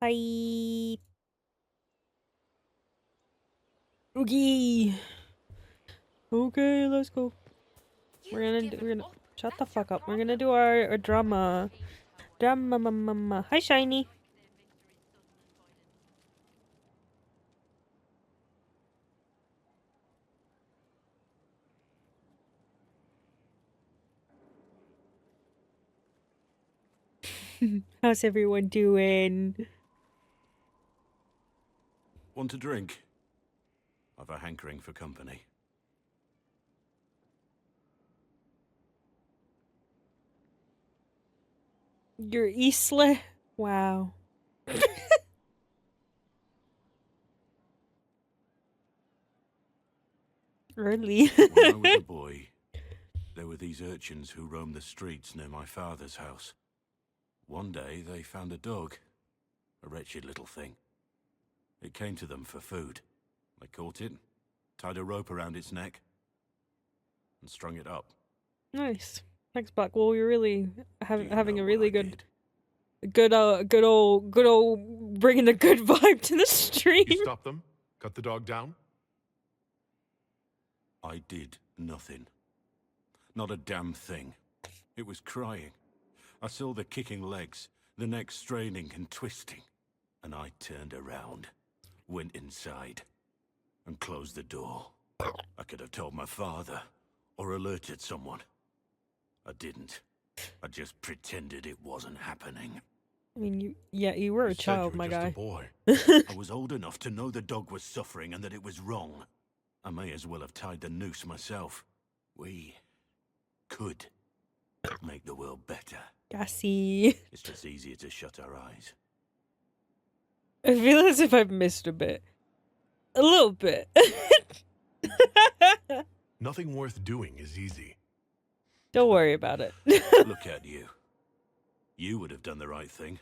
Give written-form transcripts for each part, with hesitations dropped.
Bye. Okay. Okay, let's go. We're gonna shut the fuck up. We're gonna do our drama. Drama mama. Hi, Shiny. How's everyone doing? Want a drink? I've a hankering for company. You're Isla? Wow. Early. When I was a boy, there were these urchins who roamed the streets near my father's house. One day, they found a dog. A wretched little thing. It came to them for food. They caught it, tied a rope around its neck, and strung it up. Nice. Thanks, Blackwall. You're really having a really good, did? good old bringing the good vibe to the stream. You stopped them? Cut the dog down? I did nothing. Not a damn thing. It was crying. I saw the kicking legs, the neck straining and twisting. And I turned around, went inside, and closed the door. I could have told my father, or alerted someone. I didn't. I just pretended it wasn't happening. I mean, you were a child, my guy. A boy. I was old enough to know the dog was suffering and that it was wrong. I may as well have tied the noose myself. We could make the world better. Gassy. It's just easier to shut our eyes. I feel as if I've missed a bit. A little bit. Nothing worth doing is easy. Don't worry about it. Look at you. You would have done the right thing.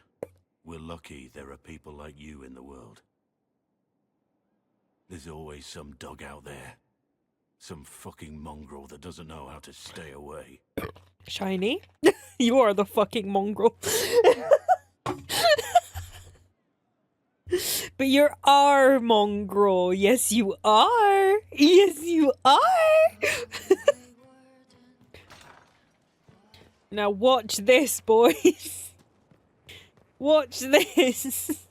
We're lucky there are people like you in the world. There's always some dog out there. Some fucking mongrel that doesn't know how to stay away. Shiny? You are the fucking mongrel. But you're our mongrel. Yes, you are. Yes, you are. Now watch this, boys. Watch this.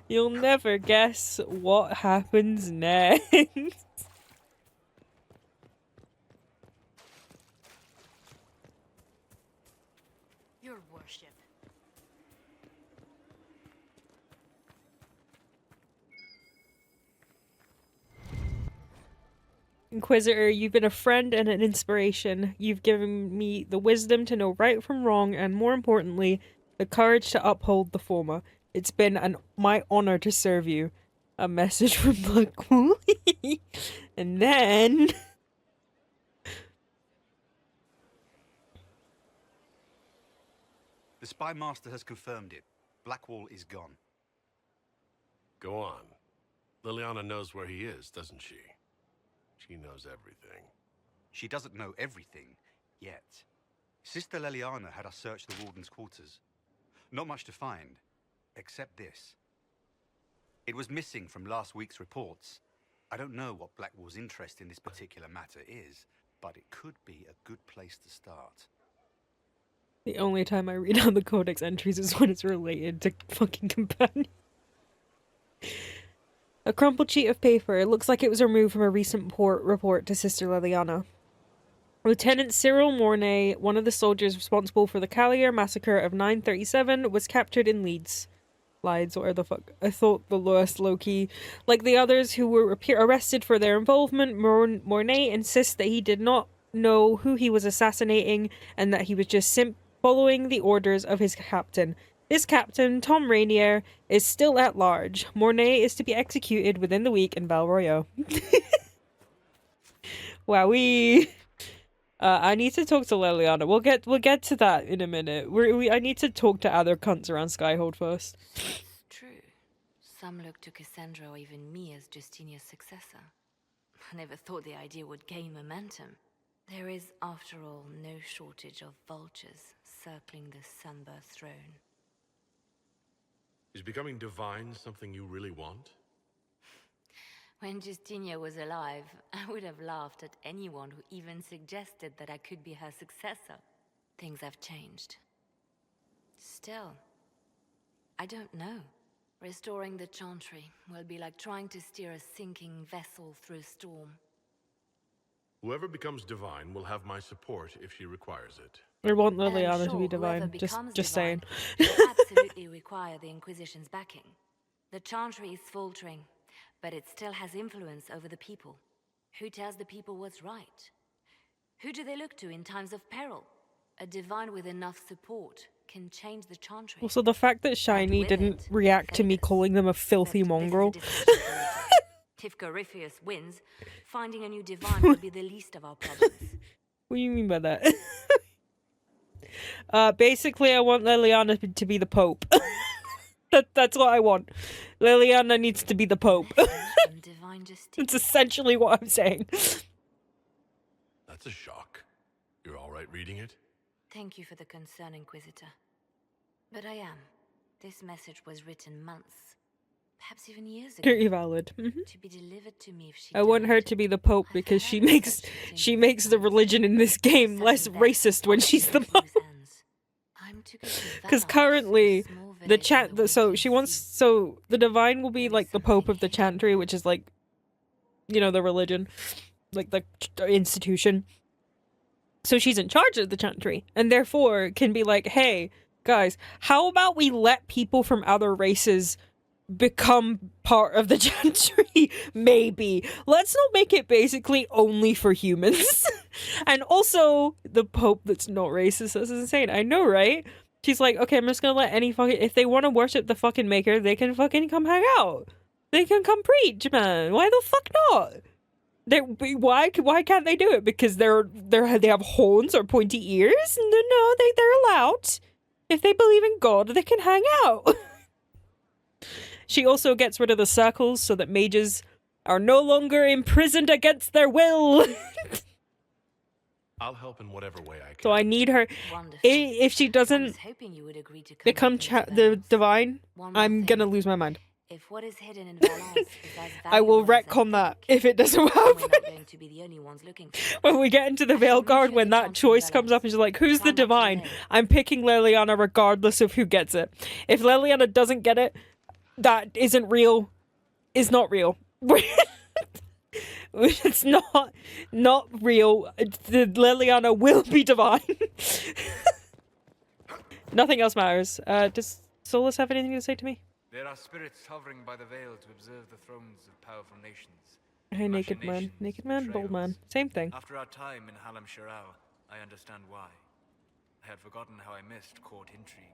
You'll never guess what happens next. Your worship. Inquisitor, you've been a friend and an inspiration. You've given me the wisdom to know right from wrong, and more importantly, the courage to uphold the former. It's been my honor to serve you. A message from Blackwall. And then... The spy master has confirmed it. Blackwall is gone. Go on. Liliana knows where he is, doesn't she? She knows everything. She doesn't know everything, yet. Sister Liliana had us search the warden's quarters. Not much to find, except this. It was missing from last week's reports. I don't know what Blackwall's interest in this particular matter is, but it could be a good place to start. The only time I read out the codex entries is when it's related to fucking companion. A crumpled sheet of paper. It looks like it was removed from a recent report to Sister Liliana. Lieutenant Cyril Mornay, one of the soldiers responsible for the Callier massacre of 937, was captured in Leeds. Lides, or the fuck? I thought the lowest low-key. Like the others who were arrested for their involvement, Mornay insists that he did not know who he was assassinating and that he was just following the orders of his captain. This captain, Tom Rainier, is still at large. Mornay is to be executed within the week in Val Royeaux. Wowee. I need to talk to Liliana. We'll get to that in a minute. I need to talk to other cunts around Skyhold first. It's true. Some look to Cassandra or even me as Justinia's successor. I never thought the idea would gain momentum. There is, after all, no shortage of vultures circling the sunburst throne. Is becoming divine something you really want? When Justinia was alive, I would have laughed at anyone who even suggested that I could be her successor. Things have changed. Still, I don't know. Restoring the Chantry will be like trying to steer a sinking vessel through a storm. Whoever becomes divine will have my support if she requires it. I want And I'm Liliana to sure be whoever divine. becomes Just divine saying. will absolutely require the Inquisition's backing. The Chantry is faltering, but it still has influence over the people. Who tells the people what's right? Who do they look to in times of peril? A divine with enough support can change the Chantry. Also, the fact that Shiny with didn't it, react to me fate. calling them a filthy This is a mongrel. decision for later. If Garifius wins, finding a new divine will be the least of our problems. What do you mean by that? Basically, I want Liliana to be the Pope. That's what I want. Liliana needs to be the Pope. From divine justice. It's essentially what I'm saying. That's a shock. You're all right reading it? Thank you for the concern, Inquisitor. But I am. This message was written months, perhaps even years ago, Very valid. to be delivered to me if she I want her died. to be the Pope I've because heard she of makes such she things makes the sometimes. religion in this game less Sudden death racist when she's the into Pope. loose ends. I'm to go to Because Valos, currently a small the village chat, on the so Winter she wants, Sea. so the divine will be There's like the Pope of the something Chantry, which is like, you know, the religion, like the institution. So she's in charge of the Chantry, and therefore can be like, hey, guys, how about we let people from other races become part of the Chantry? Maybe. Let's not make it basically only for humans. And also, the Pope that's not racist, this is insane. I know, right? She's like, okay, I'm just gonna let any fucking, if they want to worship the fucking maker, they can fucking come hang out. They can come preach, man. Why the fuck not? Why can't they do it? Because they have horns or pointy ears? No, they're allowed. If they believe in God, they can hang out. She also gets rid of the circles so that mages are no longer imprisoned against their will. I'll help in whatever way I can. So I need her. Wonderful. If she I doesn't was hoping you would agree to become commit me to the Valence. divine, One more I'm thing. gonna lose my mind. If what is hidden in Valence is as I will valuable as I retcon that think, if it doesn't we're happen. not going to be the only ones looking for it. When we get into the Veil Actually, Guard, make when sure the that chance choice is comes up, and she's like, who's Try the not to divine? delay. I'm picking Liliana regardless of who gets it. If Liliana doesn't get it, that isn't real, is not real. It's not real. The Liliana will be divine. Nothing else matters. Does Solus have anything to say to me? There are spirits hovering by the veil to observe the thrones of powerful nations. Hey, naked man. Machinations, Naked man, bold man. betrayals. Same thing. After our time in Halam Shiral, I understand why. I had forgotten how I missed court intrigue.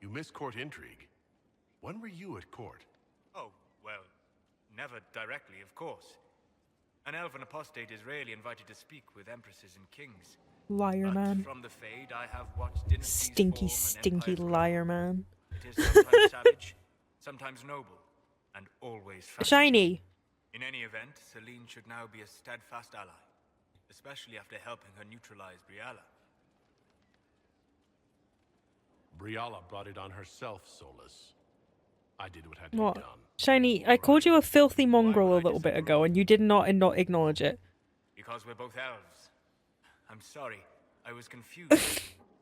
You miss court intrigue. When were you at court? Oh, well, never directly, of course. An elven apostate is rarely invited to speak with empresses and kings. Liar But man. from the Fade, I have watched dynasties Stinky, form and stinky empires grow. liar man. It is sometimes savage, sometimes noble, and always fascinating. Shiny. In any event, Celine should now be a steadfast ally, especially after helping her neutralize Briala. Briala brought it on herself, Solus. I did what had to What? be done. Shiny, I called you a filthy mongrel a would I little bit disagree? ago, and you did not acknowledge it. Because we're both elves. I'm sorry, I was confused.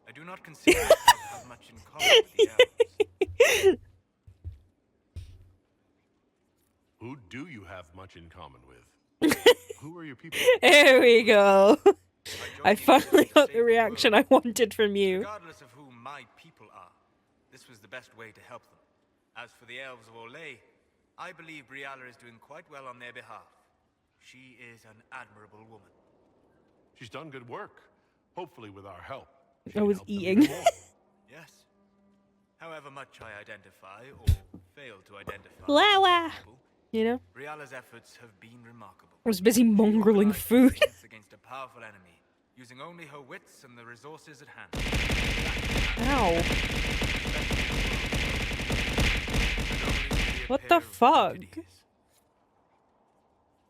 I do not consider myself to have much in common with the elves. Who do you have much in common with? Who are your people? There we go. I join the finally Inquisition to got save the the reaction world. I wanted from you. Regardless of who my people are, this was the best way to help them. As for the elves of Orlais, I believe Briala is doing quite well on their behalf. She is an admirable woman. She's done good work. Hopefully with our help. she I can was help them eating. even more. Yes. However much I identify or fail to identify Wah, with wah. these people, You know? Briala's efforts have been remarkable. I was busy She mongrelling organized food. resistance against a powerful enemy, using only her wits and the resources at hand. Ow. What the fuck?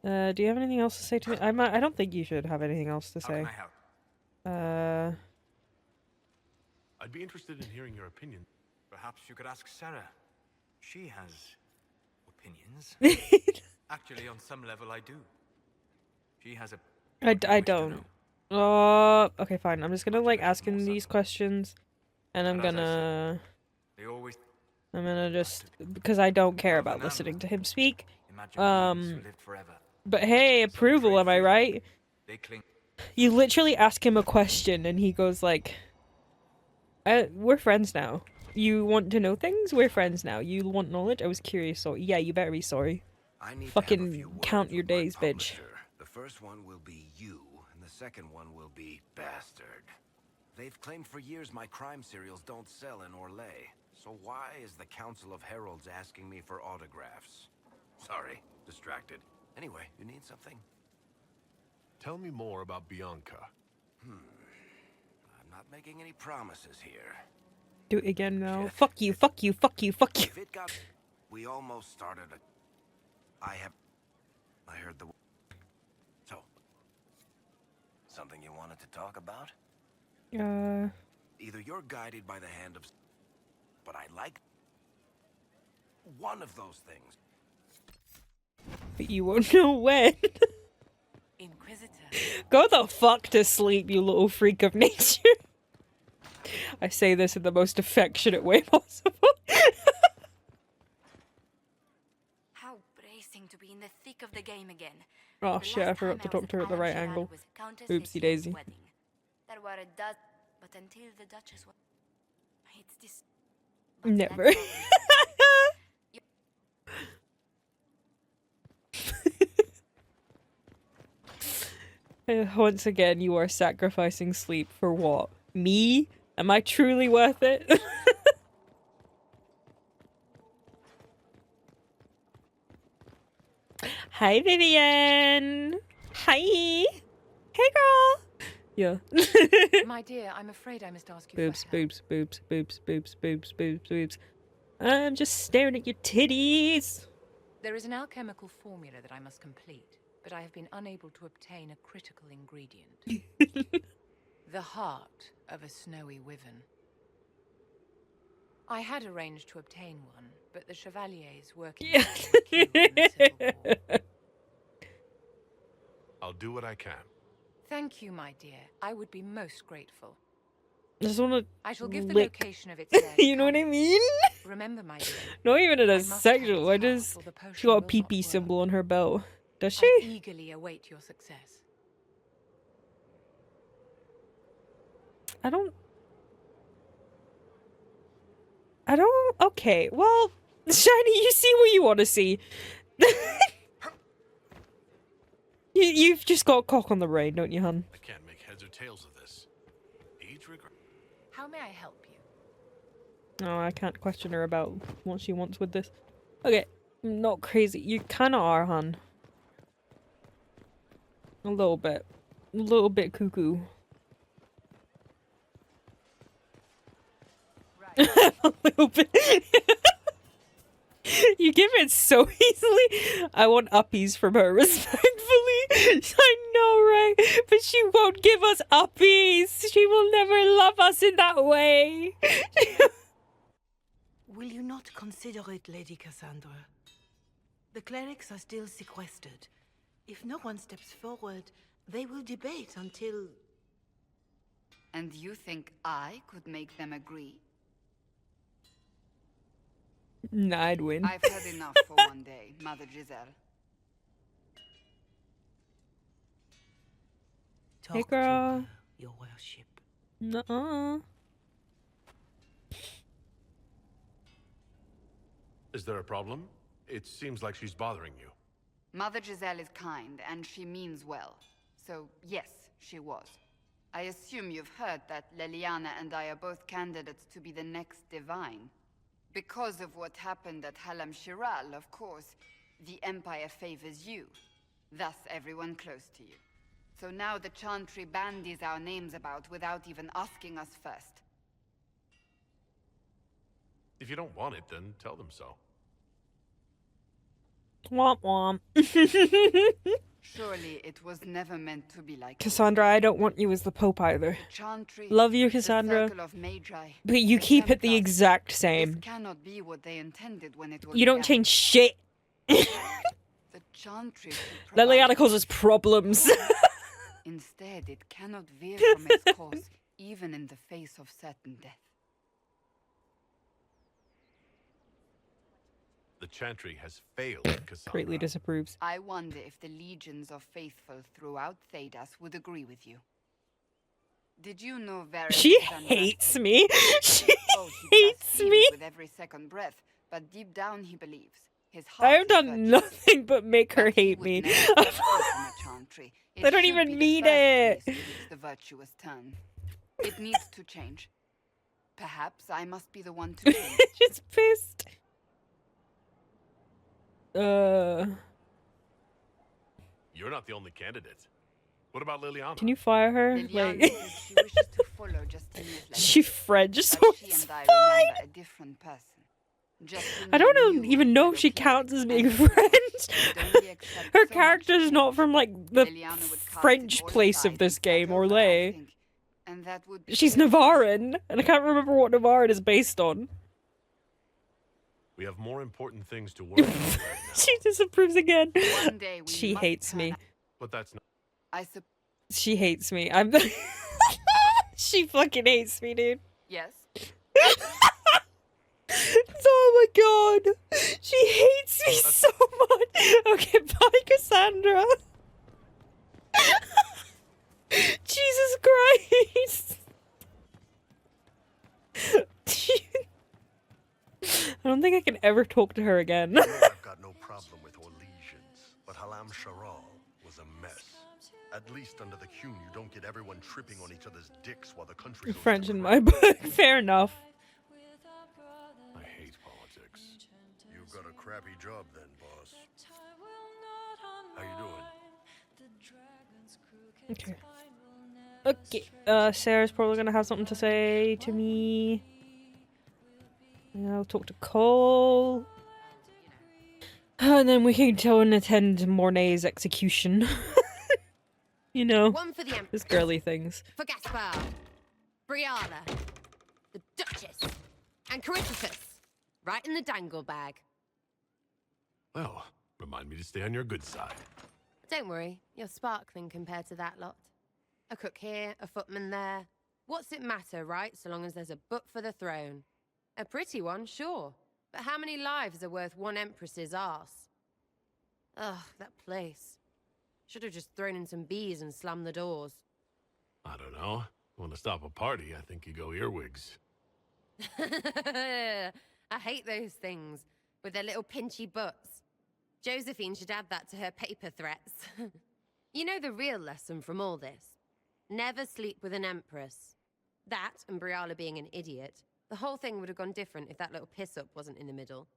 Do you have anything else to say to me? I don't think you should have anything else to How can say. I help? I'd be interested in hearing your opinion. Perhaps you could ask Sarah. She has opinions. Actually, on some level, I do. She has a... I What do you wish to don't. know? Okay, fine. I'm just gonna like ask him these questions, and I'm But as I said, gonna they always just because I don't care Well, about the listening Nam to him speak. imagine beings who Um, lived forever. but hey, Some approval, trade am I freely. right? They cling. You literally ask him a question, and he goes like, "We're friends now. You want to know things? We're friends now. You want knowledge? I was curious, so yeah, you better be sorry. I need Fucking to have a few count words your with my days, bitch." publisher. The first one will be you, and the second one will be Bastard. They've claimed for years my crime serials don't sell in Orlais. So why is the Council of Heralds asking me for autographs? Sorry, distracted. Anyway, you need something? Tell me more about Bianca. I'm not making any promises here. Do it again now. Shit. Fuck you, fuck you, fuck you, fuck you. If it got... We almost started a... I heard the... So... Something you wanted to talk about? Either you're guided by the hand of... But I like... one of those things. But you won't know when. Inquisitor. Go the fuck to sleep, you little freak of nature. I say this in the most affectionate way possible. How bracing to be in the thick of the game again. Oh The shit, I last forgot time to was talk to her at the Alan right Gerard angle. with Countess Oopsie Lucy's daisy. wedding. There were a dozen, but until the Duchess was... It's this... but Never. that's Once again, you are sacrificing sleep for what? Me? Am I truly worth it? Hi, Vivian. Hi. Hey, girl. Yeah. My dear, I'm afraid I must ask you Boobs, for help. boobs, boobs, boobs, boobs, boobs, boobs, boobs. I'm just staring at your titties. There is an alchemical formula that I must complete, but I have been unable to obtain a critical ingredient. The heart of a snowy wyvern. I had arranged to obtain one, but the Chevaliers working Yeah. were killed in the Civil War. I'll do what I can. Thank you, my dear. I would be most grateful. I just want I shall give the lick. location of its lair. You know what I mean? Remember, my dear. Not even in I a must have sexual. I its heart, just. or the potion She got a will pee not pee work. symbol on her belt. Does I she? eagerly await your success. I don't. Okay, well, Shiny, you see what you want to see. You've just got cock on the brain, don't you, hun? I can't make heads or tails of this. Each regret. How may I help you? No, I can't question her about what she wants with this. Okay, not crazy. You kind of are, hun. A little bit. A little bit cuckoo. A little bit. You give it so easily. I want uppies from her, respectfully. I know, right? But she won't give us uppies. She will never love us in that way. Will you not consider it, Lady Cassandra? The clerics are still sequestered. If no one steps forward, they will debate until... And you think I could make them agree? Nah, I'd win. I've had enough for one day, Mother Giselle. Talk Hey, to girl. her, your worship. Nuh-uh. Is there a problem? It seems like she's bothering you. Mother Giselle is kind, and she means well. So, yes, she was. I assume you've heard that Leliana and I are both candidates to be the next divine. Because of what happened at Halam Shiral, of course, the Empire favors you. Thus, everyone close to you. So now the Chantry bandies our names about without even asking us first. If you don't want it, then tell them so. Womp womp. Surely it was never meant to be like Cassandra, I don't want you as the Pope either. the Chantry, Love you, the Cassandra. Circle of Magi, But you the keep it the Templars. exact This same. cannot be what they intended when it all You don't began. change shit. The Chantry should provide Liliana causes problems. Instead, it cannot veer from its course, even in the face of certain death. The Chantry has failed, Cassandra. Greatly disapproves. I wonder if the legions of faithful throughout Thedas would agree with you. Did you know Varys? She is unjust? hates me. She Oh, he hates blasphemes me. with every second breath, but deep down he believes. His I heart have is done virtuous. nothing but make her But he hate would me. never step foot in a Chantry. It I don't should even be the need first it. place to use the virtuous turn. It needs to change. Perhaps I must be the one to change. She's pissed. You're not the only candidate. What about Liliana? Can you fire her? Liliana Like, says she wishes to follow Justinia's legacy, she French, so but she it's and I fine. remember a different person. I don't Justinia know, knew even know her if she fellow counts as clerics being and French. would only accept Her so much character's change. not from like the Liliana would cast French it all place aside of this and start game, over, I Orlais. think. And that would be She's good. Navarran, and I can't remember what Navarran is based on. We have more important things to worry about right now. She disapproves again. One day we She must hates turn me. out- But that's not. I suppose. She hates me. I'm. She fucking hates me, dude. Yes. Oh my god. She hates me so much. Okay, bye, Cassandra. Jesus Christ. I don't think I can ever talk to her again. I've got no problem with Orlesians, but Halam Sharal was a mess. At least under the Qun, you don't get everyone tripping on each other's dicks while the country goes French to in crap. my book. Fair enough. I hate politics. You've got a crappy job then, boss. How you doing? Okay. Okay. Sarah's probably gonna have something to say to me. And I'll talk to Cole. And then we can go and attend Mornay's execution. You know, One for the Emperor, just girly things. for Gaspard, Briala, the Duchess, and Corypheus. Right in the dangle bag. Well, remind me to stay on your good side. Don't worry, you're sparkling compared to that lot. A cook here, a footman there. What's it matter, right, so long as there's a butt for the throne? A pretty one, sure. But how many lives are worth one empress's arse? Ugh, that place. Should have just thrown in some bees and slammed the doors. I don't know. Want to stop a party? I think you go earwigs. I hate those things, with their little pinchy butts. Josephine should add that to her paper threats. You know the real lesson from all this? Never sleep with an empress. That, and Briala being an idiot, the whole thing would have gone different if that little piss-up wasn't in the middle.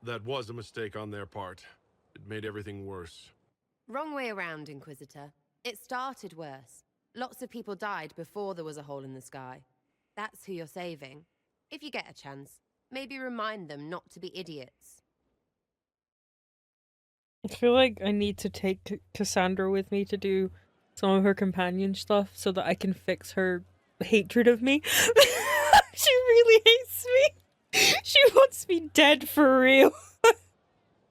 That was a mistake on their part. It made everything worse. Wrong way around, Inquisitor. It started worse. Lots of people died before there was a hole in the sky. That's who you're saving. If you get a chance, maybe remind them not to be idiots. I feel like I need to take Cassandra with me to do some of her companion stuff so that I can fix her hatred of me. She really hates me. She wants me dead for real.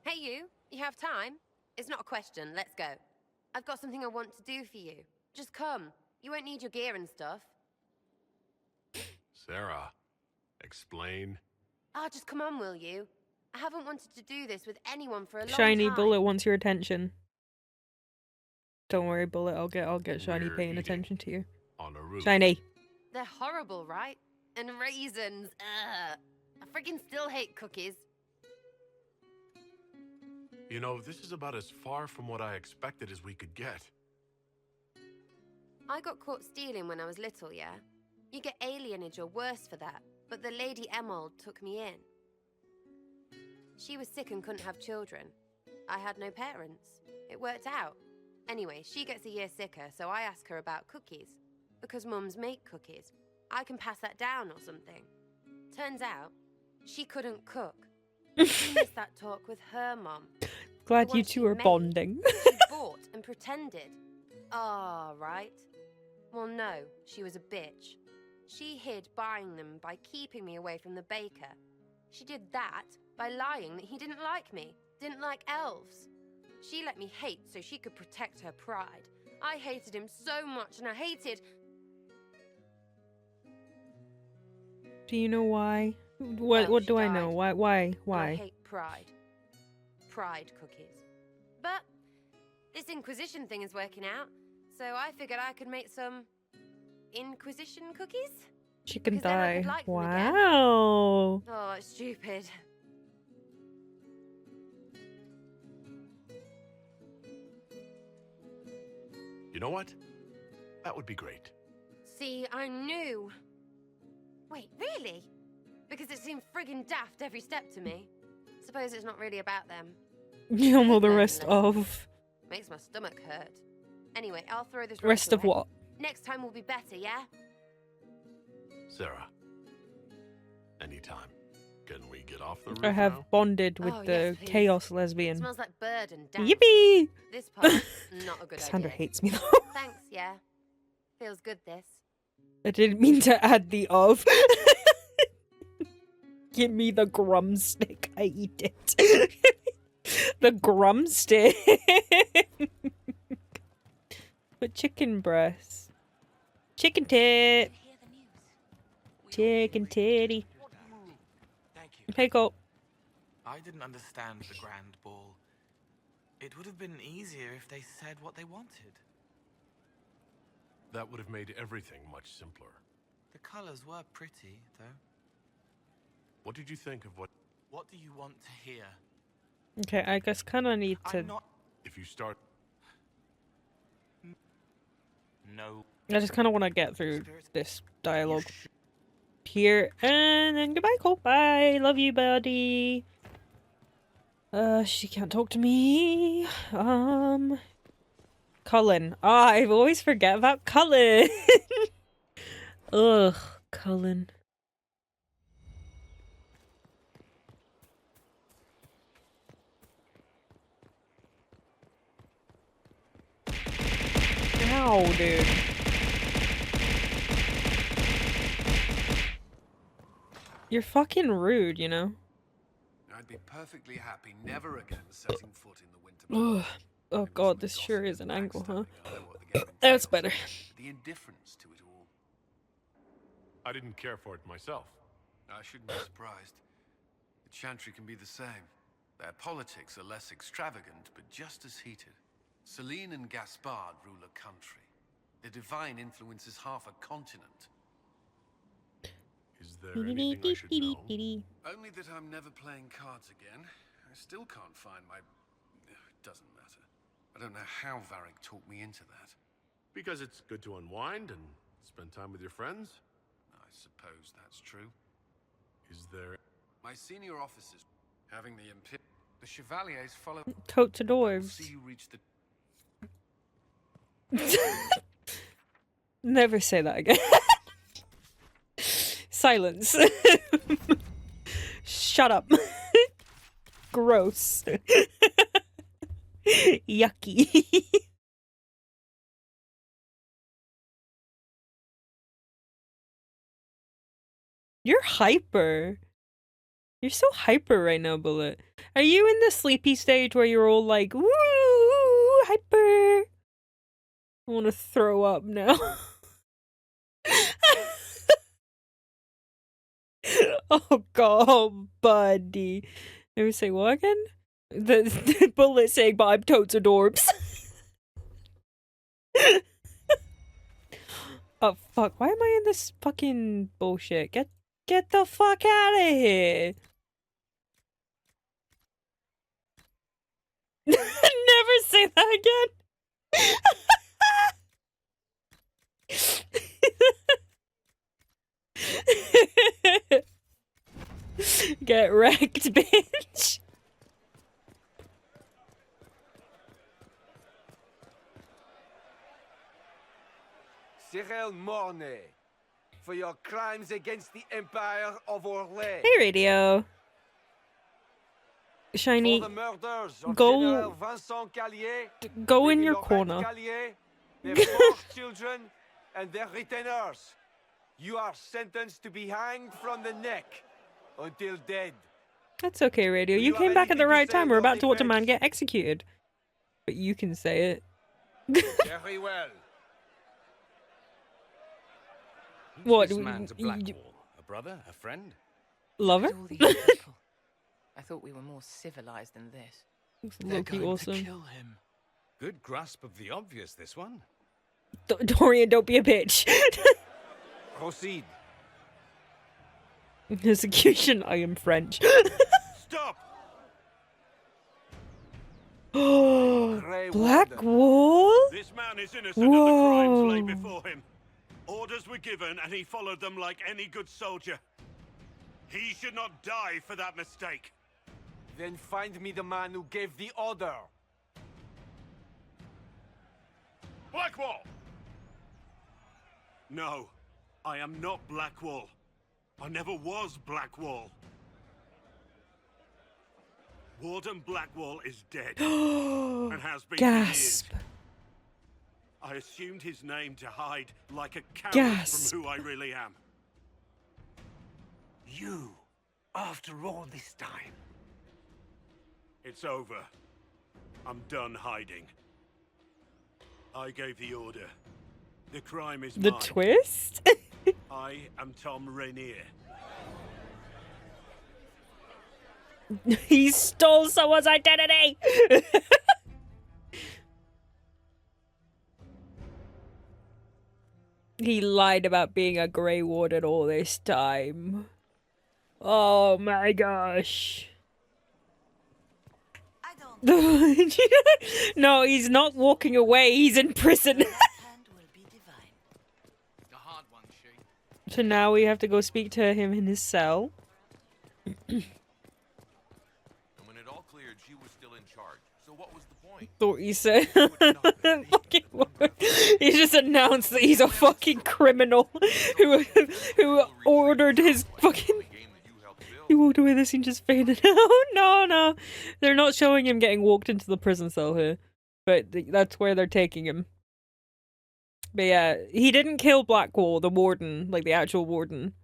Hey you have time? It's not a question, let's go. I've got something I want to do for you. Just come. You won't need your gear and stuff. Sarah, explain. Ah, just come on, will you? I haven't wanted to do this with anyone for a long Shiny time. Bullet wants your attention. Don't worry, Bullet. I'll get Shiny We're paying eating attention to you. On a roof. Shiny. They're horrible, right? And raisins. Ugh. I freaking still hate cookies. You know, this is about as far from what I expected as we could get. I got caught stealing when I was little, yeah? You get alienage or worse for that, but the Lady Emerald took me in. She was sick and couldn't have children. I had no parents. It worked out. Anyway, she gets a year sicker, so I ask her about cookies. Because mums make cookies. I can pass that down or something. Turns out, she couldn't cook. She missed that talk with her mom. Glad The you one two she are made, bonding. She bought and pretended. Ah, right. Well, no, she was a bitch. She hid buying them by keeping me away from the baker. She did that by lying that he didn't like me, didn't like elves. She let me hate so she could protect her pride. I hated him so much, and I hated... Do you know why? Well, What she do I died. know? Why? And I Why? hate pride. Pride cookies. But this Inquisition thing is working out, so I figured I could make some Inquisition cookies? Chicken Because then I thigh. could like them again. Wow. Oh, it's stupid. You know what? That would be great. See, I knew. Wait, really? Because it seemed friggin' daft every step to me. Suppose it's not really about them. You don't know the Learning rest lessons. of. Makes my stomach hurt. Anyway, I'll throw this Rest rope of away. what? Next time will be better, yeah? Sarah. Anytime. Can we get off the roof I have now? bonded with Oh, the yes, please. chaos lesbian. Smells like bird and damp. Yippee! This part, not a good Cassandra idea. hates me though. Thanks, yeah. Feels good, this. I didn't mean to add the of. Give me the grumstick. I eat it. The grumstick. But chicken breast. Chicken tit. Chicken titty. Thank you. Hey, Cole. I didn't understand the grand ball. It would have been easier if they said what they wanted. That would have made everything much simpler. The colors were pretty, though. What did you think of what... What do you want to hear? Okay, I guess kind of need to. I'm not... If you start... No. I just kind of want to get through this dialogue here, and then goodbye, Cole. Bye. Love you, buddy. She can't talk to me. Cullen. Ah, I always forget about Cullen. Ugh, Cullen. Ow, dude. You're fucking rude, you know? I'd be perfectly happy never again setting foot in the winter. Ugh. Oh god, this sure is an angle, huh? I know what the game That's entails. better. The indifference to it all. I didn't care for it myself. I shouldn't be surprised. The Chantry can be the same. Their politics are less extravagant, but just as heated. Celine and Gaspard rule a country. The divine influences half a continent. Is there anything I should know? Only that I'm never playing cards again. I still can't find my... It doesn't matter. I don't know how Varric talked me into that. Because it's good to unwind and spend time with your friends? I suppose that's true. Is there... My senior officers, having the Chevaliers follow... Coat to I'll dwarves. see you reach the... Never say that again. Silence. Shut up. Gross. Yucky. You're hyper. You're so hyper right now, Bullet. Are you in the sleepy stage where you're all like, woo, hyper? I want to throw up now. Oh god, buddy. Let me say what again? The Bullet saying, but I'm totes adorbs. Oh fuck, why am I in this fucking bullshit? Get the fuck out of here. Never say that again. Get wrecked, bitch. Cyril Mornay, for your crimes against the Empire of Orlais. Hey, radio. Shiny, For the murders of go- General Vincent Callier, go in Lady your Laurette corner. Callier, their 4 children, and their retainers. You are sentenced to be hanged from the neck until dead. That's okay, Radio. You have came back at the anything to right say time. in We're your about to watch a man defense? get executed. But you can say it. Very well. What? This man to Blackwall? A brother? A friend? Lover? All these people. I thought we were more civilized than this. Low-key awesome. him. Good grasp of the obvious, this one. Dorian, don't be a bitch. Proceed. Execution, I am French. Stop! Oh, Grey Blackwall? This man is innocent of the crimes laid before him. Orders were given and he followed them like any good soldier. He should not die for that mistake. Then find me the man who gave the order. Blackwall! No, I am not Blackwall. I never was Blackwall. Warden Blackwall is dead. And has been for Gasp. years. I assumed his name to hide like a coward Gasp. from who I really am. You, after all this time. It's over. I'm done hiding. I gave the order. The crime is The mine. twist? I am Tom Rainier. He stole someone's identity! He lied about being a Grey Warden all this time. Oh my gosh. No, he's not walking away, he's in prison. So now we have to go speak to him in his cell. And when it all cleared, she was still in charge. So what was the point? Thought you said. Fucking word. He just announced that he's a fucking criminal who ordered his fucking. He walked away. The scene just faded out. No. They're not showing him getting walked into the prison cell here, but that's where they're taking him. But yeah, he didn't kill Blackwall, the warden, like the actual warden.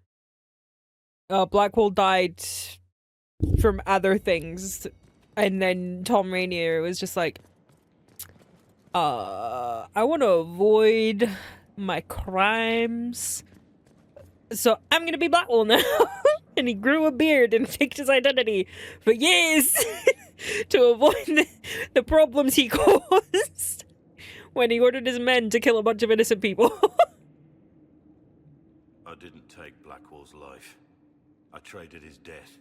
Blackwall died from other things, and then Tom Rainier was just like, I want to avoid my crimes, so I'm gonna be Blackwall now. And he grew a beard and faked his identity for years to avoid the problems he caused when he ordered his men to kill a bunch of innocent people. I didn't take Blackwall's life. I traded his death.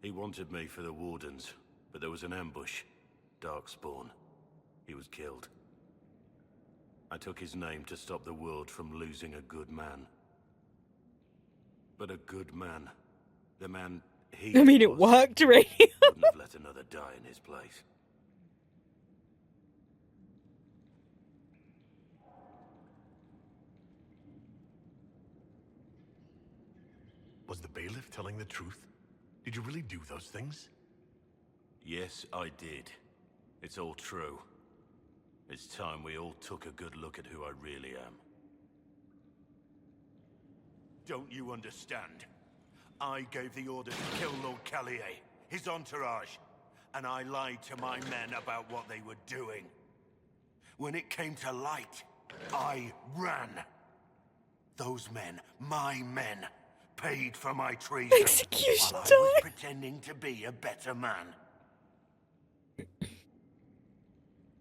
He wanted me for the Wardens, but there was an ambush. Darkspawn. He was killed. I took his name to stop the world from losing a good man. But a good man, the man he I mean, it worked, right? wouldn't have let another die in his place. Was the bailiff telling the truth? Did you really do those things? Yes, I did. It's all true. It's time we all took a good look at who I really am. Don't you understand? I gave the order to kill Lord Callier, his entourage, and I lied to my men about what they were doing. When it came to light, I ran. Those men, my men, paid for my treason Execution while I time. was pretending to be a better man.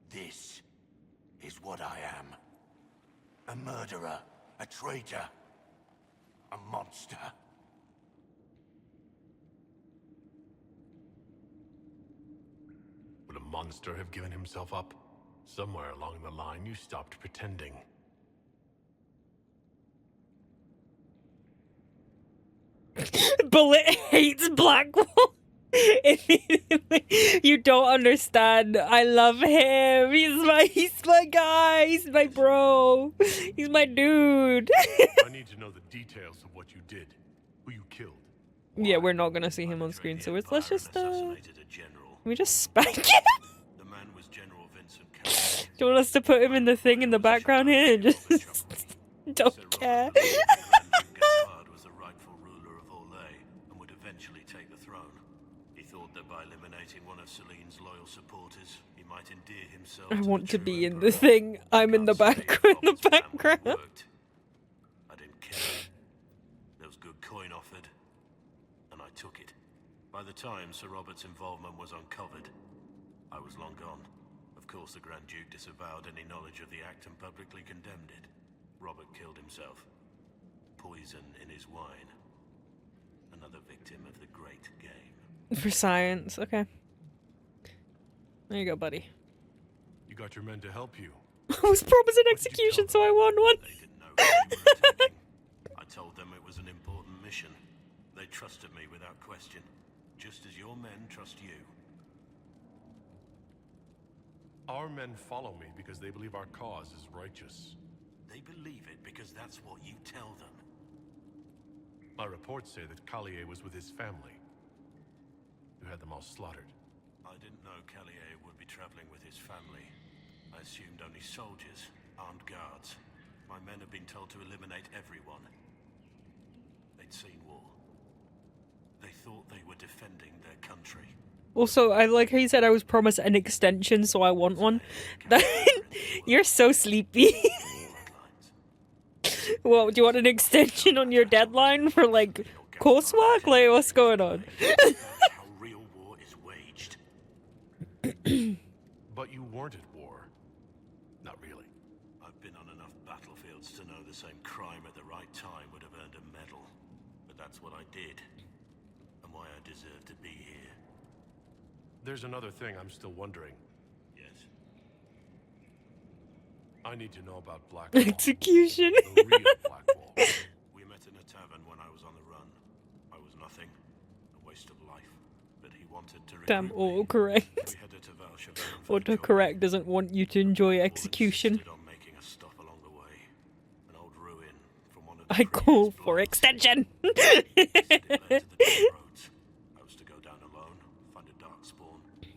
This is what I am. A murderer, a traitor, a monster. Would a monster have given himself up? Somewhere along the line, you stopped pretending. Bullet hates Blackwall. You don't understand. I love him. He's my guy. He's my bro. He's my dude. I need to know the details of what you did. Who you killed. Yeah, we're not gonna see him on screen, so let's just we just spank him. The man was General Vincent Calais. Do you want us to put him in the thing in the background here and just don't care? Gaspard was the rightful ruler of Orlais and would eventually take the throne. He thought that by eliminating one of Celine's loyal supporters, he might endear himself I to want to the be true in the emperor. thing. I'm in the Can't say if Robert's plan would have background. worked. I didn't care. There was good coin offered, and I took it. By the time Sir Robert's involvement was uncovered, I was long gone. Of course, the Grand Duke disavowed any knowledge of the act and publicly condemned it. Robert killed himself. Poison in his wine. Another victim of the great game. For science, okay. There you go, buddy. You got your men to help you. I was promised an execution, so I won one. They didn't know who they were attacking. I told them it was an important mission. They trusted me without question, just as your men trust you. Our men follow me because they believe our cause is righteous. They believe it because that's what you tell them. My reports say that Calais was with his family. You had them all slaughtered. I didn't know Calais would be traveling with his family. I assumed only soldiers, armed guards. My men have been told to eliminate everyone. They'd seen war. They thought they were defending their country. Also, I like how you said I was promised an extension, so I want one. You're so sleepy. Well, do you want an extension on your deadline for, like, coursework? Like, what's going on? How real war is waged. But you weren't at war. Not really. I've been on enough battlefields to know the same crime at the right time would have earned a medal. But that's what I did. And why I deserve to be here. There's another thing I'm still wondering. Yes. I need to know about Blackwall. Execution. The real Blackwall. We met in a tavern when I was on the run. I was nothing. A waste of life. But he wanted to recruit Damn, me. autocorrect. We headed to Valchevin for the job. Autocorrect doesn't want you to enjoy execution. Insisted on making a stop along the way. An old ruin from one of the I call previous for blocks. extension. It led to the dark roads. I was to go down alone, find a dark spawn, and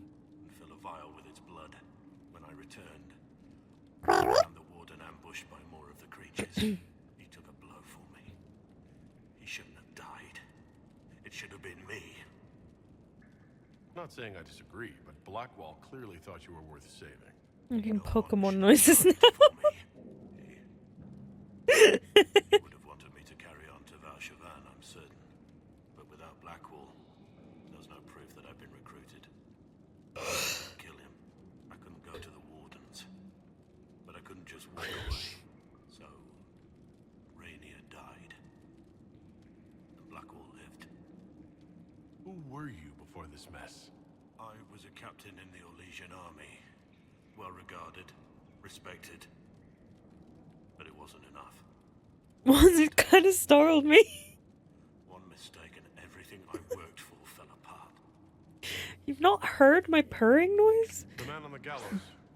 fill a vial with its blood. When I returned, I found the warden ambushed by more of the creatures. He took a blow for me. He shouldn't have died. It should have been me. Not saying I disagree, but Blackwall clearly thought you were worth saving. Making Pokemon noises now. He would have wanted me to carry on to Valchevin, I'm certain. But without Blackwall, there's no proof that I've been recruited. I couldn't kill him. I couldn't go to the wardens. But I couldn't just walk away. So, Rainier died. And Blackwall lived. Who were you before this mess? I was a captain in the Orlesian army. Well regarded, respected. But it wasn't enough. Was it kind of startled me? One mistake and everything I worked for fell apart. You've not heard my purring noise? The man on the gallows,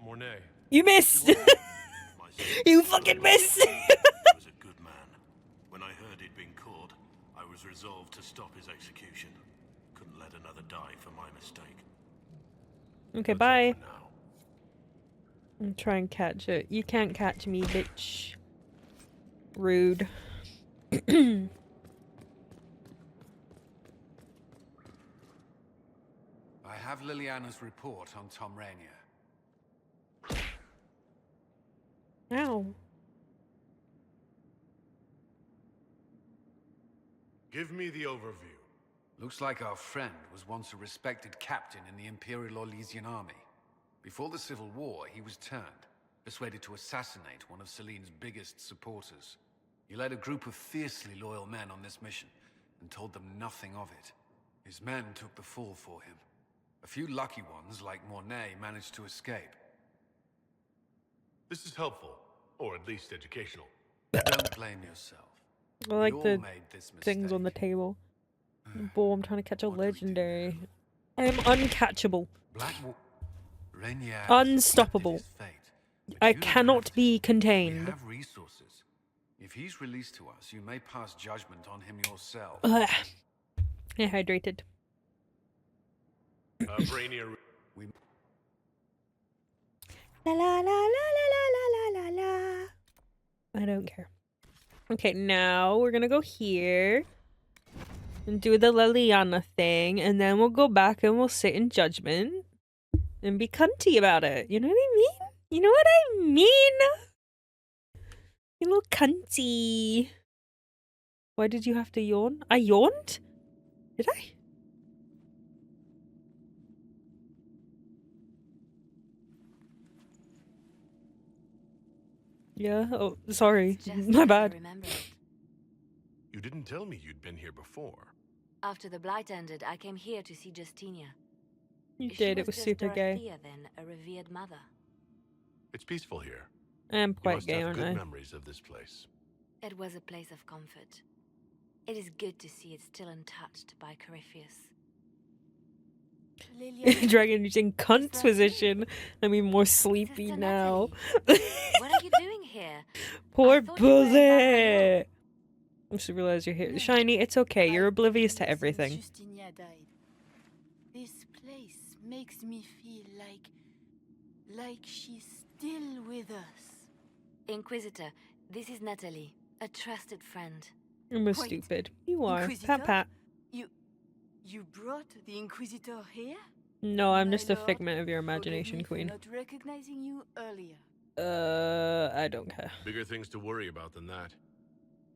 Mornay. You missed! You fucking missed! He was a good man. When I heard he'd been caught, I was resolved to stop his execution. Couldn't let another die for my mistake. Okay, bye. I'm trying and catch it. You can't catch me, bitch. Rude. I have Liliana's report on Tom Rainier. Ow. Give me the overview. Looks like our friend was once a respected captain in the Imperial Orlesian army. Before the Civil War, he was turned, persuaded to assassinate one of Celine's biggest supporters. He led a group of fiercely loyal men on this mission, and told them nothing of it. His men took the fall for him. A few lucky ones, like Mornay, managed to escape. This is helpful, or at least educational. Don't blame yourself. I like We all the made this things on the mistake. table. Boy, I'm trying to catch a legendary. I am uncatchable. Rainier Unstoppable. accepted his fate. I You don't cannot have to. be We contained. have resources. If he's released to us, you may pass judgment on him yourself. Ugh. Stay hydrated. Brainier. La la la la la la la la la. I don't care. Okay, now we're gonna go here and do the Liliana thing, and then we'll go back and we'll sit in judgment and be cunty about it. You know what I mean? You know what I mean? You little cunty. Why did you have to yawn? I yawned? Did I? Yeah. Oh, sorry. My bad. You didn't tell me you'd been here before. After the Blight ended, I came here to see Justinia. You She did. It was just super gay. Dorothea, then, a revered mother. It's peaceful here. I am You quite must gay, have aren't good I? memories of this place. It was a place of comfort. It is good to see it still untouched by Corypheus. Dragon using cunt's position. I mean, more sleepy Sister now. What are you doing here? Poor thought you were in bullet. I just realized you're here. Shiny, it's okay. You're oblivious to everything. Justinia died. This place makes me feel like she's still with us. Inquisitor, this is Natalie, a trusted friend. I'm Wait, stupid. You are. Inquisitor? Pat pat. You brought the Inquisitor here? No, I'm My just a lord, figment of your forgive imagination, me for queen. not recognizing you earlier. I don't care. Bigger things to worry about than that.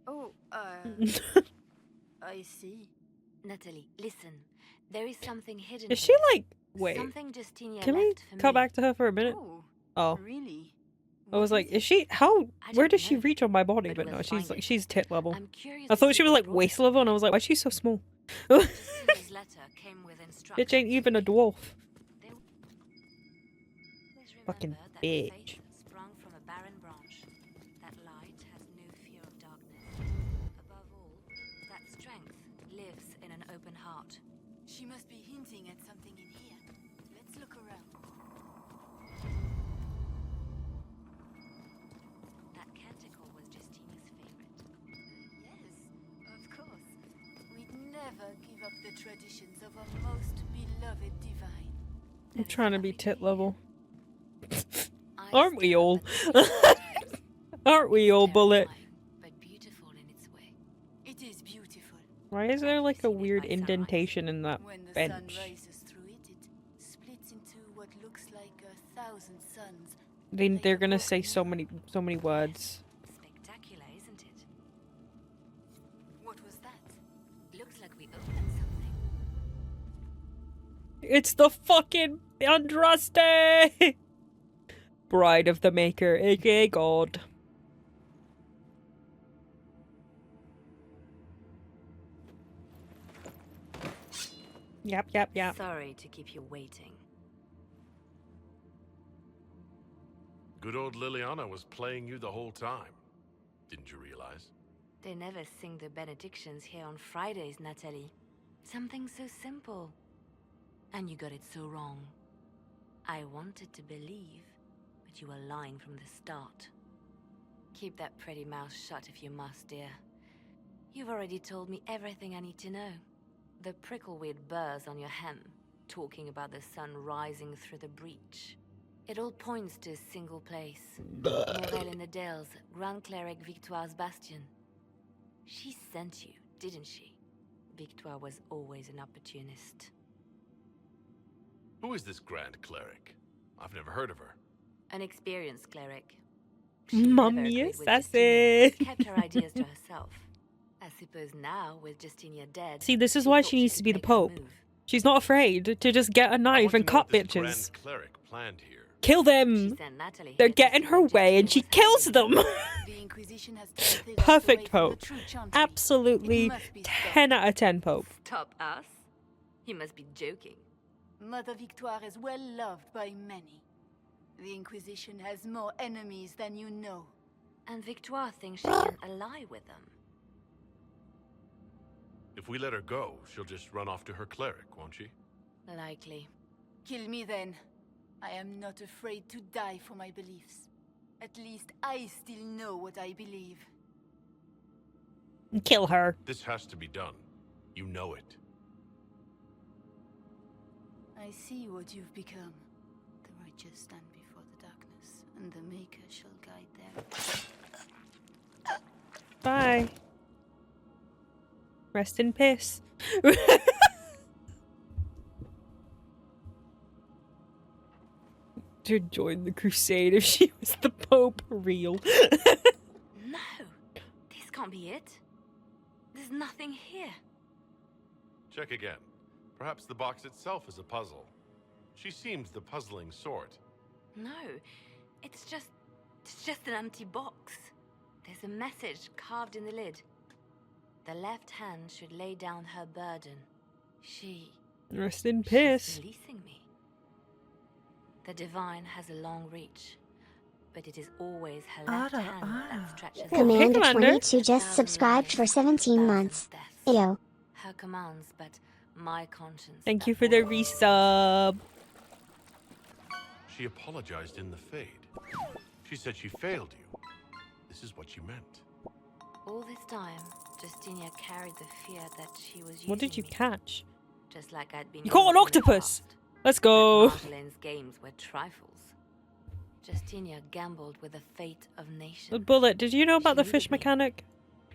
Oh, I see. Natalie, listen. There is something hidden Is she here. like... Wait. Something Justinia Can we left for cut me. back to her for a minute? Oh. Really? I was like, is she... How... Where does she reach on my body? But no, she's like... She's tit level. I thought she was like waist level, and I was like, why is she so small? Justinia's letter came with instructions. Bitch ain't even a dwarf. Please Fucking remember that bitch. faith sprung from a barren branch. That light has no fear of darkness. Above all, that strength lives in an open heart. She must be hinting at something in here. Let's look around. That canticle was Justinia's favorite. Yes, of course. We'd never give up the traditions of our most beloved divine. I'm trying to be tit level. I Aren't we still all? have that Aren't we all, Bullet? but beautiful in its way. It is beautiful. Why is there like a weird indentation in that When the bench? sun rises through it, it splits into what looks like 1,000 suns. They're gonna say so many words. Spectacular, isn't it? What was that? Looks like we opened something. It's the fucking Andraste! Bride of the Maker, aka God. Yep. Sorry to keep you waiting. Good old Liliana was playing you the whole time. Didn't you realize? They never sing the benedictions here on Fridays, Natalie. Something so simple. And you got it so wrong. I wanted to believe, but you were lying from the start. Keep that pretty mouth shut if you must, dear. You've already told me everything I need to know. The prickleweed burrs on your hem, talking about the sun rising through the breach. It all points to a single place. Morel in the Dales, Grand Cleric Victoire's bastion. She sent you, didn't she? Victoire was always an opportunist. Who is this Grand Cleric? I've never heard of her. An experienced cleric. Mommy is Justinia, sassy. kept her ideas to herself. I suppose now, with Justinia dead... See, this is why she needs to be the Pope. She's not afraid to just get a knife and cut bitches. Grand Cleric planned here. Kill them! They're getting her way and she kills them! Perfect Pope. Absolutely 10 out of 10 Pope. Stop us? You must be joking. Mother Victoire is well loved by many. The Inquisition has more enemies than you know. And Victoire thinks she can ally with them. If we let her go, she'll just run off to her cleric, won't she? Likely. Kill me then. I am not afraid to die for my beliefs. At least I still know what I believe. Kill her. This has to be done. You know it. I see what you've become. The righteous stand before the darkness, and the Maker shall guide them. Bye. Rest in peace. To join the crusade if she was the Pope. Real. No! This can't be it. There's nothing here. Check again. Perhaps the box itself is a puzzle. She seems the puzzling sort. No, it's just an empty box. There's a message carved in the lid. The left hand should lay down her burden. Rest in peace. She's releasing me. The divine has a long reach, but it is always her left hand that stretches out. Commander 22 just subscribed for 17 months. Ew. Her commands, but my conscience. Thank you for the resub. She apologized in the fade. She said she failed you. This is what she meant. All this time, Justinia carried the fear that she was using What did you catch? Just like I'd been. You caught an octopus! Let's go! Marjolaine's games were trifles. Justinia gambled with the fate of nations. Bullet, did you know about the fish mechanic?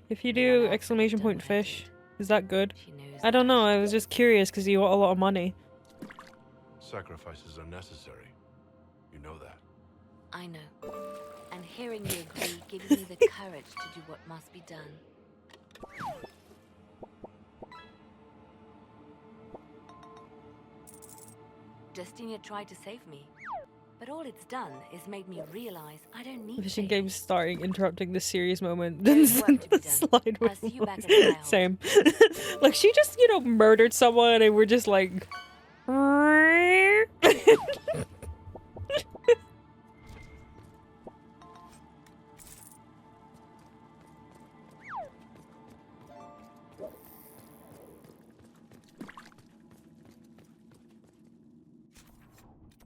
If you do exclamation point fish, is that good? I don't know, I was just curious because you got a lot of money. Sacrifices are necessary. You know that. I know. And hearing you agree gives me the courage to do what must be done. Justinia tried to save me, but all it's done is made me realize I don't need Fishing saving. games starting interrupting the serious moment. Then the slide I'll see you back at the Wild. same. Like she just, you know, murdered someone and we're just like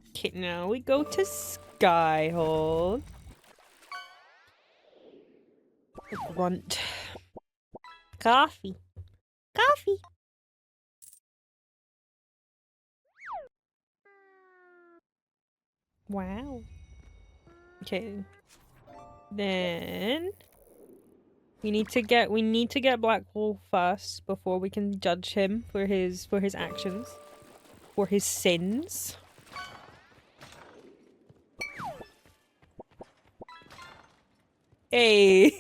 Okay, now we go to Skyhold. Grunt. Coffee. Coffee. Wow. Okay. Then we need to get Blackwall first before we can judge him for his actions. For his sins. Hey.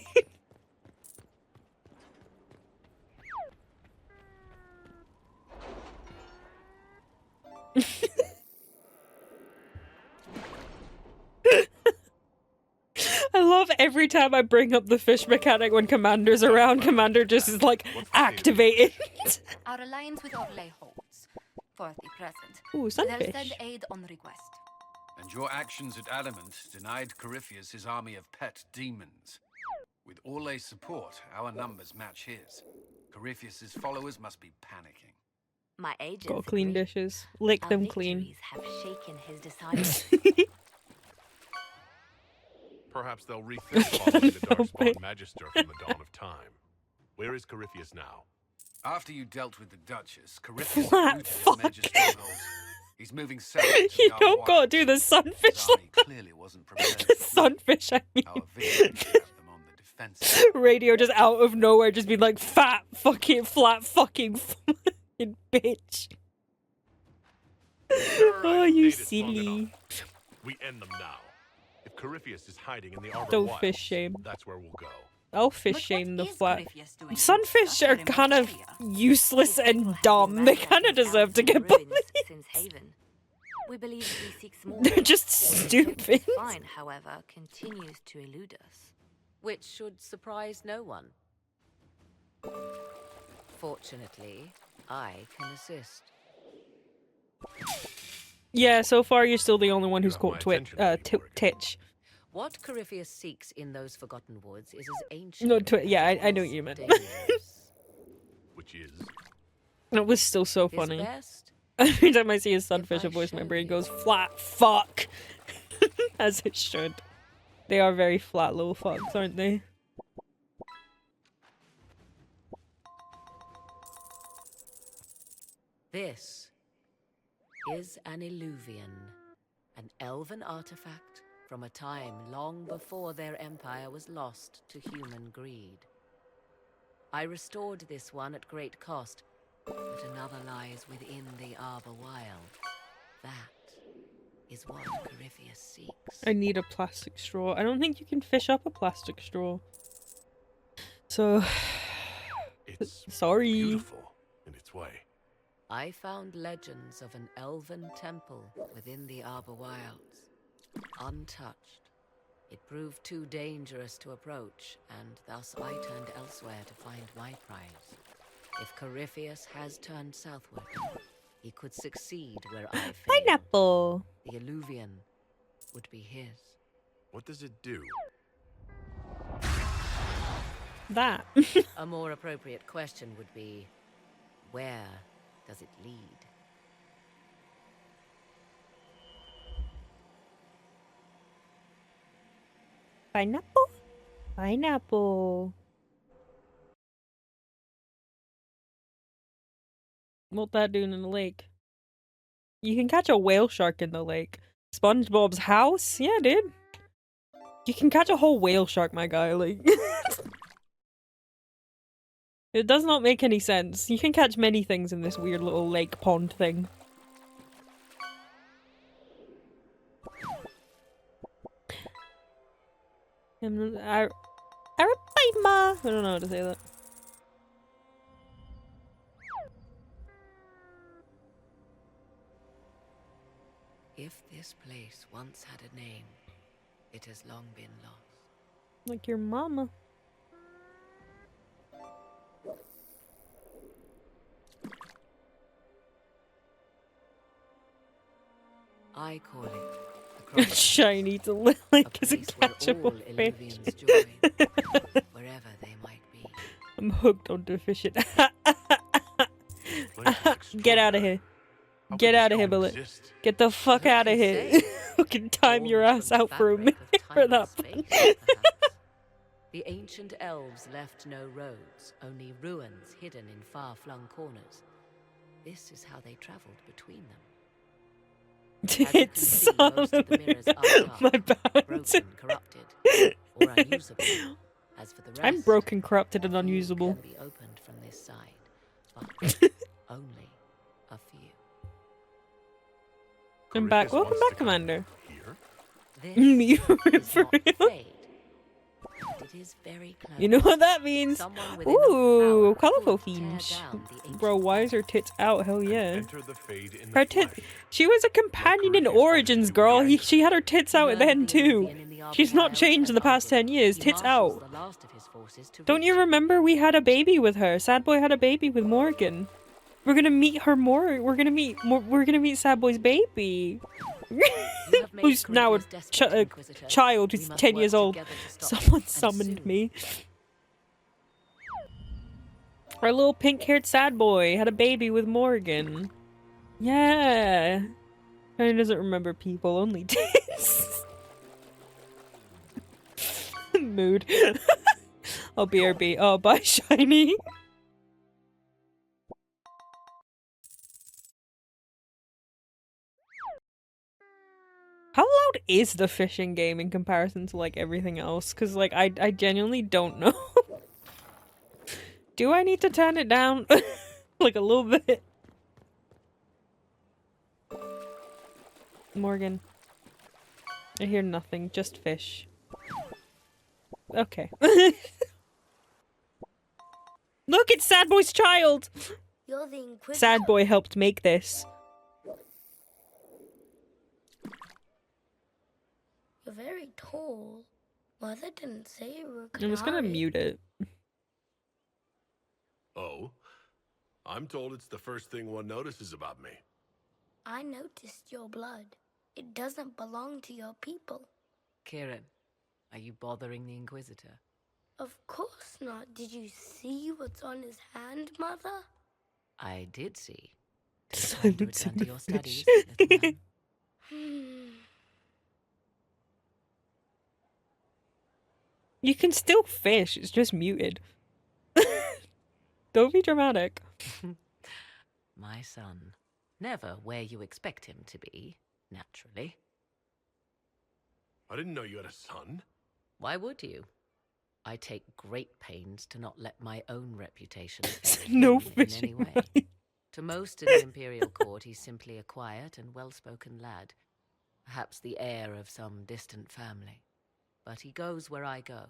I love every time I bring up the fish mechanic when Commander's around, Commander just is like activated. Our alliance with Orlais holds, for the present. Ooh, sunfish. They'll send aid on request. And your actions at Adamant denied Corypheus his army of pet demons. With Orlais' support, our numbers match his. Corypheus's followers must be panicking. My agents Gotta clean dishes. Lick them clean. have shaken his disciples. Perhaps they'll rethink following the Darkspawn Magister from the dawn of time. Where is Corypheus now? After you dealt with the Duchess, Corypheus Flat rooted his fuck. major strongholds. He's moving south to You Dar don't Wires. gotta do the sunfish His army like clearly wasn't prepared the for sunfish, I mean. our victory kept them on the defensive. Radio just out of nowhere just being like, fat fucking flat fucking fucking bitch. Oh, you silly. We end them now. If Corypheus is hiding in the Arbor Don't Wilds, fish shame. that's where we'll go. I'll fish shame the flat. Sunfish are kind of useless and dumb. They kind of deserve to get bullied. Since Haven. We believe he seeks more. They're just stupid. Fine, however, continues to elude us. Which should surprise no one. Fortunately, I can assist. Yeah, so far you're still the only one who's caught Titch. What Corypheus seeks in those forgotten woods is as ancient. No, yeah, I know what you meant. Which is? It was still so His funny. best. Every time I see a sunfish, a voice, my brain goes flat fuck, as it should. They are very flat little fucks, aren't they? This is an illuvian, an elven artifact from a time long before their empire was lost to human greed. I restored this one at great cost, but another lies within the Arbor Wild. That is what Corypheus seeks. I need a plastic straw. I don't think you can fish up a plastic straw. So, It's sorry. beautiful in its way. I found legends of an elven temple within the Arbor Wilds, untouched. It proved too dangerous to approach, and thus I turned elsewhere to find my prize. If Corypheus has turned southward, he could succeed where I failed. Pineapple! The illuvian would be his. What does it do? That. A more appropriate question would be, where does it lead? Pineapple? Pineapple. What that doing in the lake? You can catch a whale shark in the lake. SpongeBob's house? Yeah, dude. You can catch a whole whale shark, my guy. Like, it does not make any sense. You can catch many things in this weird little lake pond thing. I don't know how to say that. If this place once had a name, it has long been lost. Like your mama. I call it the Shiny to look like as a catchable fish. Wherever they might be. I'm hooked on the fishing. Get out of here. Get out of here, Bullet. Get the fuck out of here. Fucking time your ass out for a minute for that. The ancient elves left no roads, only ruins hidden in far-flung corners. This is how they traveled between them. It's some of my bad. Broken, corrupted, or unusable. As for the rest, I'm broken, corrupted, and unusable. can be opened from this side, but only a few. I'm back. Welcome back, Commander. This You is for not real? fate. It is very close. You know what that means? Someone with enough Ooh, power colorful could tear themes. down the ancient Bro, why is her tits out? Hell yeah. Enter the fade in Her the tit. flesh. She was a companion in Origins, girl. She had her tits out then too. She's not changed in the past 10 years. Tits out. the last of his forces to Don't you remember we had a baby with her? Sad Boy had a baby with Morgan. We're gonna meet her more. We're gonna meet Sad Boy's baby. Who's now a child who's 10 years old. Someone summoned me. Our little pink-haired Sad Boy had a baby with Morgan. Yeah. He doesn't remember people, only tits. Mood. Oh, BRB. Oh, bye, Shiny. How loud is the fishing game in comparison to, like, everything else? Because, like, I genuinely don't know. Do I need to turn it down? Like, a little bit? Morgan. I hear nothing, just fish. Okay. Look, it's Sad Boy's child! You're the Inquisitor. Sad Boy helped make this. You're very tall. Mother didn't say you were I'm just gonna mute it. Oh? I'm told it's the first thing one notices about me. I noticed your blood. It doesn't belong to your people. Kieran, are you bothering the Inquisitor? Of course not. Did you see what's on his hand, Mother? I did see. Silence in Return to the your fish. studies, little man. You can still fish, it's just muted. Don't be dramatic. My son, Never where you expect him to be, naturally. I didn't know you had a son. Why would you? I take great pains to not let my own reputation No in any way. To most in the Imperial Court, he's simply a quiet and well-spoken lad. Perhaps the heir of some distant family. But he goes where I go.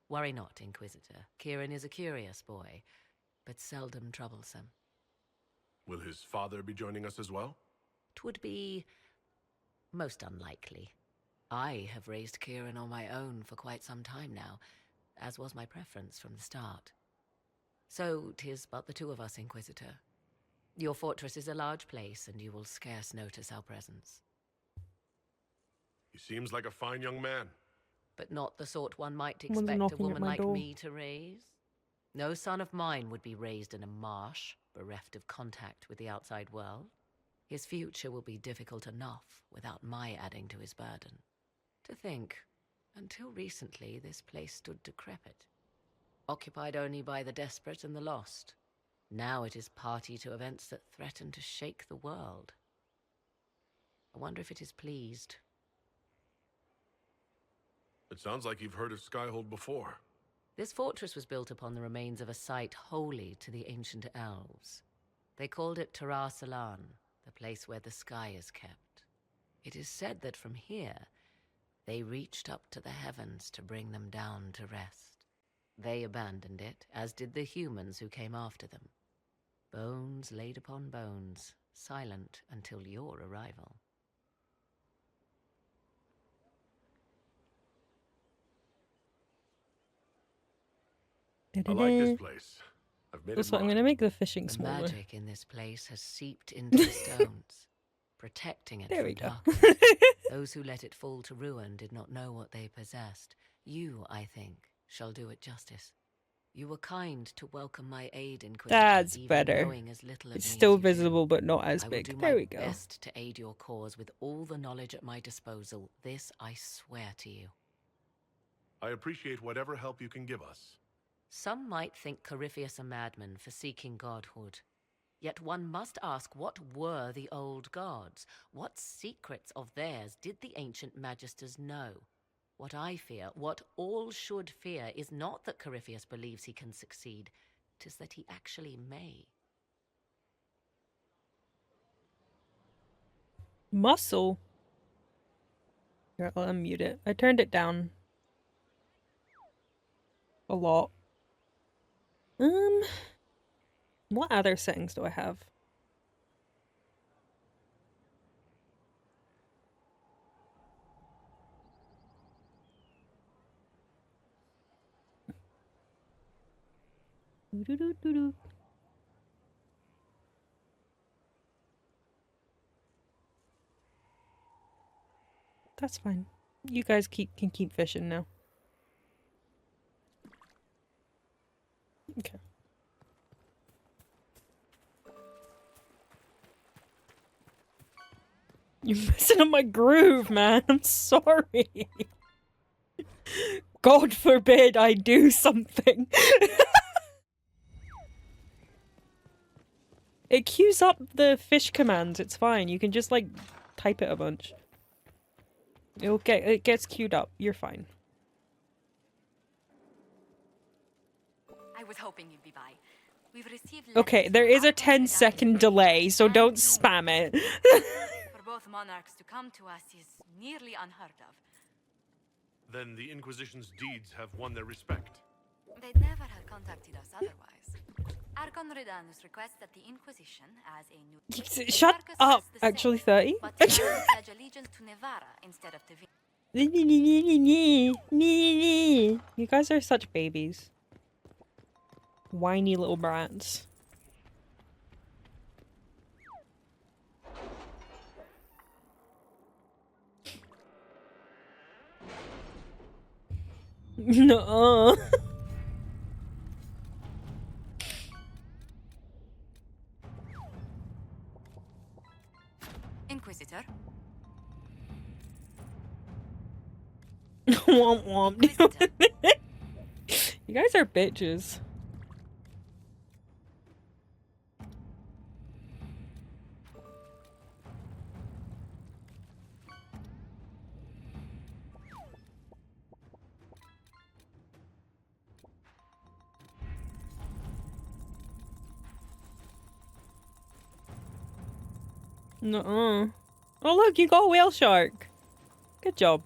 Worry not, Inquisitor. Kieran is a curious boy, but seldom troublesome. Will his father be joining us as well? 'Twould be most unlikely. I have raised Kieran on my own for quite some time now, as was my preference from the start. So 'tis but the two of us, Inquisitor. Your fortress is a large place, and you will scarce notice our presence. He seems like a fine young man. But not the sort one might Someone's expect a knocking at woman my like door. me to raise. No son of mine would be raised in a marsh, bereft of contact with the outside world. His future will be difficult enough without my adding to his burden. To think, until recently this place stood decrepit, occupied only by the desperate and the lost. Now it is party to events that threaten to shake the world. I wonder if it is pleased. It sounds like you've heard of Skyhold before. This fortress was built upon the remains of a site holy to the ancient elves. They called it Tara Salan, the place where the sky is kept. It is said that from here, they reached up to the heavens to bring them down to rest. They abandoned it, as did the humans who came after them. Bones laid upon bones, silent until your arrival. I like this place. I've made Also, it I'm mine. gonna make the fishing The smaller. magic in this place has seeped into the stones, protecting it There from we go. darkness. Those who let it fall to ruin did not know what they possessed. You, I think, shall do it justice. You were kind to welcome my aid, Inquisitor. That's even better. knowing as little of It's me still as you do. visible, but not as I will big. do There my we go. best to aid your cause with all the knowledge at my disposal. This I swear to you. I appreciate whatever help you can give us. Some might think Corypheus a madman for seeking godhood. Yet one must ask, what were the old gods? What secrets of theirs did the ancient magisters know? What I fear, what all should fear, is not that Corypheus believes he can succeed. 'Tis that he actually may. Muscle. Here, I'll unmute it. I turned it down a lot. What other settings do I have? Doo-doo-doo-doo-doo. That's fine. You guys can keep fishing now. Okay. You're messing up my groove, man. I'm sorry. God forbid I do something. It queues up the fish commands. It's fine. You can just like type it a bunch. It gets queued up. You're fine. I was hoping you'd be by. We've received Okay, there is a 10-second delay, so don't spam it. for both monarchs to come to us is nearly unheard of. Then the Inquisition's deeds have won their respect. They'd never have contacted us otherwise. Archon Redanus requests that the Inquisition, as a new Shut up. Actually, 30. but pledge allegiance to Nevara instead of to You guys are such babies. Whiny little brats. No. Inquisitor. Womp womp. You guys are bitches. Nuh-uh. Oh look, you got a whale shark. Good job.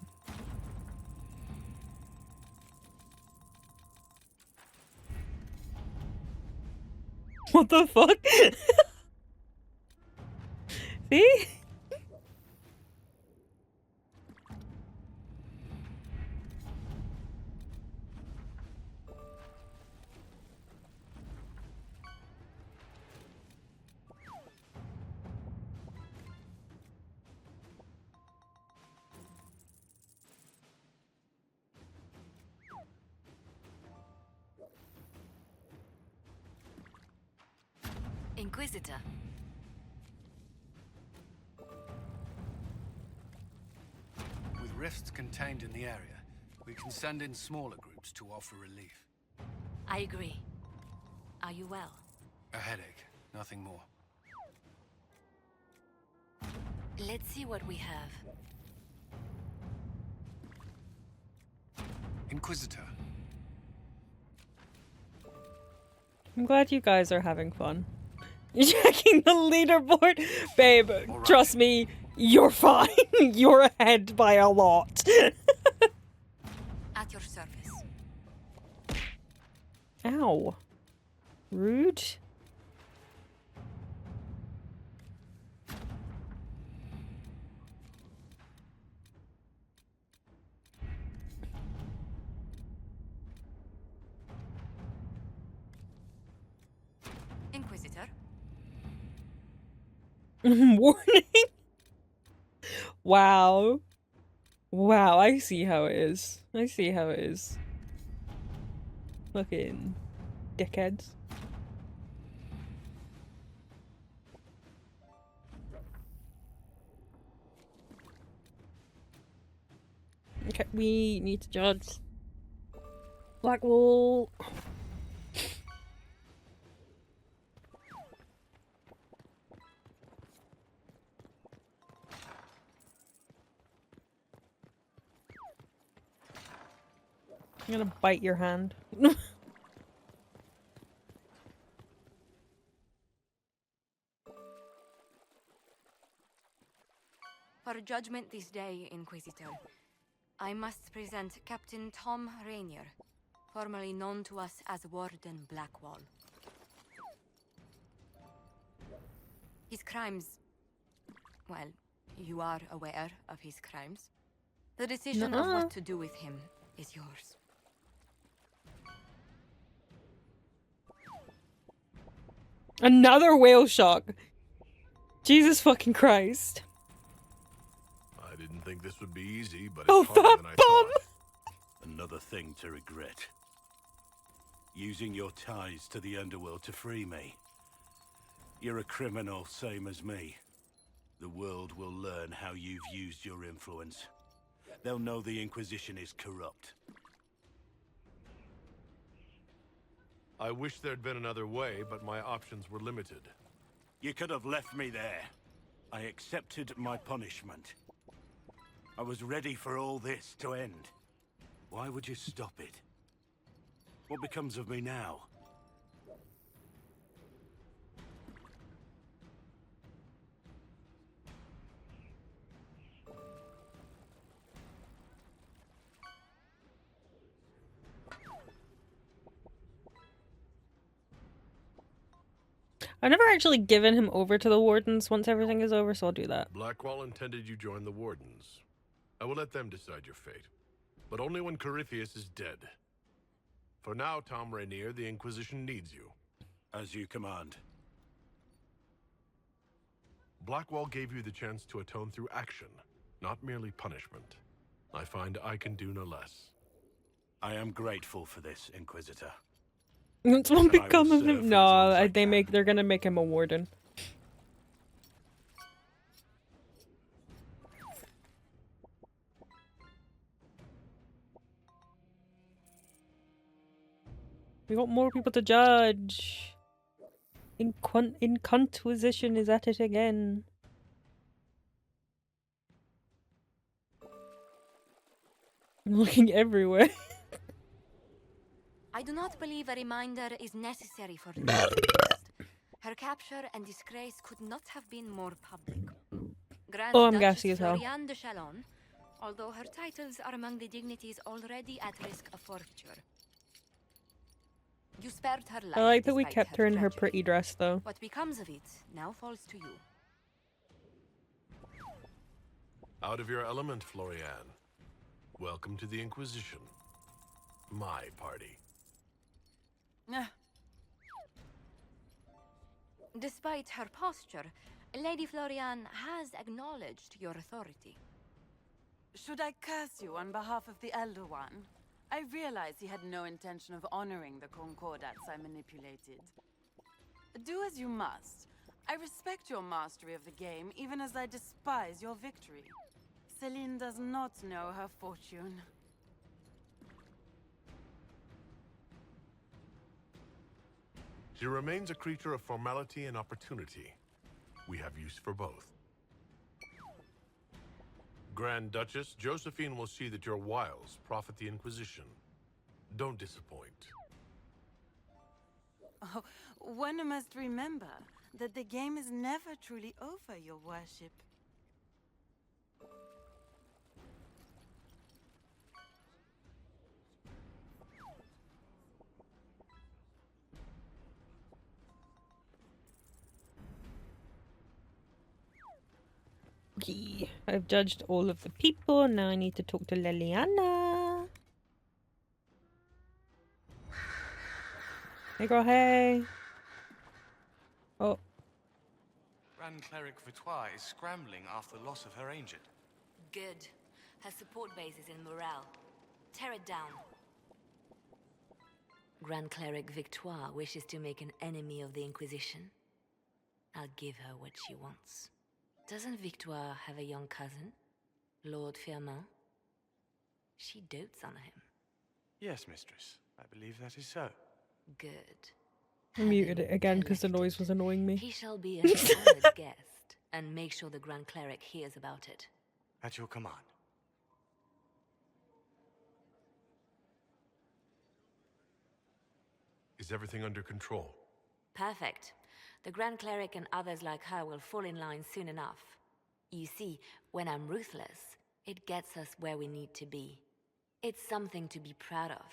What the fuck? See? Inquisitor. With rifts contained in the area, we can send in smaller groups to offer relief. I agree. Are you well? A headache, nothing more. Let's see what we have. Inquisitor. I'm glad you guys are having fun. You're checking the leaderboard? Babe, trust me, you're fine. You're ahead by a lot. At your service. Ow. Rude. Inquisitor. Warning. Wow. Wow, I see how it is. I see how it is. Fucking dickheads. Okay, we need to judge. Blackwall. I'm gonna bite your hand. For judgment this day, Inquisitor, I must present Captain Tom Rainier, formerly known to us as Warden Blackwall. His crimes... well, you are aware of his crimes. The decision of what to do with him is yours. Another whale shark. Jesus fucking Christ. I didn't think this would be easy, but Oh, it's harder that than I bum! thought. Another thing to regret. Using your ties to the underworld to free me. You're a criminal, same as me. The world will learn how you've used your influence. They'll know the Inquisition is corrupt. I wish there'd been another way, but my options were limited. You could have left me there. I accepted my punishment. I was ready for all this to end. Why would you stop it? What becomes of me now? I've never actually given him over to the Wardens once everything is over, so I'll do that. Blackwall intended you join the Wardens. I will let them decide your fate. But only when Corypheus is dead. For now, Tom Rainier, the Inquisition needs you. As you command. Blackwall gave you the chance to atone through action, not merely punishment. I find I can do no less. I am grateful for this, Inquisitor. It's won't And I will become of serve him. for as No, long as I they're gonna make him a warden. We got more people to judge. Inquisition is at it again. I'm looking everywhere. I do not believe a reminder is necessary for the accused. Her capture and disgrace could not have been more public. Grand Oh, I'm Duchess gassy as hell. Floriane de Chalon, although her titles are among the dignities already at risk of forfeiture. You spared her life. I like that we despite kept her in her treachery. pretty dress, though. What becomes of it now falls to you. Out of your element, Floriane. Welcome to the Inquisition. My party. Despite her posture, Lady Floriane has acknowledged your authority. Should I curse you on behalf of the Elder One? I realize he had no intention of honoring the concordats I manipulated. Do as you must. I respect your mastery of the game, even as I despise your victory. Celine does not know her fortune. She remains a creature of formality and opportunity. We have use for both. Grand Duchess, Josephine will see that your wiles profit the Inquisition. Don't disappoint. Oh, one must remember that the game is never truly over, your worship. Okay. I've judged all of the people. Now I need to talk to Leliana. Hey, girl, hey. Oh. Grand Cleric Vitois is scrambling after the loss of her ancient. Good. Her support base is in Morale. Tear it down. Grand Cleric Victoire wishes to make an enemy of the Inquisition. I'll give her what she wants. Doesn't Victoire have a young cousin? Lord Firmin? She dotes on him. Yes, mistress. I believe that is so. Good. I muted it again because the noise was annoying me. He shall be an honored guest, and make sure the Grand Cleric hears about it. At your command. Is everything under control? Perfect. The Grand Cleric and others like her will fall in line soon enough. You see, when I'm ruthless, it gets us where we need to be. It's something to be proud of.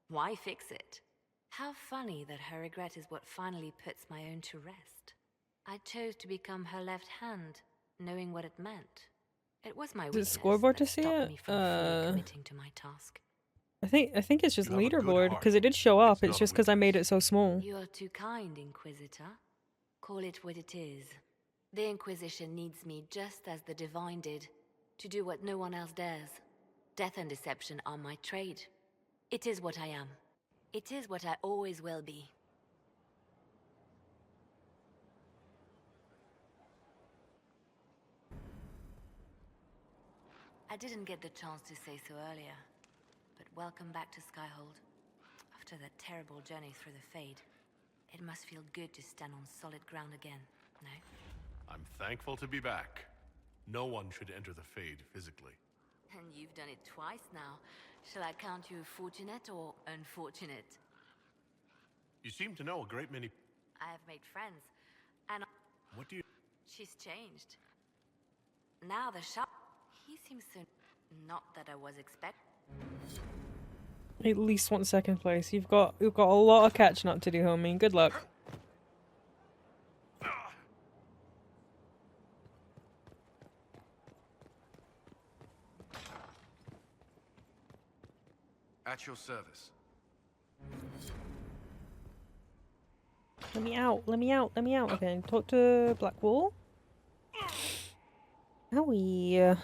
Why fix it? How funny that her regret is what finally puts my own to rest. I chose to become her left hand, knowing what it meant. It was my weakness Is it scoreboard that to see stopped it? me from fully committing to my task. I think it's just You have a good leaderboard heart. because it did show up. It's It's not just a because I made it so small. You are too kind, Inquisitor. Call it what it is. The Inquisition needs me just as the Divine did, to do what no one else dares. Death and deception are my trade. It is what I am. It is what I always will be. I didn't get the chance to say so earlier, but welcome back to Skyhold. After that terrible journey through the Fade, it must feel good to stand on solid ground again, no? I'm thankful to be back. No one should enter the Fade physically. And you've done it twice now. Shall I count you fortunate or unfortunate? You seem to know a great many... I have made friends, and What do you... she's changed. Now the shop... He seems so... Not that I was expecting. At least want second place. You've got a lot of catching up to do, homie. Good luck. At your service. Let me out. Let me out. Let me out. Okay, talk to Blackwall. Owie.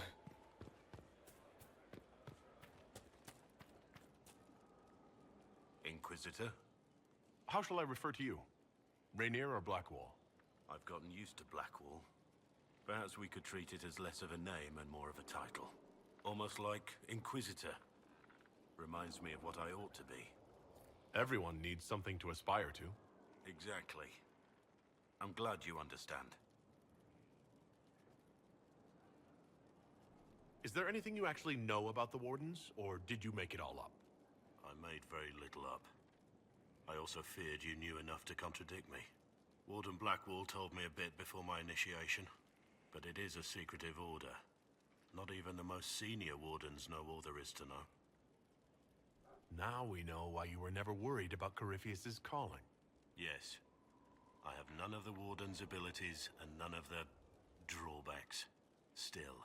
Inquisitor? How shall I refer to you? Rainier or Blackwall? I've gotten used to Blackwall. Perhaps we could treat it as less of a name and more of a title. Almost like Inquisitor. Reminds me of what I ought to be. Everyone needs something to aspire to. Exactly. I'm glad you understand. Is there anything you actually know about the Wardens, or did you make it all up? I made very little up. I also feared you knew enough to contradict me. Warden Blackwall told me a bit before my initiation. But it is a secretive order. Not even the most senior wardens know all there is to know. Now we know why you were never worried about Corypheus's calling. Yes. I have none of the warden's abilities and none of the drawbacks. Still,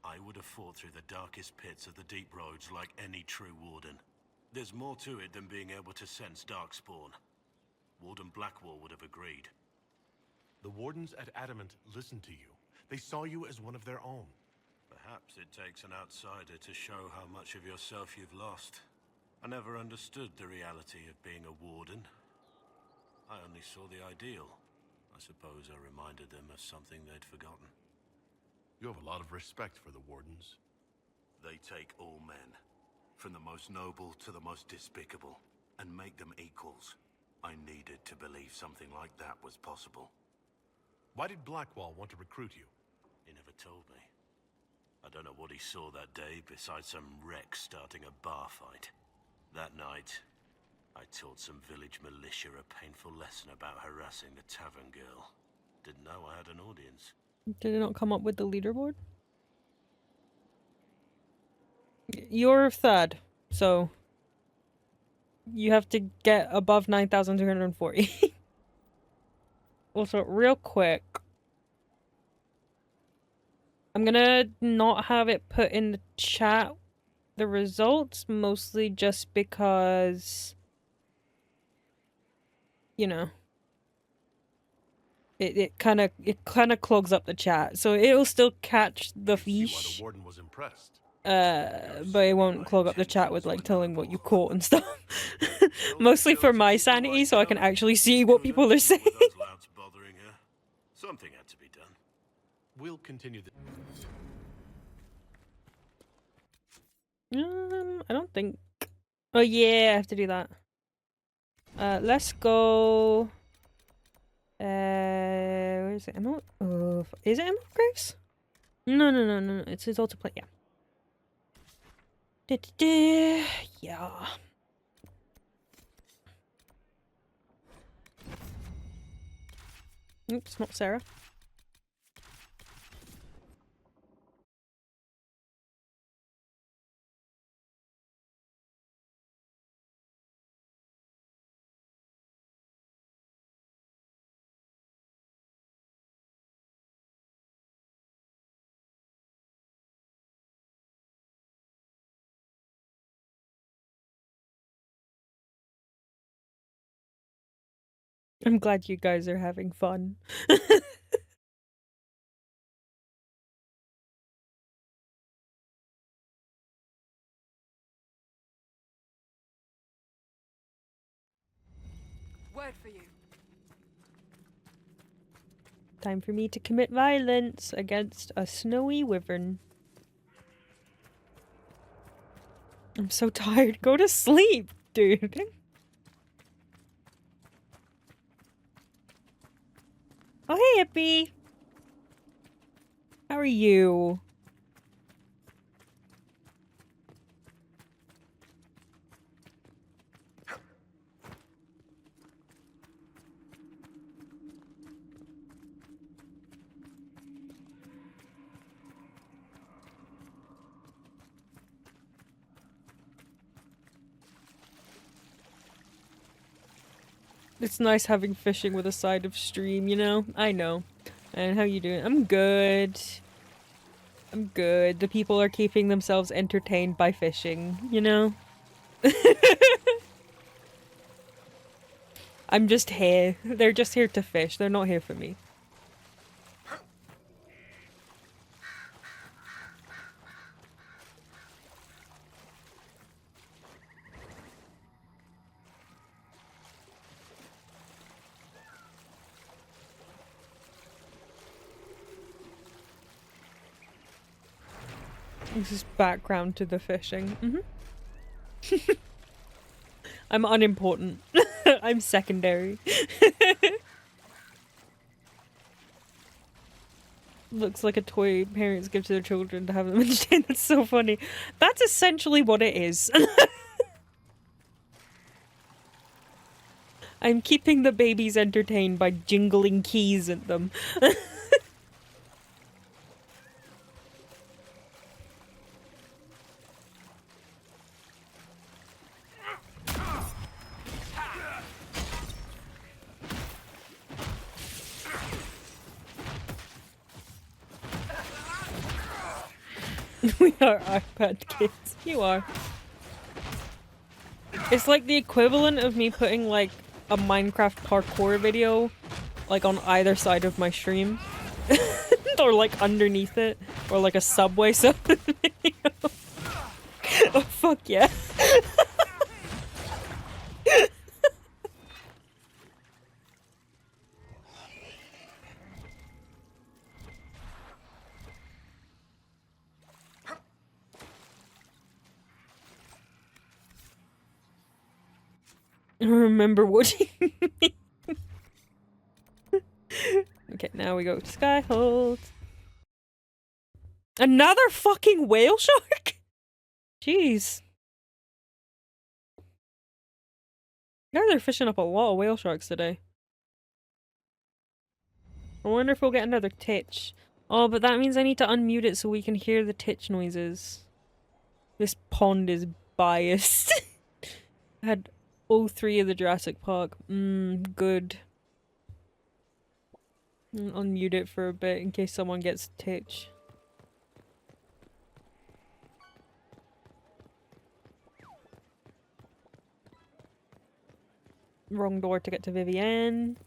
I would have fought through the darkest pits of the deep roads like any true warden. There's more to it than being able to sense darkspawn. Warden Blackwall would have agreed. The wardens at Adamant listened to you. They saw you as one of their own. Perhaps it takes an outsider to show how much of yourself you've lost. I never understood the reality of being a warden. I only saw the ideal. I suppose I reminded them of something they'd forgotten. You have a lot of respect for the wardens. They take all men, from the most noble to the most despicable, and make them equals. I needed to believe something like that was possible. Why did Blackwall want to recruit you? He never told me. I don't know what he saw that day besides some wreck starting a bar fight. That night, I taught some village militia a painful lesson about harassing the tavern girl. Didn't know I had an audience. Did it not come up with the leaderboard? You're third, so you have to get above 9,240. Also, real quick, I'm gonna not have it put in the chat, the results, mostly just because, you know, it kind of clogs up the chat, so it'll still catch the fish. The warden was impressed. But it won't clog up the chat with like telling what you caught and stuff. Mostly for my sanity, so I can actually see what people are saying. Bothering her. Something had to be done. We'll continue the... I don't think... Oh yeah, I have to do that. Let's go... where is it? Emerald? Oh, is it Emerald Graves? No. It's his altar plate, yeah. Yeah. Oops, not Sarah. I'm glad you guys are having fun. Word for you. Time for me to commit violence against a snowy wyvern. I'm so tired. Go to sleep, dude. Oh, hey, Hippie. How are you? It's nice having fishing with a side of stream, you know? I know. And how you doing? I'm good. I'm good. The people are keeping themselves entertained by fishing, you know? I'm just here. They're just here to fish. They're not here for me. This is background to the fishing. I'm unimportant. I'm secondary. Looks like a toy parents give to their children to have them entertained. That's so funny. That's essentially what it is. I'm keeping the babies entertained by jingling keys at them. We are iPad kids. You are. It's like the equivalent of me putting like a Minecraft parkour video like on either side of my stream. Or like underneath it. Or like a Subway video. Oh fuck yeah. Remember what you mean. Okay, now we go to Skyhold. Another fucking whale shark? Jeez. You guys are fishing up a lot of whale sharks today. I wonder if we'll get another titch. Oh, but that means I need to unmute it so we can hear the titch noises. This pond is biased. I had all three of the Jurassic Park. Good. Unmute it for a bit in case someone gets titch. Wrong door to get to Vivienne.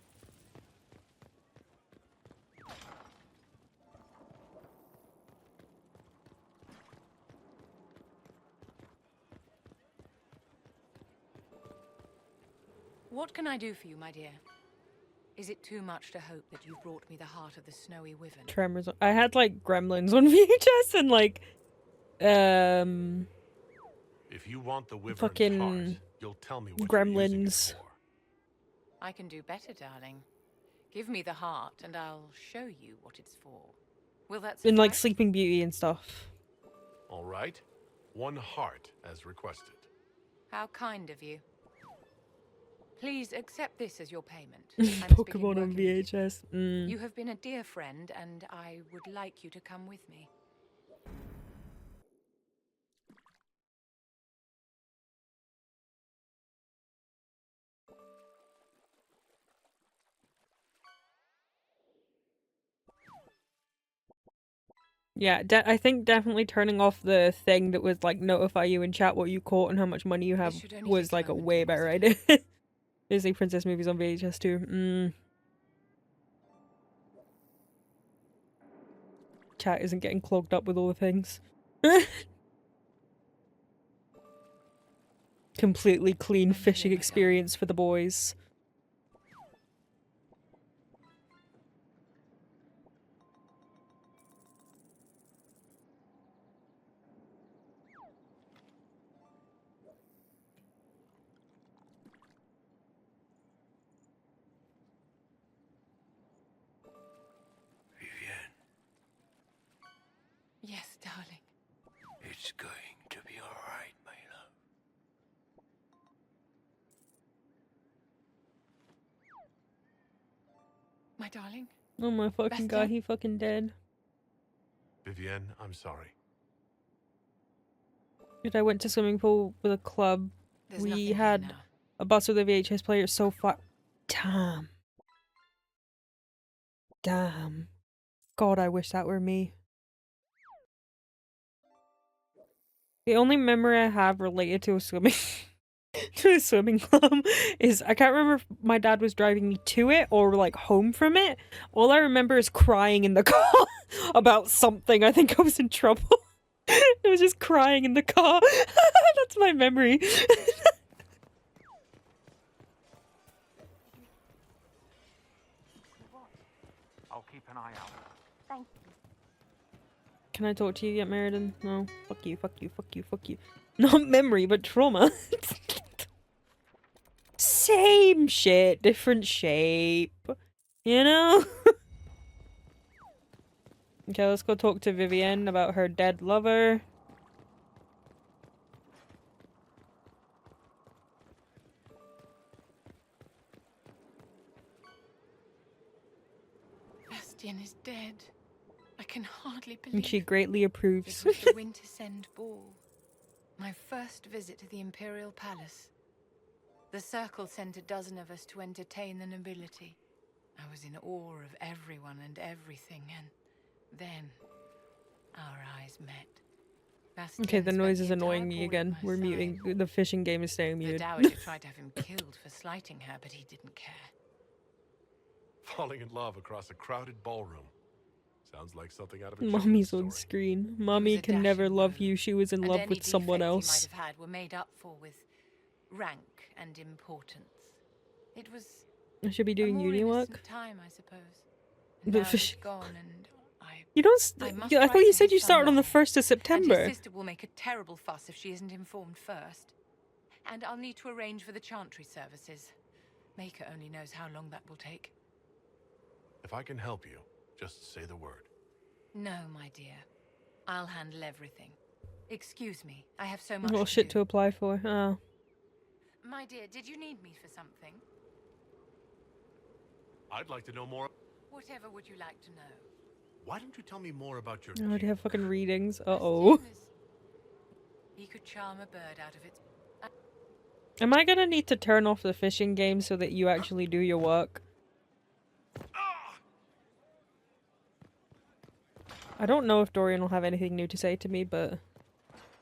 What can I do for you, my dear? Is it too much to hope that you've brought me the heart of the snowy wyvern? Tremors. I had like Gremlins on VHS and like If you want the wyvern's fucking heart, you'll tell me what Gremlins. I can do better, darling. Give me the heart and I'll show you what it's for. Will that In like suffice? Sleeping Beauty and stuff. All right. 1 heart as requested. How kind of you. Please accept this as your payment. Pokemon on VHS. You have been a dear friend and I would like you to come with me. Yeah, I think definitely turning off the thing that was like notify you in chat what you caught and how much money you have was like a way better idea. Disney princess movies on VHS too. Chat isn't getting clogged up with all the things. Completely clean fishing experience for the boys. Yes, darling. It's going to be all right, my love. My darling. Oh my fucking god, he fucking dead. Vivienne, I'm sorry. Dude, I went to swimming pool with a club. There's We nothing here had now. a bus with a VHS player so far. Damn. Damn. God, I wish that were me. The only memory I have related to a swimming to a swimming club is I can't remember if my dad was driving me to it or like home from it. All I remember is crying in the car about something. I think I was in trouble. I was just crying in the car. That's my memory. I'll keep an eye out. Thank you. Can I talk to you yet, Meriden? No. Fuck you, fuck you, fuck you, fuck you. Not memory, but trauma. Same shit, different shape. You know? Okay, let's go talk to Vivienne about her dead lover. Bastian is dead. I can hardly believe And she greatly approves. it was the Winter Send Ball. My first visit to the Imperial Palace. The Circle sent a dozen of us to entertain the nobility. I was in awe of everyone and everything, and then our eyes met. Okay, the Bastian noise spent is the annoying entire me board again. at my We're side. muting. The fishing game is staying The muted. Dowager tried to have him killed for slighting her, but he didn't care. Falling in love across a crowded ballroom. Sounds like something out of a Mommy's children's on story. screen. Mommy a can never dashing love rogue, you. She was in and love any with someone defects else. he might have had were made up for with rank and importance. It was I should be a doing more uni innocent work. time, I suppose. And But now fish- he's gone, and You don't. I must I write thought you to said his you son started on the now. 1st of And September. his sister will make a terrible fuss if she isn't informed first. And I'll need to arrange for the chantry services. Maker only knows how long that will take. If I can help you, just say the word. No, my dear. I'll handle everything. Excuse me, I have so much What to shit do. to apply for? Oh. My dear, did you need me for something? I'd like to know more. Whatever would you like to know? Why don't you tell me more about your I already have fucking readings. Uh-oh. He could charm a bird out of its... Am I gonna need to turn off the fishing game so that you actually do your work? I don't know if Dorian will have anything new to say to me, but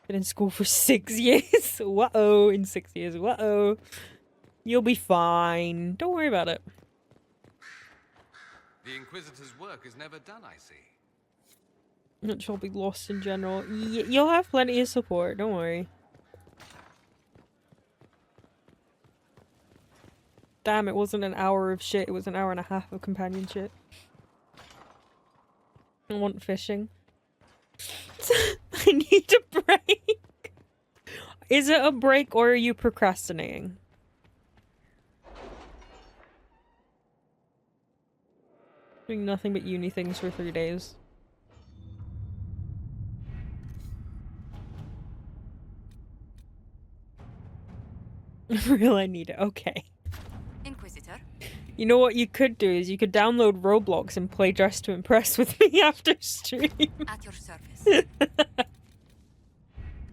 been in school for 6 years. Whoa, in 6 years. Whoa. You'll be fine. Don't worry about it. The Inquisitor's work is never done, I see. Not sure I'll be lost in general. You'll have plenty of support. Don't worry. Damn, it wasn't an hour of shit. It was an hour and a half of companionship. I want fishing. I need a break. Is it a break or are you procrastinating? Doing nothing but uni things for 3 days. Real, I need it. Okay. Inquisitor? You know what you could do is you could download Roblox and play Dress to Impress with me after stream. At your service.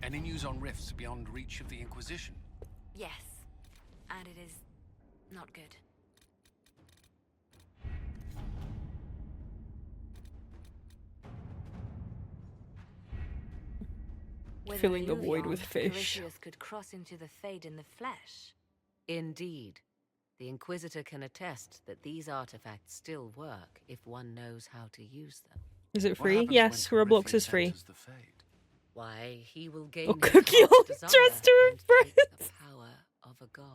Any news on rifts beyond reach of the Inquisition? Yes. And it is not good. Filling the void with fish. Corypheus could cross into the Fade in the flesh. Indeed. The Inquisitor can attest that these artifacts still work if one knows how to use them. Is it free? Yes, Roblox is free. Why, he will gain Oh, his cookie heart's on desire Dress to and take Impress. the power of a god.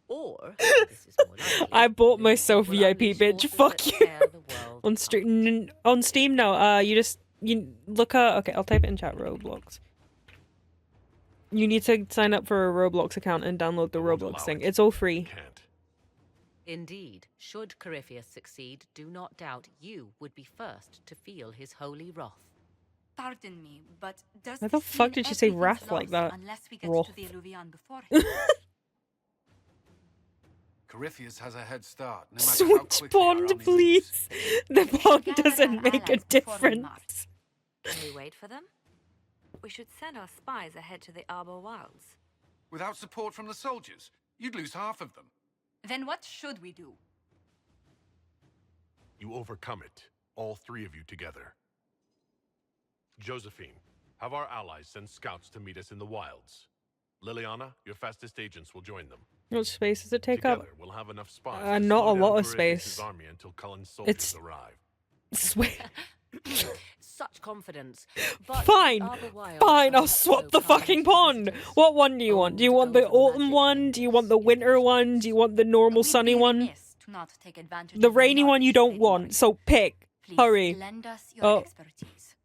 Or, this is more likely, I bought the myself will VIP, unleash bitch. forces Fuck that you. tear the world On stream, on Steam, no. You look at. Okay, I'll type it in chat. Roblox. You need to sign up for a Roblox account and download the Roblox thing. It's all free. Indeed, should Corypheus succeed, do not doubt you would be first to feel his holy wrath. Pardon me, but does Why the this fuck mean did you say everything's wrath like lost that? Unless we get Wrath. to the Illuvian before Corypheus has a head start, no matter how Switch quickly our bond, army please. The bond gather doesn't our make a allies before we difference. Can we wait for them? We should send our spies ahead to the Arbor Wilds. Without support from the soldiers, you'd lose half of them. Then what should we do? You overcome it, all three of you together. Josephine, have our allies send scouts to meet us in the wilds. Liliana, your fastest agents will join them. What space does it take Together, up? we'll have enough spies to Not slow a down lot of Corypheus' space. army until Cullen's soldiers It's arrive. Such confidence. But Fine, the Arbor Wilds fine. are I'll not swap so the kind fucking to pond. visitors. What one do you want? Do you want the autumn one? Do you want the winter one? Do you want the normal sunny one? To not take advantage The of rainy one you don't knowledge want. So pick. Please Hurry. lend us your Oh, expertise.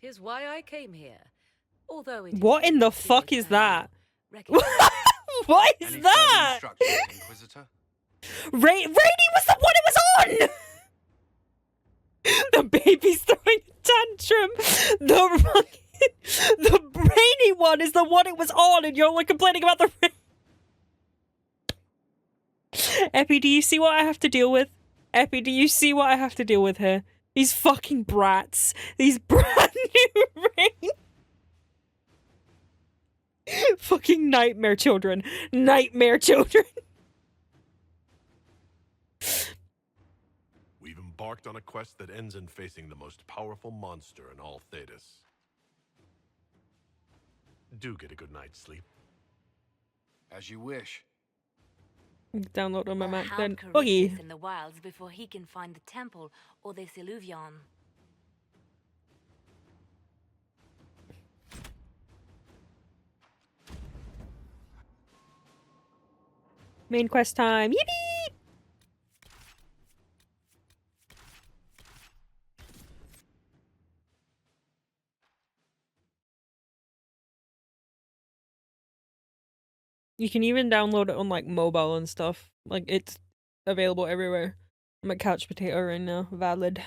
'Tis why I came here. Although it is what in the fuck is that? What is Any that? further instructions, Inquisitor? Rainy was the one it was on. The baby's throwing a tantrum. The rainy one is the one it was on, and you're like complaining about the rain. Epi, do you see what I have to deal with? Epi, do you see what I have to deal with here? These fucking brats. These brand new rain. Fucking nightmare children. Nightmare children. We've embarked on a quest that ends in facing the most powerful monster in all Thedas. do get a good night's sleep. As you wish. Download on my Or Mac hound then. Corypheus Buggy. in the wilds before he can find the temple or this illuvion. Main quest time. Yippee! You can even download it on like mobile and stuff. Like it's available everywhere. I'm at Couch Potato right now. Valid.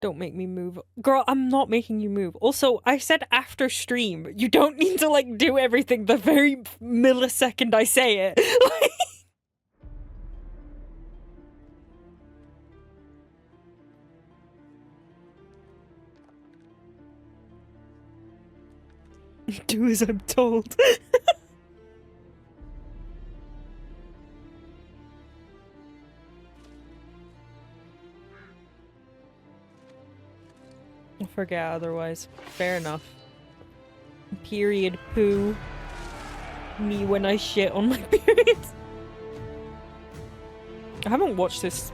Don't make me move. Girl, I'm not making you move. Also, I said after stream. You don't need to like do everything the very millisecond I say it. Do as I'm told. I'll forget otherwise. Fair enough. Period poo. Me when I shit on my periods. I haven't watched this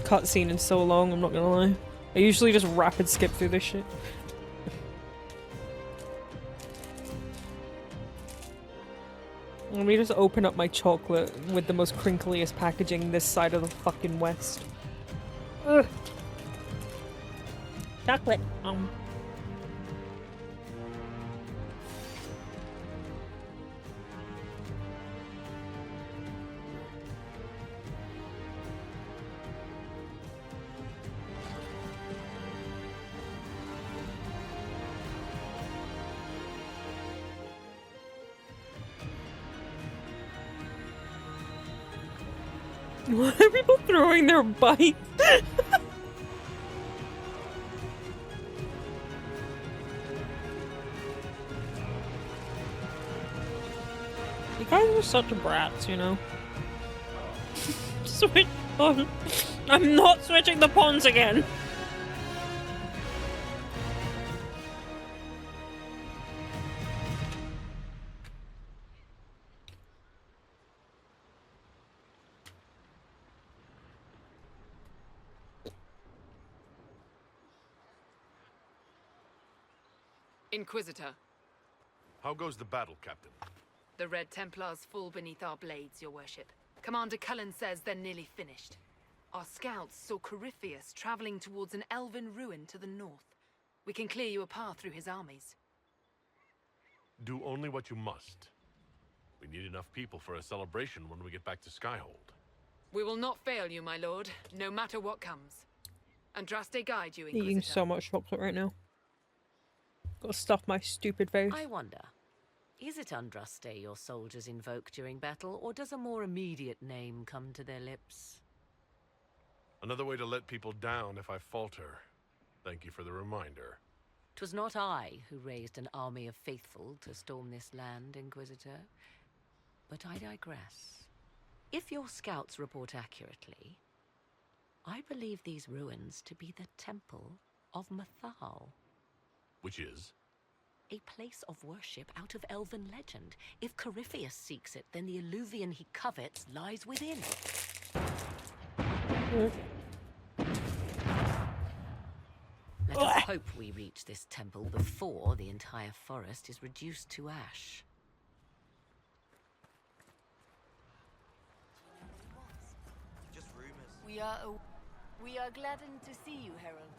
cutscene in so long, I'm not gonna lie. I usually just rapid skip through this shit. Let me just open up my chocolate with the most crinkliest packaging this side of the fucking West. Ugh. Chocolate. Why are people throwing their bites? You guys are such brats, you know? Switch on. I'm not switching the pawns again. Inquisitor, How goes the battle, Captain? the Red Templars fall beneath our blades, your worship. Commander Cullen says they're nearly finished. Our scouts saw Corypheus traveling towards an elven ruin to the north. We can clear you a path through his armies. Do only what you must. We need enough people for a celebration when we get back to Skyhold. We will not fail you, my lord, no matter what comes. Andraste guide you, Inquisitor. Eating so much chocolate right now. Gotta stuff my stupid face. I wonder, is it Andraste your soldiers invoke during battle, or does a more immediate name come to their lips? Another way to let people down if I falter. Thank you for the reminder. 'Twas not I who raised an army of faithful to storm this land, Inquisitor. But I digress. If your scouts report accurately, I believe these ruins to be the Temple of Mathal. Which is? A place of worship out of elven legend. If Corypheus seeks it, then the illuvion he covets lies within. Let us hope we reach this temple before the entire forest is reduced to ash. Just rumors. We are gladdened to see you, Herald.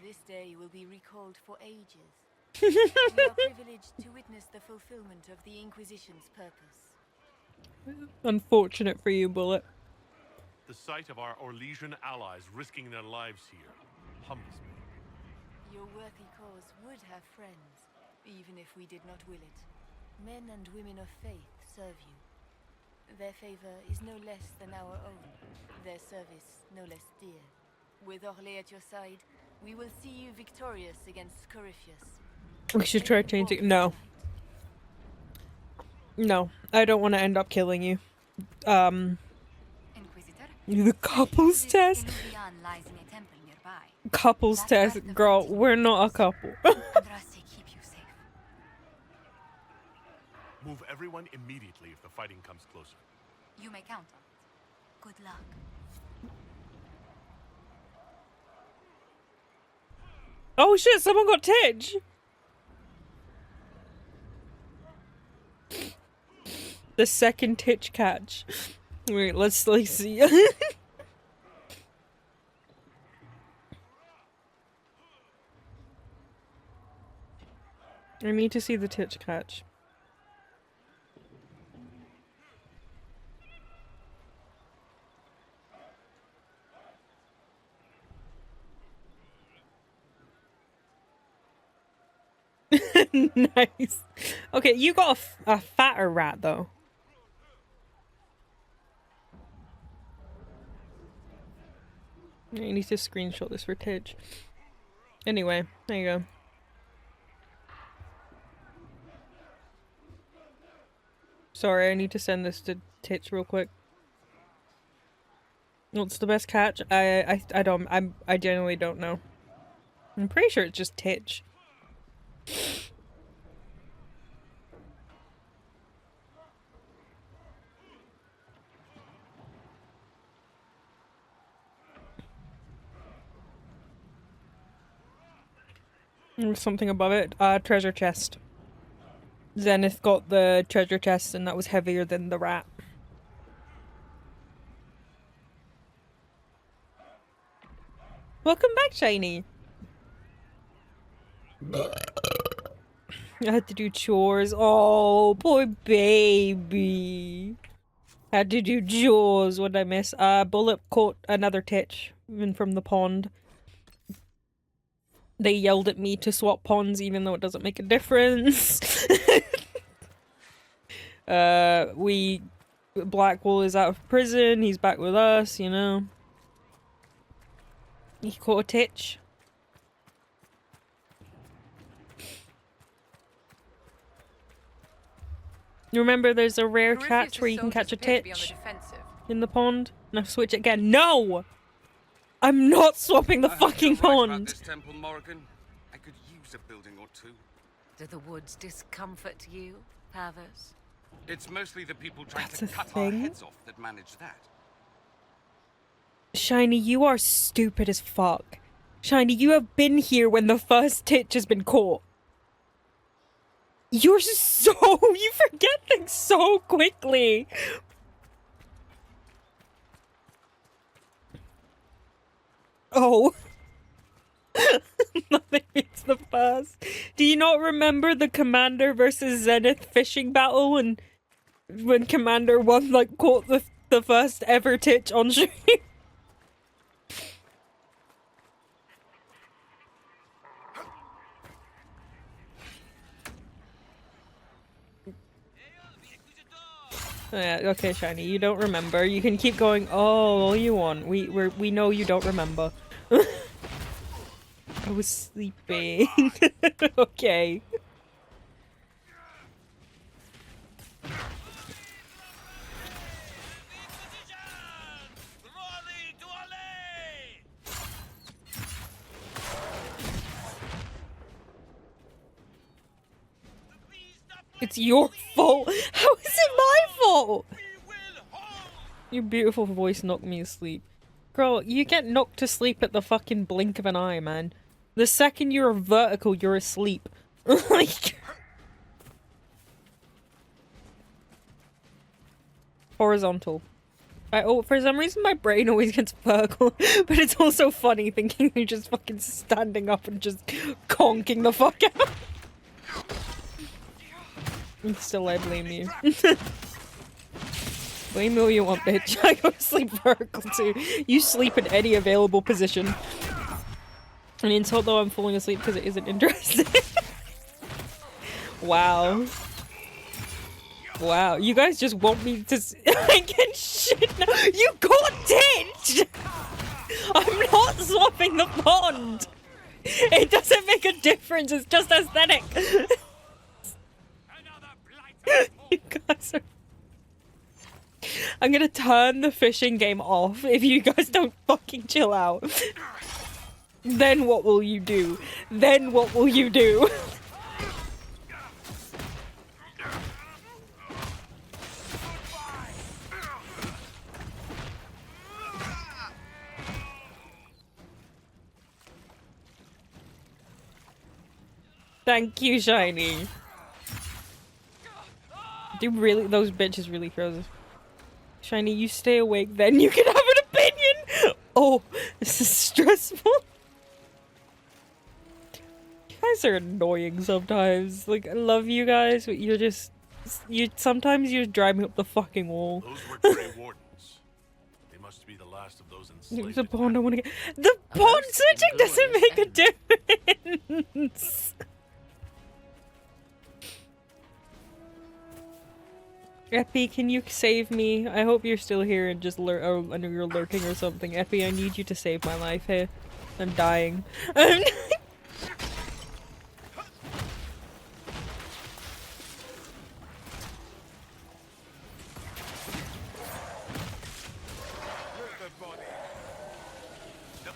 This day will be recalled for ages. We are privileged to witness the fulfillment of the Inquisition's purpose. Unfortunate for you, Bullet. The sight of our Orlesian allies risking their lives here humbles me. Your worthy cause would have friends, even if we did not will it. Men and women of faith serve you. Their favor is no less than our own, their service no less dear. With Orlais at your side, we will see you victorious against Corypheus. We should try changing. No. No, I don't want to end up killing you. The couples test? Couples test? Girl, we're not a couple. Move everyone immediately if the fighting comes closer. You may count on it. Good luck. Oh shit, someone got Tidge! The second Tidge catch. Wait, let's see. I need to see the Tidge catch. Nice. Okay, you got a fatter rat though. I need to screenshot this for Tidge. Anyway, there you go. Sorry, I need to send this to Tidge real quick. What's the best catch? I genuinely don't know. I'm pretty sure it's just Tidge. There's something above it. Treasure chest. Zenith got the treasure chest and that was heavier than the rat. Welcome back, Shiny! I had to do chores. Oh, poor baby. Had to do chores. What did I miss? Bullet caught another Titch from the pond. They yelled at me to swap ponds even though it doesn't make a difference. Blackwall is out of prison. He's back with us, you know. He caught a Titch. You remember there's a rare catch where you can catch a Titch in the pond? Now switch it again. No! I'm not swapping the fucking pond! This temple, Morrigan. I could use a building or two. Do the woods discomfort you, Pavos? It's mostly the people trying That's to a cut thing? our heads off that manage that. Shiny, you are stupid as fuck. Shiny, you have been here when the first Titch has been caught. You forget things so quickly. Oh. Nothing beats the first. Do you not remember the Commander versus Zenith fishing battle and when Commander 1 like caught the first ever Titch on stream? Yeah, okay, Shiny, you don't remember. You can keep going all you want. We know you don't remember. I was sleeping. Okay. It's your fault. How is it my fault? Your beautiful voice knocked me asleep. Girl, you get knocked to sleep at the fucking blink of an eye, man. The second you're vertical, you're asleep. Like... Horizontal. For some reason my brain always gets vertical, but it's also funny thinking you're just fucking standing up and just conking the fuck out. Still, I blame you. Blame me all you want, bitch. I go to sleep vertical too. You sleep in any available position. An insult though, I'm falling asleep because it isn't interesting. Wow. Wow, you guys just want me to I get shit now. You got Titch! I'm not swapping the pond! It doesn't make a difference, it's just aesthetic. You guys are... I'm gonna turn the fishing game off if you guys don't fucking chill out. Then what will you do? Then what will you do? Thank you, Shiny. Those bitches really froze. Shiny, you stay awake, then you can have an opinion! Oh, this is stressful. You guys are annoying sometimes. Like, I love you guys, but sometimes you drive me up the fucking wall. Those were Grey Wardens. They must be the last of those enslaved. The pawn I wanna get. The pawn switching doesn't make a difference! Epi, can you save me? I hope you're still here and just oh, I know you're lurking or something. Epi, I need you to save my life here. I'm dying. The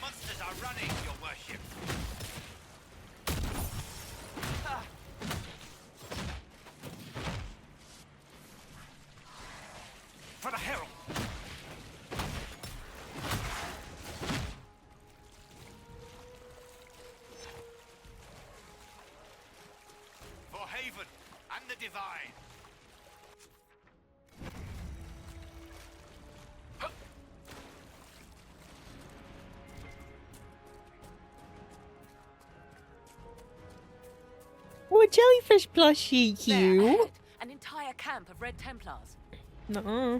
monsters are running, your worship. For the herald. For Haven and the Divine. Oh, a jellyfish plushie, cute. An entire camp of Red Templars. Nuh-uh.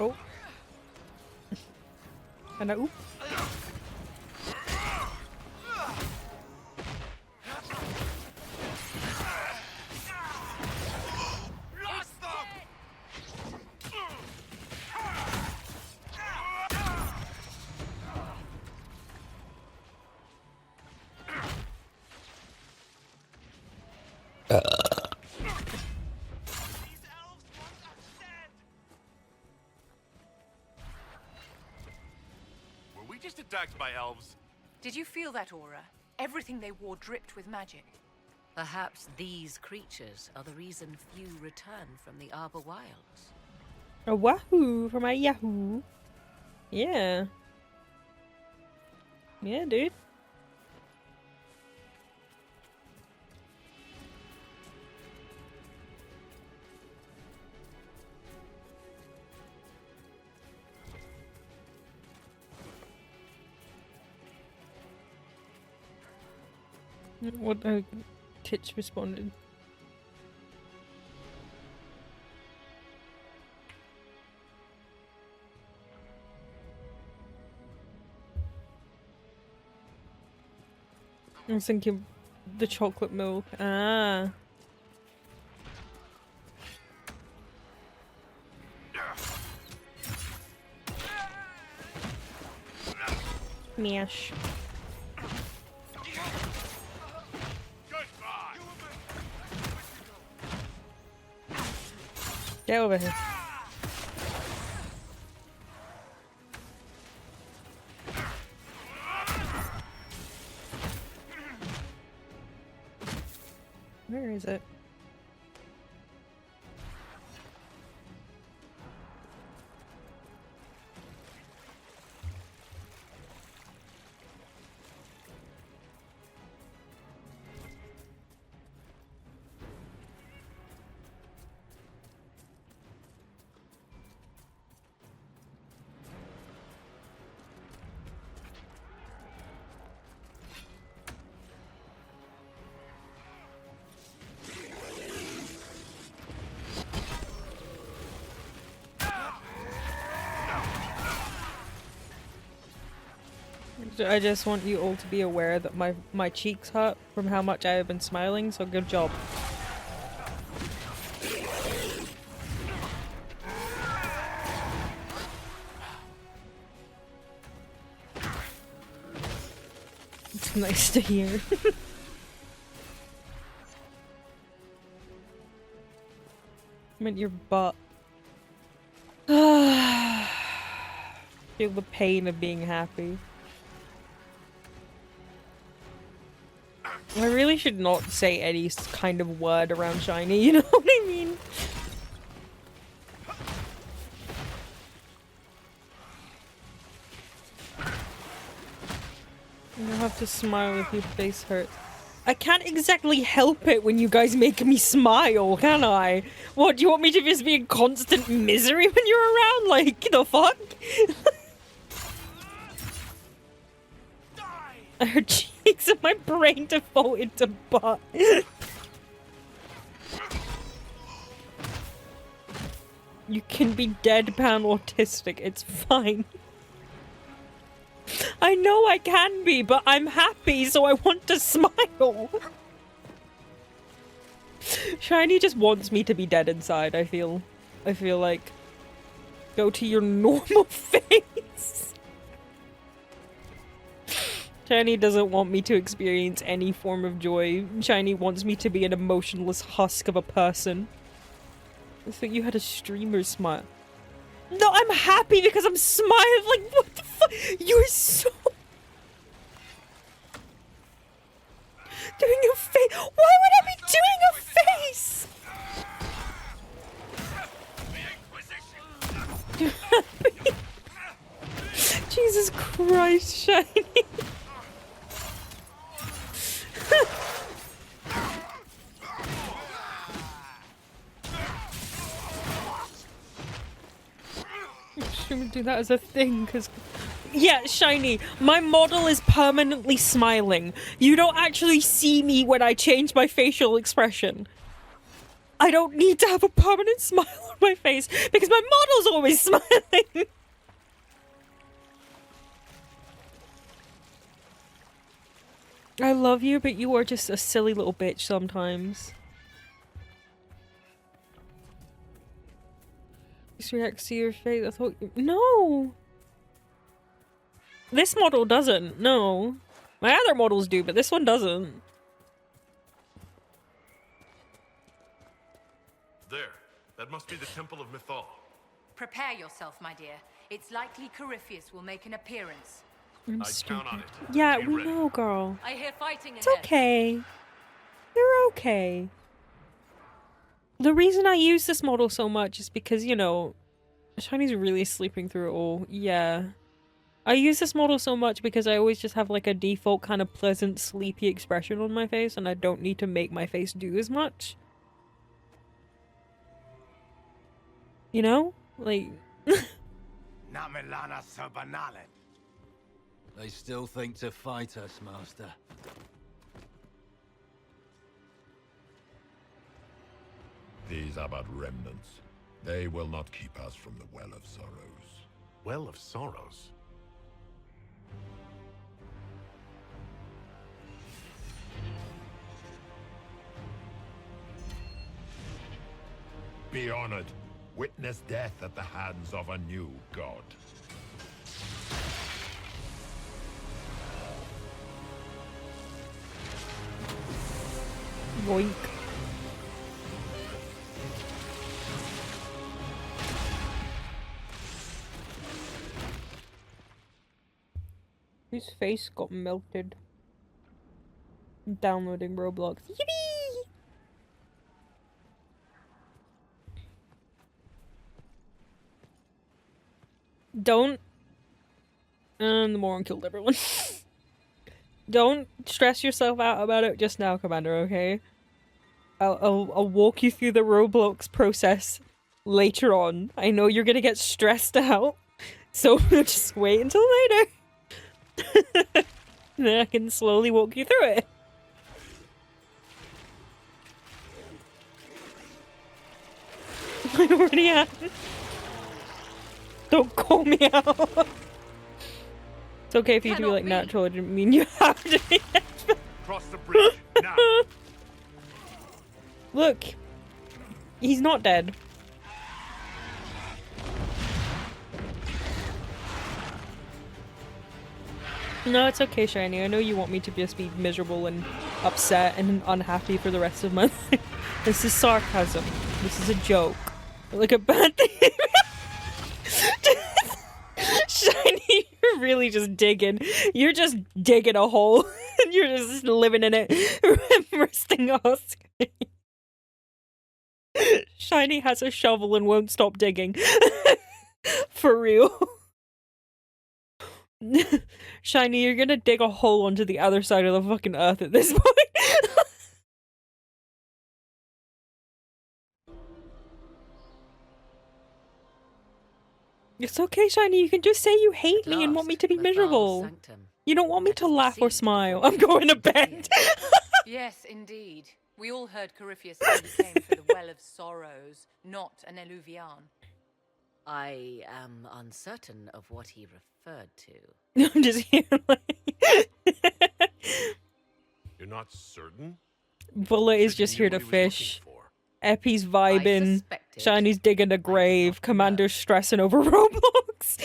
Oh. And I oop. Were we just attacked by elves? Did you feel that aura? Everything they wore dripped with magic. Perhaps these creatures are the reason few return from the Arbor Wilds. A wahoo for my Yahoo. Yeah. Yeah, dude. What? Titch responded. I was thinking the chocolate milk. Ah. Mash. Get over here. Where is it? I just want you all to be aware that my cheeks hurt from how much I have been smiling, so good job. It's nice to hear. I meant your butt. Feel the pain of being happy. I really should not say any kind of word around shiny, you know what I mean? You have to smile if your face hurts. I can't exactly help it when you guys make me smile, can I? What, do you want me to just be in constant misery when you're around? Like, the fuck? Her cheeks and my brain defaulted to butt. You can be deadpan autistic, it's fine. I know I can be, but I'm happy, so I want to smile. Shiny just wants me to be dead inside, I feel like. Go to your normal face. Shiny doesn't want me to experience any form of joy. Shiny wants me to be an emotionless husk of a person. I thought you had a streamer smile. No, I'm happy because I'm smiling. Like, what the fuck? You're so... Doing a face? Why would I be doing a face? Jesus Christ, Shiny. Should we do that as a thing? Because... Yeah, Shiny, my model is permanently smiling. You don't actually see me when I change my facial expression. I don't need to have a permanent smile on my face because my model's always smiling. I love you, but you are just a silly little bitch sometimes. Just reacts to your face. I thought you... No! This model doesn't, no. My other models do, but this one doesn't. There. That must be the Temple of Mythal. Prepare yourself, my dear. It's likely Corypheus will make an appearance. I'm I'd count on it. Yeah, Be we ready. know, girl. I hear fighting It's ahead. okay. You're okay. The reason I use this model so much is because, you know, Shiny's really sleeping through it all. Yeah. I use this model so much because I always just have like a default kind of pleasant, sleepy expression on my face and I don't need to make my face do as much. You know? Like... They still think to fight us, Master. These are but remnants. They will not keep us from the Well of Sorrows. Well of Sorrows? Be honored. Witness death at the hands of a new god. Yoink. His face got melted. I'm downloading Roblox. Yippee! Don't. And the moron killed everyone. Don't stress yourself out about it just now, Commander, okay? I'll walk you through the Roblox process later on. I know you're gonna get stressed out, so just wait until later. Then I can slowly walk you through it. I already have. Don't call me out. It's okay for you to be like natural, I didn't mean you have to be. Cross the bridge, now! Look. He's not dead. No, it's okay, Shiny. I know you want me to just be miserable and upset and unhappy for the rest of my life. This is sarcasm. This is a joke. Like a bad thing. Shiny really just digging. You're just digging a hole and you're just living in it, resting on screen. Shiny has a shovel and won't stop digging. For real. Shiny, you're gonna dig a hole onto the other side of the fucking earth at this point. It's okay, Shiny. You can just say you hate me and want me to be miserable. You don't want me to laugh or smile. I'm going to bed. Yes, indeed. We all heard Corypheus said he came for the Well of Sorrows, not an Eluvian. I am uncertain of what he referred to. I'm just here like... You're not certain? Bullet is just here to fish. Epi's vibing. Shiny's digging a grave. Commander's stressing over Roblox.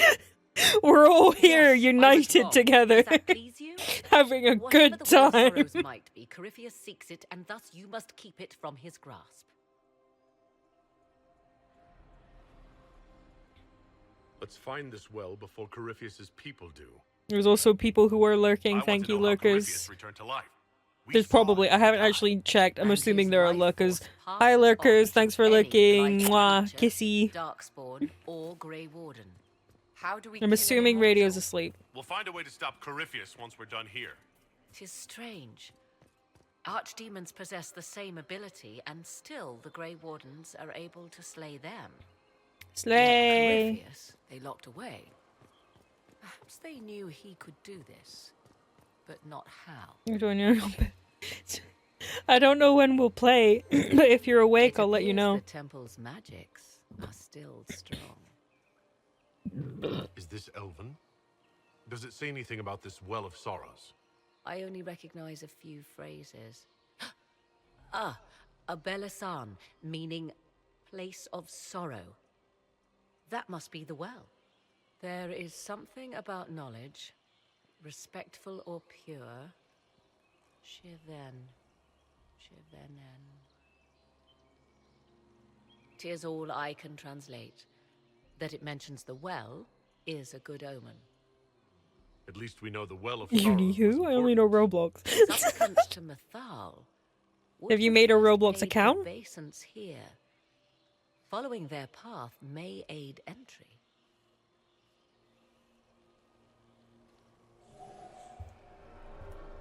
We're all here, united together, having a good time. Sorrows might be, Corypheus seeks it, and thus you must keep it from his grasp. Let's find this well before Corypheus's people do. There's also people who are lurking. Thank you, lurkers. There's probably, I haven't actually checked. I'm assuming there are lurkers. Hi, lurkers. Thanks for lurking. Mwah. Kissy. Darkspawn or Grey Warden. How do we I'm assuming Radio's asleep. We'll find a way to stop Corypheus once we're done here. Tis strange. Archdemons possess the same ability, and still the Grey Wardens are able to slay them. Slay! Corypheus, they locked away. Perhaps they knew he could do this, but not how. I don't know when we'll play, but if you're awake, I'll let you know. The temple's magics are still strong. Is this Elven? Does it say anything about this Well of Sorrows? I only recognize a few phrases. Ah, a Belasan, meaning place of sorrow. That must be the well. There is something about knowledge, respectful or pure. Shiven. Shivenen. 'Tis all I can translate. That it mentions the well is a good omen. At least we know the Well of You? I only know Roblox. Supplicants to Mythal. Have you made a Roblox account? Obeisance here. Following their path may aid entry.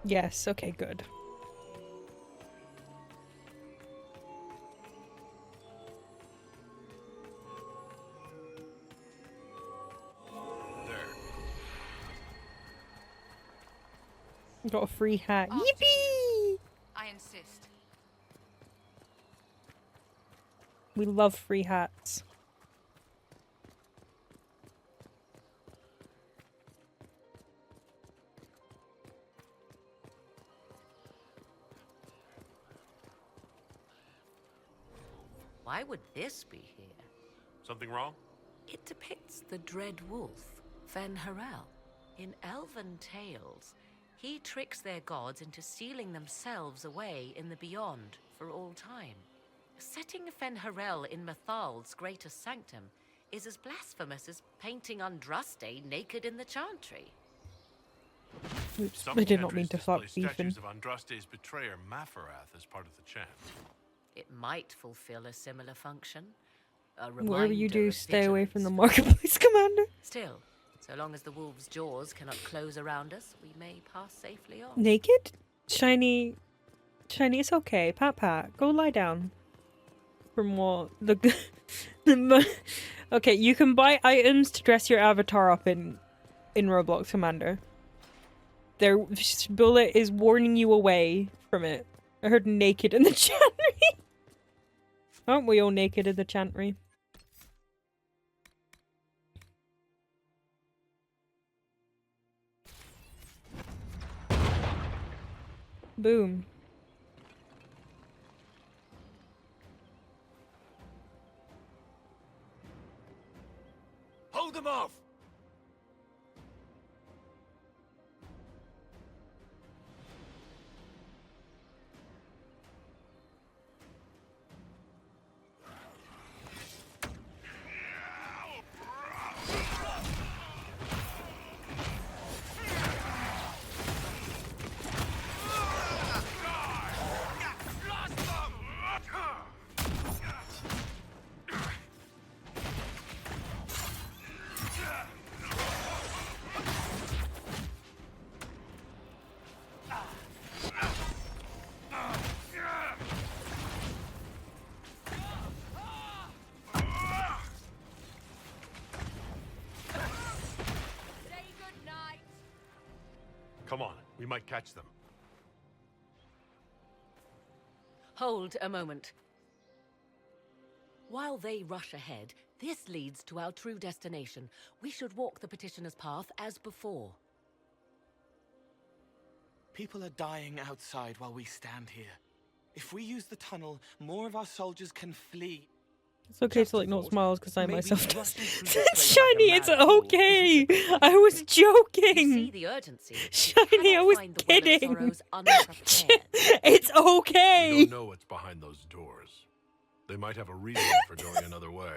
Yes, okay, good. Got a free hat. Yippee! I insist. We love free hats. Why would this be here? Something wrong? It depicts the dread wolf, Fen-Harel. In elven tales, he tricks their gods into sealing themselves away in the beyond for all time. Setting Fen-Harel in Mythal's greatest sanctum is as blasphemous as painting Andraste naked in the chantry. Oops, I did not mean to fuck Ethan. Statues of Andraste's betrayer Mafarath as part of the chant. It might fulfill a similar function. Whatever you do, stay away from the marketplace, Commander. Still, so long as the wolf's jaws cannot close around us, we may pass safely on. Naked? Shiny, it's okay. Pat, go lie down. From what? Okay, you can buy items to dress your avatar up in Roblox, Commander. Bullet is warning you away from it. I heard naked in the chantry. Aren't we all naked in the chantry? Boom. Hold them off! Come on, we might catch them. Hold a moment. While they rush ahead, this leads to our true destination. We should walk the petitioner's path as before. People are dying outside while we stand here. If we use the tunnel, more of our soldiers can flee. It's okay to like not smile because I maybe myself rushing through does. this place Shiny, like a it's mad bull okay. I was joking. You see the urgency. Shiny, I was kidding. It's okay. We don't know what's behind those doors. They might have a reason for going another way.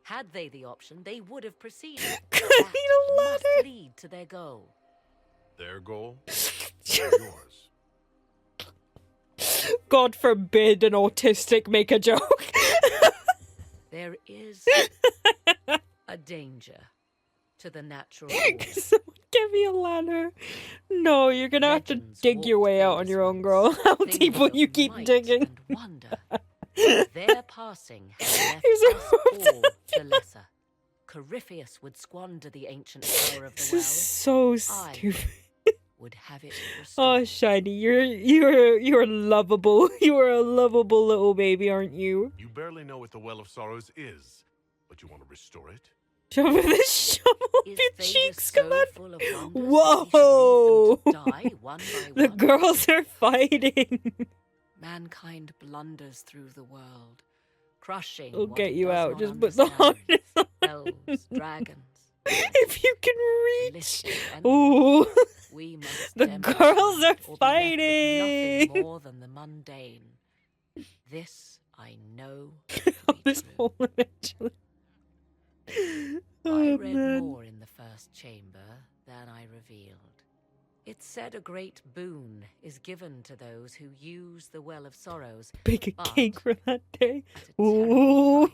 Had they the option, they would have proceeded. I need a must ladder. lead to their goal. Their goal? Or yours? God forbid an autistic make a joke. There is a danger to the natural Someone give me a ladder. No, you're gonna have to dig your way out on your own, girl. How deep will you keep digging? Their passing has left us all the lesser. Corypheus would squander the ancient power of the This well. is so I stupid. would have it Oh, Shiny, you're lovable. You are a lovable little baby, aren't you? You barely know what the Well of Sorrows is, but you want to restore it? Shovel this shovel up Is your Theta cheeks, so come on. full of wonders that we Whoa! should leave them to die one by The one? girls are fighting. Mankind blunders through the world, crushing I'll what get it you does out. not Just put the understand. harness on. Elves, dragons. If you can reach. Listed enemies. Ooh. We must The demonstrate girls are or be left with fighting. nothing more than the mundane. This I know. This whole eventually. I Oh, read man. more in the first chamber than I revealed. It said a great boon is given to those who use the Well of Sorrows. Bake a but cake for that day. Ooh.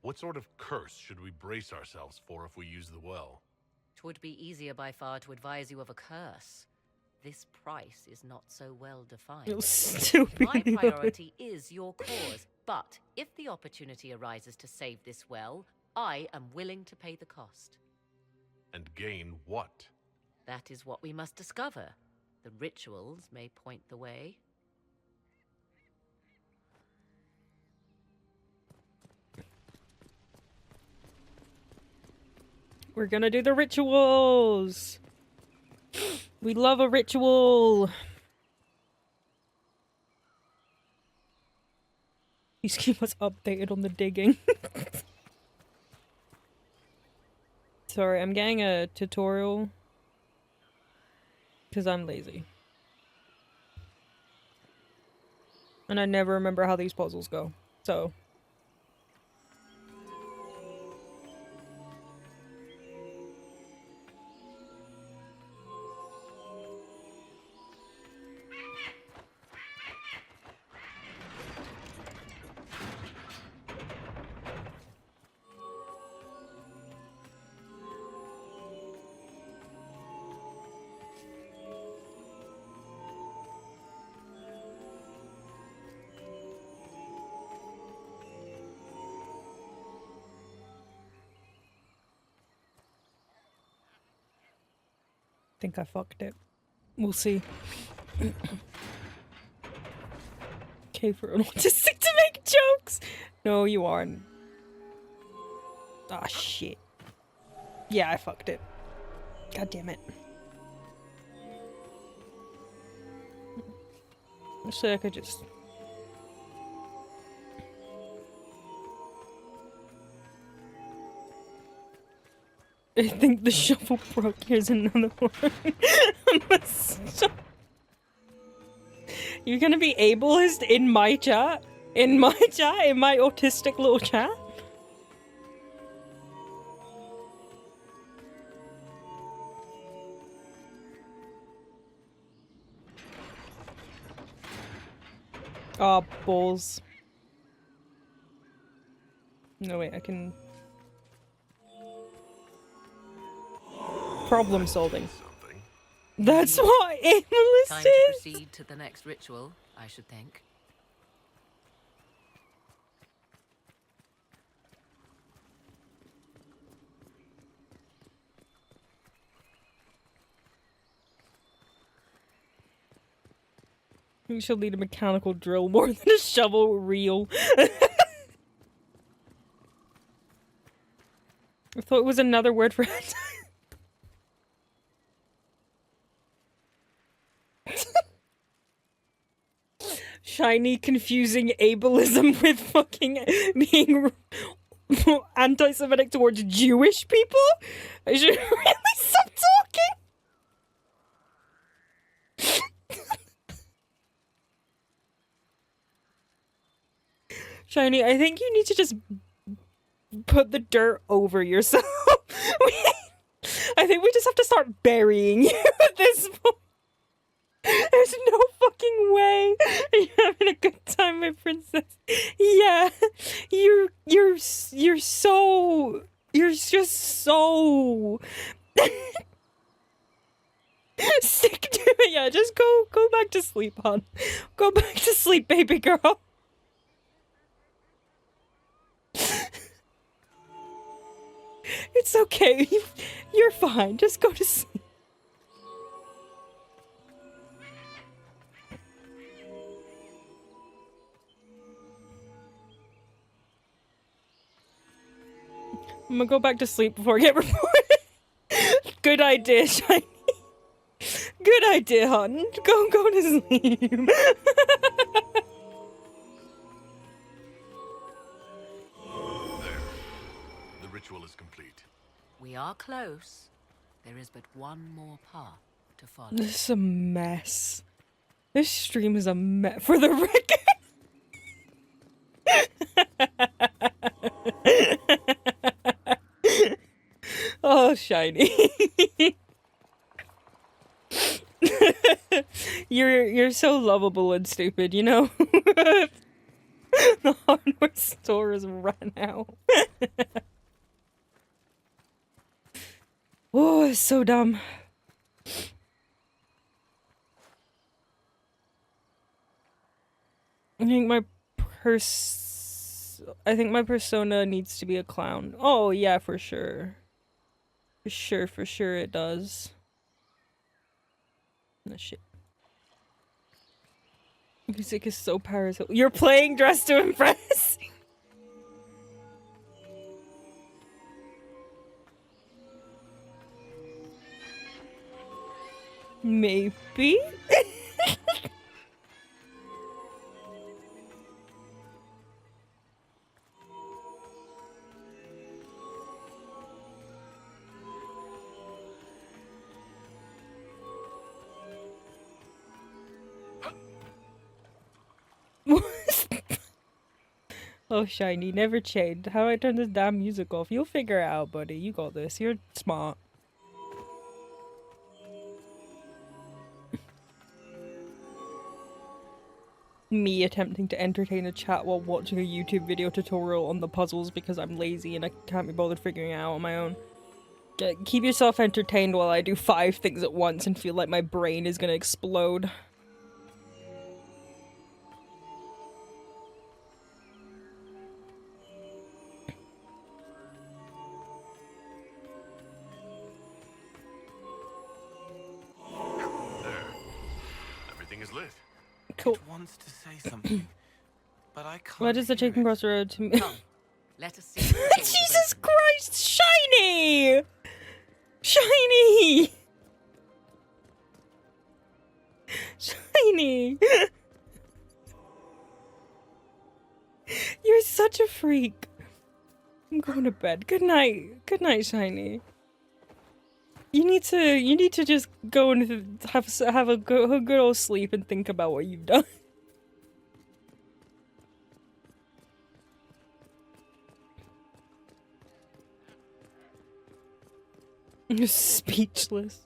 What sort of curse should we brace ourselves for if we use the well? 'Twould be easier by far to advise you of a curse. This price is not so well defined. You stupid My idiot. priority is your cause, but if the opportunity arises to save this well, I am willing to pay the cost. And gain what? That is what we must discover. The rituals may point the way. We're gonna do the rituals. We love a ritual. Please keep us updated on the digging. Sorry, I'm getting a tutorial because I'm lazy. And I never remember how these puzzles go. So think I fucked it. We'll see. Okay, for an autistic to make jokes. No, you aren't. Ah, shit. Yeah, I fucked it. God damn it. Actually, I could just... I think the shovel broke. Here's another one. You're gonna be ableist in my chat? In my chat? In my autistic little chat? Oh, balls. No, wait, I can... Problem solving. That's what ableist Time to is! proceed to the next ritual, I should think. I think she'll need a mechanical drill more than a shovel reel. I thought it was another word for it. Shiny confusing ableism with fucking being anti-Semitic towards Jewish people? I should really stop talking. Shiny, I think you need to just put the dirt over yourself. I think we just have to start burying you at this point. There's no fucking way you're having a good time, my princess. Yeah, you're just so sick to it. Yeah, just go back to sleep, hon. Go back to sleep, baby girl. It's okay. You're fine. Just go to sleep. I'm gonna go back to sleep before I get reported. Good idea, Shiny. Good idea, hon. Go to sleep. There. The ritual is complete. We are close. There is but one more path to follow. This is a mess. This stream is a mess for the record. Oh, Shiny. You're so lovable and stupid, you know? The hardware store is ran out. Oh, it's so dumb. I think my persona needs to be a clown. Oh yeah, for sure. For sure it does. No shit. Music is so powerful. You're playing Dress to Impress? Maybe? Oh, Shiny, never change. How do I turn this damn music off? You'll figure it out, buddy. You got this. You're smart. Me attempting to entertain a chat while watching a YouTube video tutorial on the puzzles because I'm lazy and I can't be bothered figuring it out on my own. Keep yourself entertained while I do 5 things at once and feel like my brain is gonna explode. Cool. It wants to say something, but I can't. Why does the chicken cross the road to me? Let us see. Jesus Christ, Shiny! Shiny! Shiny! You're such a freak. I'm going to bed. Good night. Good night, Shiny. You need to just go and have a good old sleep and think about what you've done. You're speechless.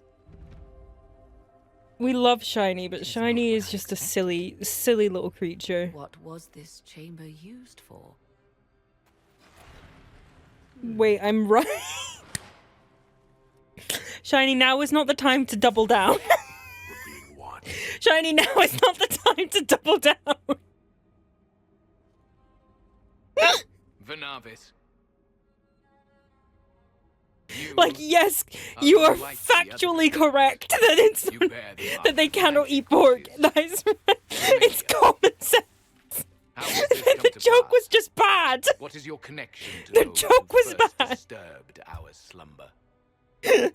We love Shiny, but Shiny is just a silly little creature. What was this chamber used for? Wait, I'm right. Shiny, now is not the time to double down. Shiny, now is not the time to double down. Vernavis. Like, yes, you are factually correct that it's that they cannot eat pork. That is, it's common sense. The joke was just bad. What is your connection to The those joke who was first bad. disturbed our slumber? They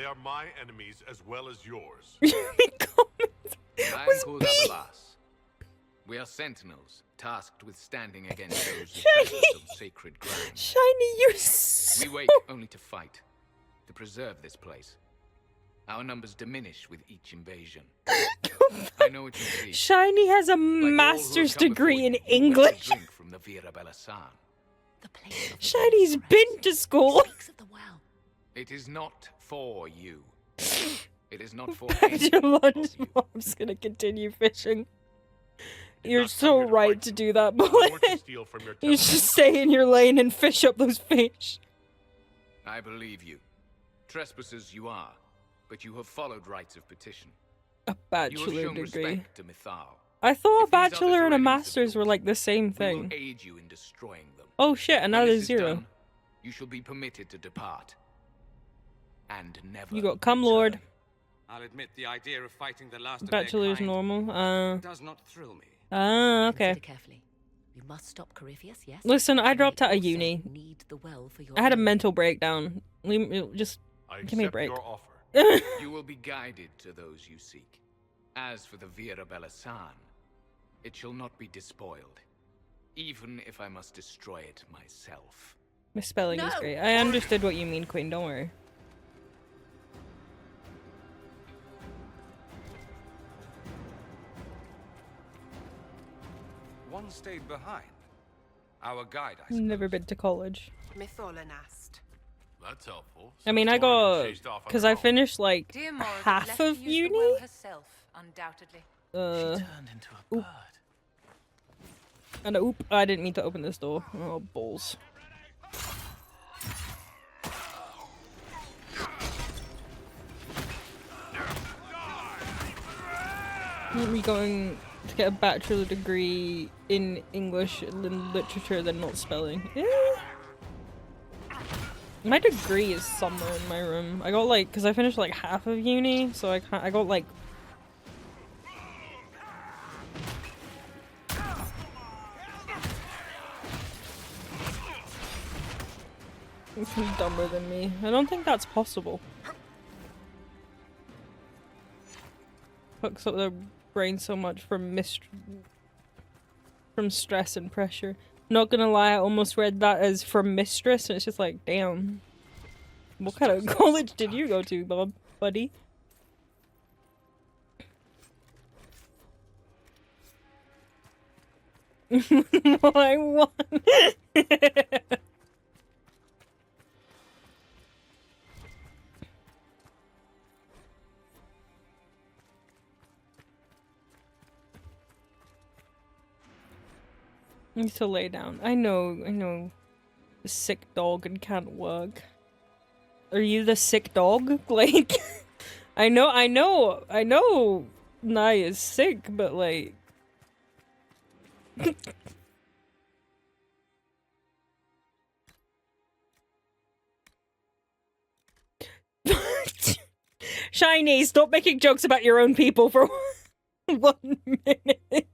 are my enemies as well as yours. I'm called Abelas. We are sentinels, tasked with standing against those defenders of sacred ground. Shiny, you're so... We wait only to fight, to preserve this place. Our numbers diminish with each invasion. I know what you see. Shiny has a master's degree in English. Drink from the Vira Belasan. Shiny's been to school. It is not for you. It is not for Back to lunch. Mom's gonna continue fishing. You're so right to do that, boy. You should stay in your lane and fish up those fish. I believe you. Trespassers you are, but you have followed rites of petition. A bachelor degree. To Mythal. I thought a bachelor and a master's were like the same thing. Aid you in destroying them. Oh shit, another zero. Done, you shall be permitted to depart. And never. You got come, Lord. I'll admit the idea of fighting the last Bachelor's of their kind normal. does not thrill me. Okay. Carefully. You must stop Corypheus, yes? Listen, I dropped out of uni. Need the well for your I had a mental breakdown. Just give me a break. You will be guided to those you seek. As for the Vira Belasan, it shall not be despoiled, even if I must destroy it myself. My spelling is great. I understood what you mean, Queen. Don't worry. One stayed behind. Our guide, I Never been to college. Mytholanast. That's helpful. I mean, I got because I finished like half of uni. Herself, undoubtedly. She turned into a bird. And oop, I didn't mean to open this door. Oh, balls. We're going to get a bachelor degree in English and literature, then not spelling. My degree is somewhere in my room. I got like, because I finished like half of uni, so I got like... It's dumber than me. I don't think that's possible. Fucks up their brain so much from stress and pressure. Not gonna lie, I almost read that as from mistress, and it's just like, damn. What kind of college did you go to, Bob, buddy? I won. Need to lay down. I know. The sick dog and can't work. Are you the sick dog? Like, I know Nye is sick, but like... Shiny, stop making jokes about your own people for 1 minute.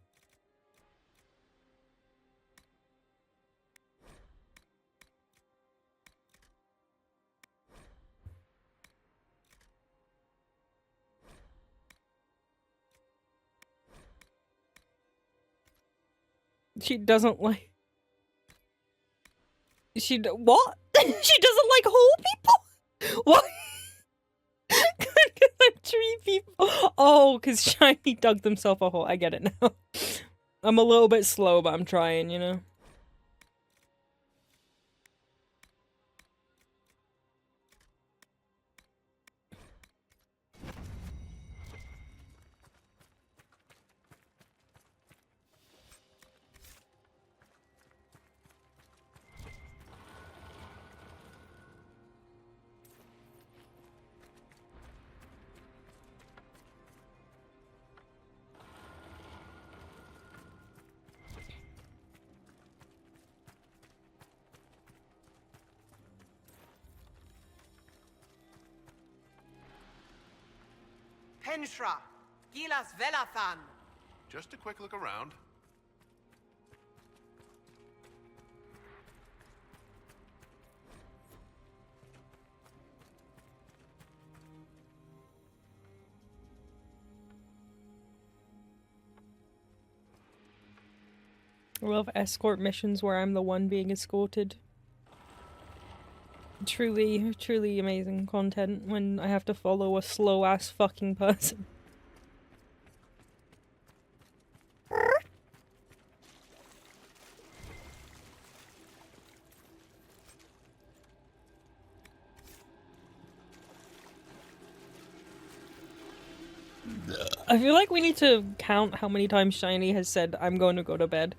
She doesn't like... What? She doesn't like whole people? What? Because I'm tree people. Oh, because Shiny dug themselves a hole. I get it now. I'm a little bit slow, but I'm trying, you know? Henshra, Gilas Velathan. Just a quick look around. I love escort missions where I'm the one being escorted. Truly, truly amazing content when I have to follow a slow-ass fucking person. I feel like we need to count how many times Shiny has said, I'm going to go to bed.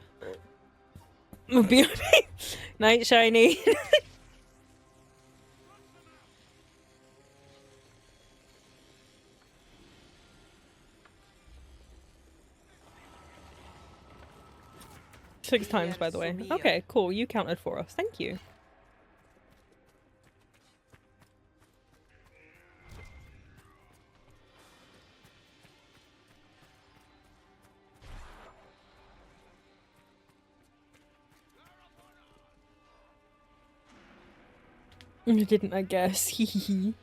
Night, Shiny. Six times, by the way. Okay, cool. You counted for us. Thank you. I didn't, I guess. Hehehe.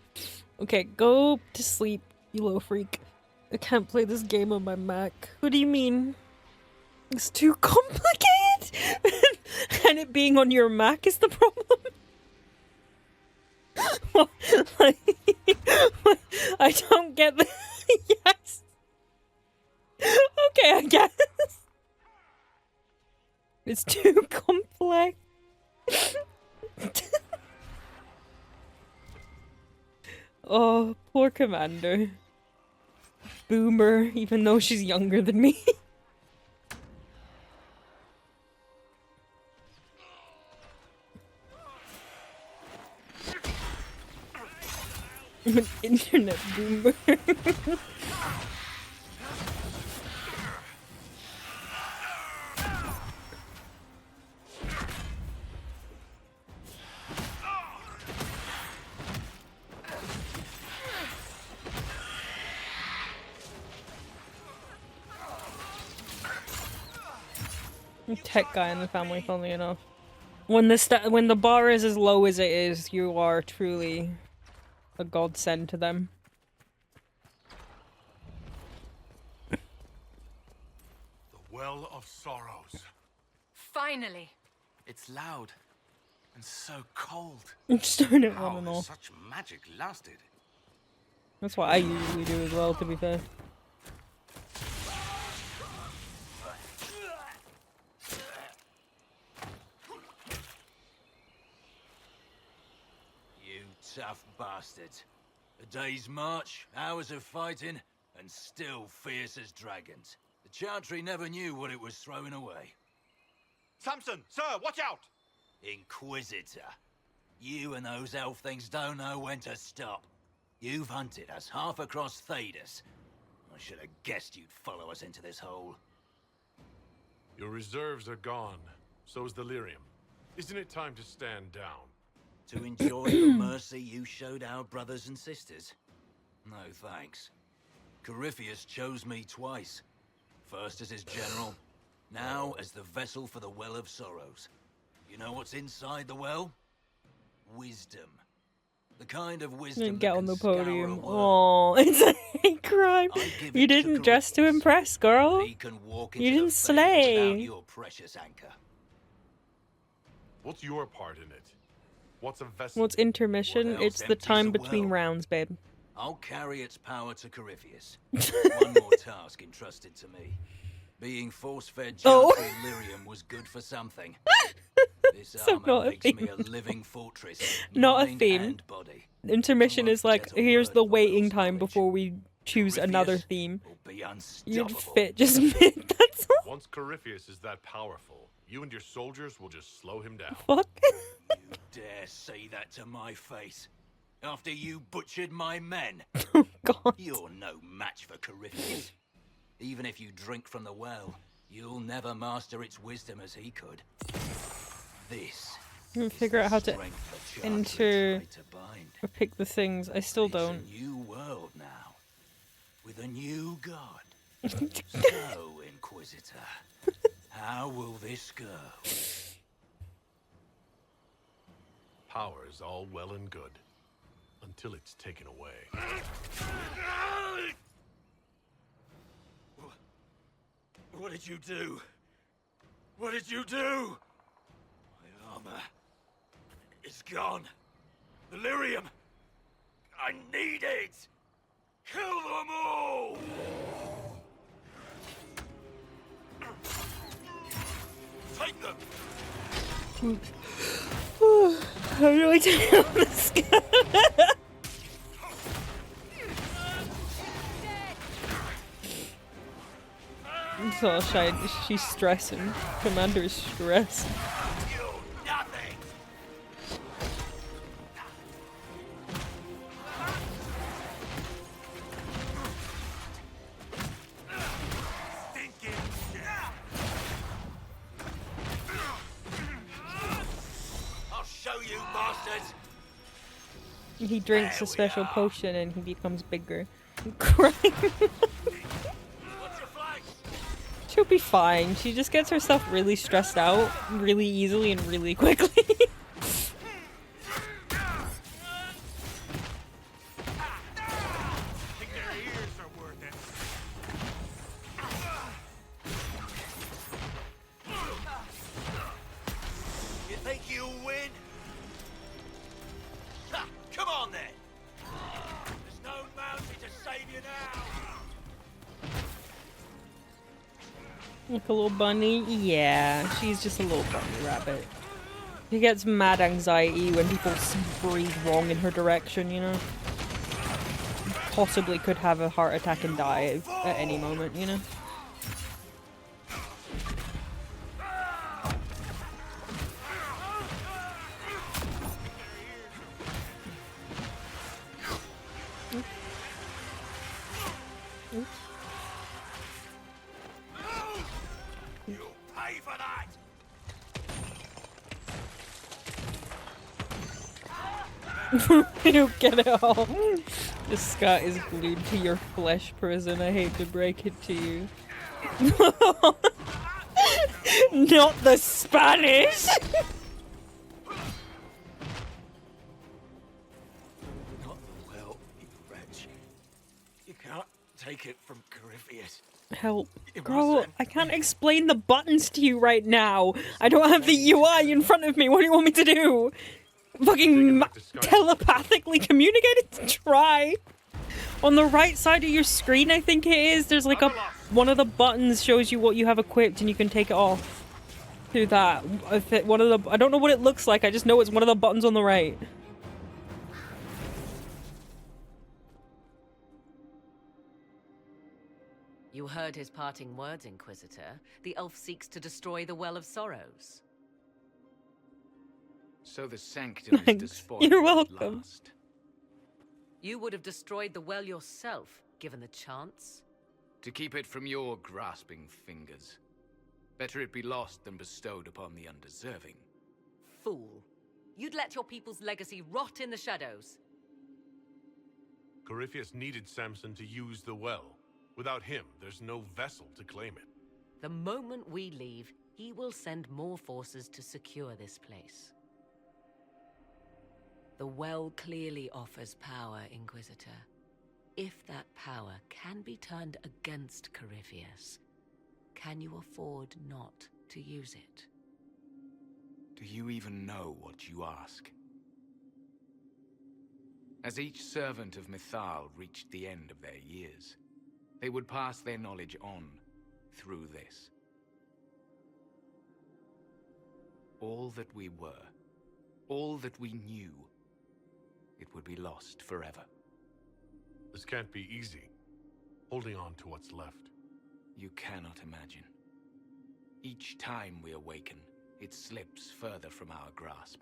Okay, go to sleep, you little freak. I can't play this game on my Mac. What do you mean? It's too complicated? And it being on your Mac is the problem? What? Like, what? I don't get the- Yes! Okay, I guess. It's too complex. Oh, poor Commander. Boomer, even though she's younger than me. I'm an internet boomer. Tech guy in the family, funnily enough. When the bar is as low as it is, you are truly a godsend to them. The Well of Sorrows. Finally! It's loud and so cold. I'm just doing it How on and has off. such magic lasted? That's what I usually do as well, to be fair. You tough bastards. A day's march, hours of fighting, and still fierce as dragons. The Chantry never knew what it was throwing away. Samson, sir, watch out! Inquisitor. You and those elf things don't know when to stop. You've hunted us half across Thedas. I should have guessed you'd follow us into this hole. Your reserves are gone. So's the lyrium. Isn't it time to stand down? To enjoy the mercy you showed our brothers and sisters? No thanks. Corypheus chose me twice. First as his general, now as the vessel for the Well of Sorrows. You know what's inside the well? Wisdom. The kind of wisdom Get that on the can scour a podium. world. Oh, it's a hate crime. You didn't dress to impress, girl. He can walk You into didn't the fade without slay. your precious anchor. What's your part in it? What's a vessel? What's intermission? What else It's the empties time a between well? rounds, babe. I'll carry its power to Corypheus. One more task entrusted to me. Being force-fed Oh. Chantry lyrium was good for something. This So armor not a makes me a theme. living fortress, Not a mind theme. and body. Intermission is like, here's the waiting time before we choose another Corypheus theme. will be You'd unstoppable. fit just mid, that's all. Once Corypheus is that powerful, you and your soldiers will just slow him down. Fuck. Dare say that to my face? After you butchered my men? Oh, God. You're no match for Corypheus. Even if you drink from the well, you'll never master its wisdom as he could. This I'm gonna figure out how to strength the enter Chantry tried to bind. or pick the things. I still It's a don't. new world now. with a new god. So, Inquisitor, how will this go? Power is all well and good, until it's taken away. What did you do? What did you do? My armor is gone. The lyrium. I need it. Kill them all. Take them. How do I turn on this guy? So she's stressing. Commander is stressed. I'll show you, bastards. He drinks a special potion and he becomes bigger. Crying. She'll be fine. She just gets herself really stressed out really easily and really quickly. You think you'll win? Ha, come on then. There's no mountain to save you now. Like a little bunny? Yeah, she's just a little bunny rabbit. She gets mad anxiety when people breathe wrong in her direction, you know? Possibly could have a heart attack and die at any moment, you know? Pay for that. You don't get it all. The Scott is glued to your flesh prison. I hate to break it to you. Not the Spanish! Not the well, you wretch. You can't take it from Corypheus. Help. Girl, I can't explain the buttons to you right now. I don't have the UI in front of me. What do you want me to do? Fucking telepathically communicate? Try. On the right side of your screen, I think it is, there's like one of the buttons shows you what you have equipped and you can take it off through that. I don't know what it looks like, I just know it's one of the buttons on the right. You heard his parting words, Inquisitor. The elf seeks to destroy the Well of Sorrows. So the sanctum is despoiled. You're welcome. Last. You would have destroyed the well yourself, given the chance. To keep it from your grasping fingers. Better it be lost than bestowed upon the undeserving. Fool. You'd let your people's legacy rot in the shadows. Corypheus needed Samson to use the well. Without him, there's no vessel to claim it. The moment we leave, he will send more forces to secure this place. The well clearly offers power, Inquisitor. If that power can be turned against Corypheus, can you afford not to use it? Do you even know what you ask? As each servant of Mythal reached the end of their years, they would pass their knowledge on through this. All that we were, all that we knew, it would be lost forever. This can't be easy. Holding on to what's left. You cannot imagine. Each time we awaken, it slips further from our grasp.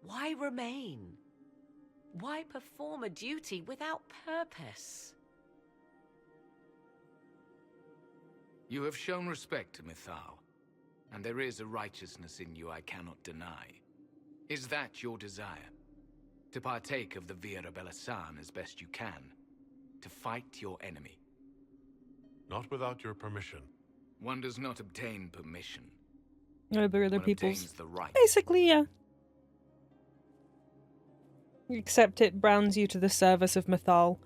Why remain? Why perform a duty without purpose? You have shown respect to Mythal, and there is a righteousness in you I cannot deny. Is that your desire? To partake of the Via Belasan as best you can? To fight your enemy, Not without your permission. One does not obtain permission. Over other One people's. obtains the right. Basically, yeah. Except it brands you to the service of Mythal,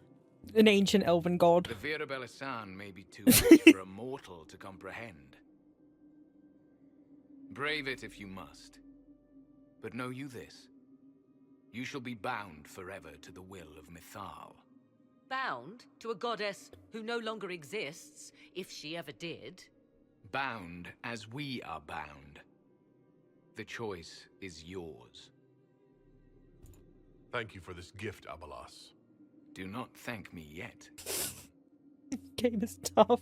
an ancient elven god. The Vera Belisan may be too much for a mortal to comprehend. Brave it if you must. But know you this. You shall be bound forever to the will of Mythal. Bound to a goddess who no longer exists, if she ever did. Bound as we are bound. The choice is yours. Thank you for this gift, Abalas. Do not thank me yet. Game is tough.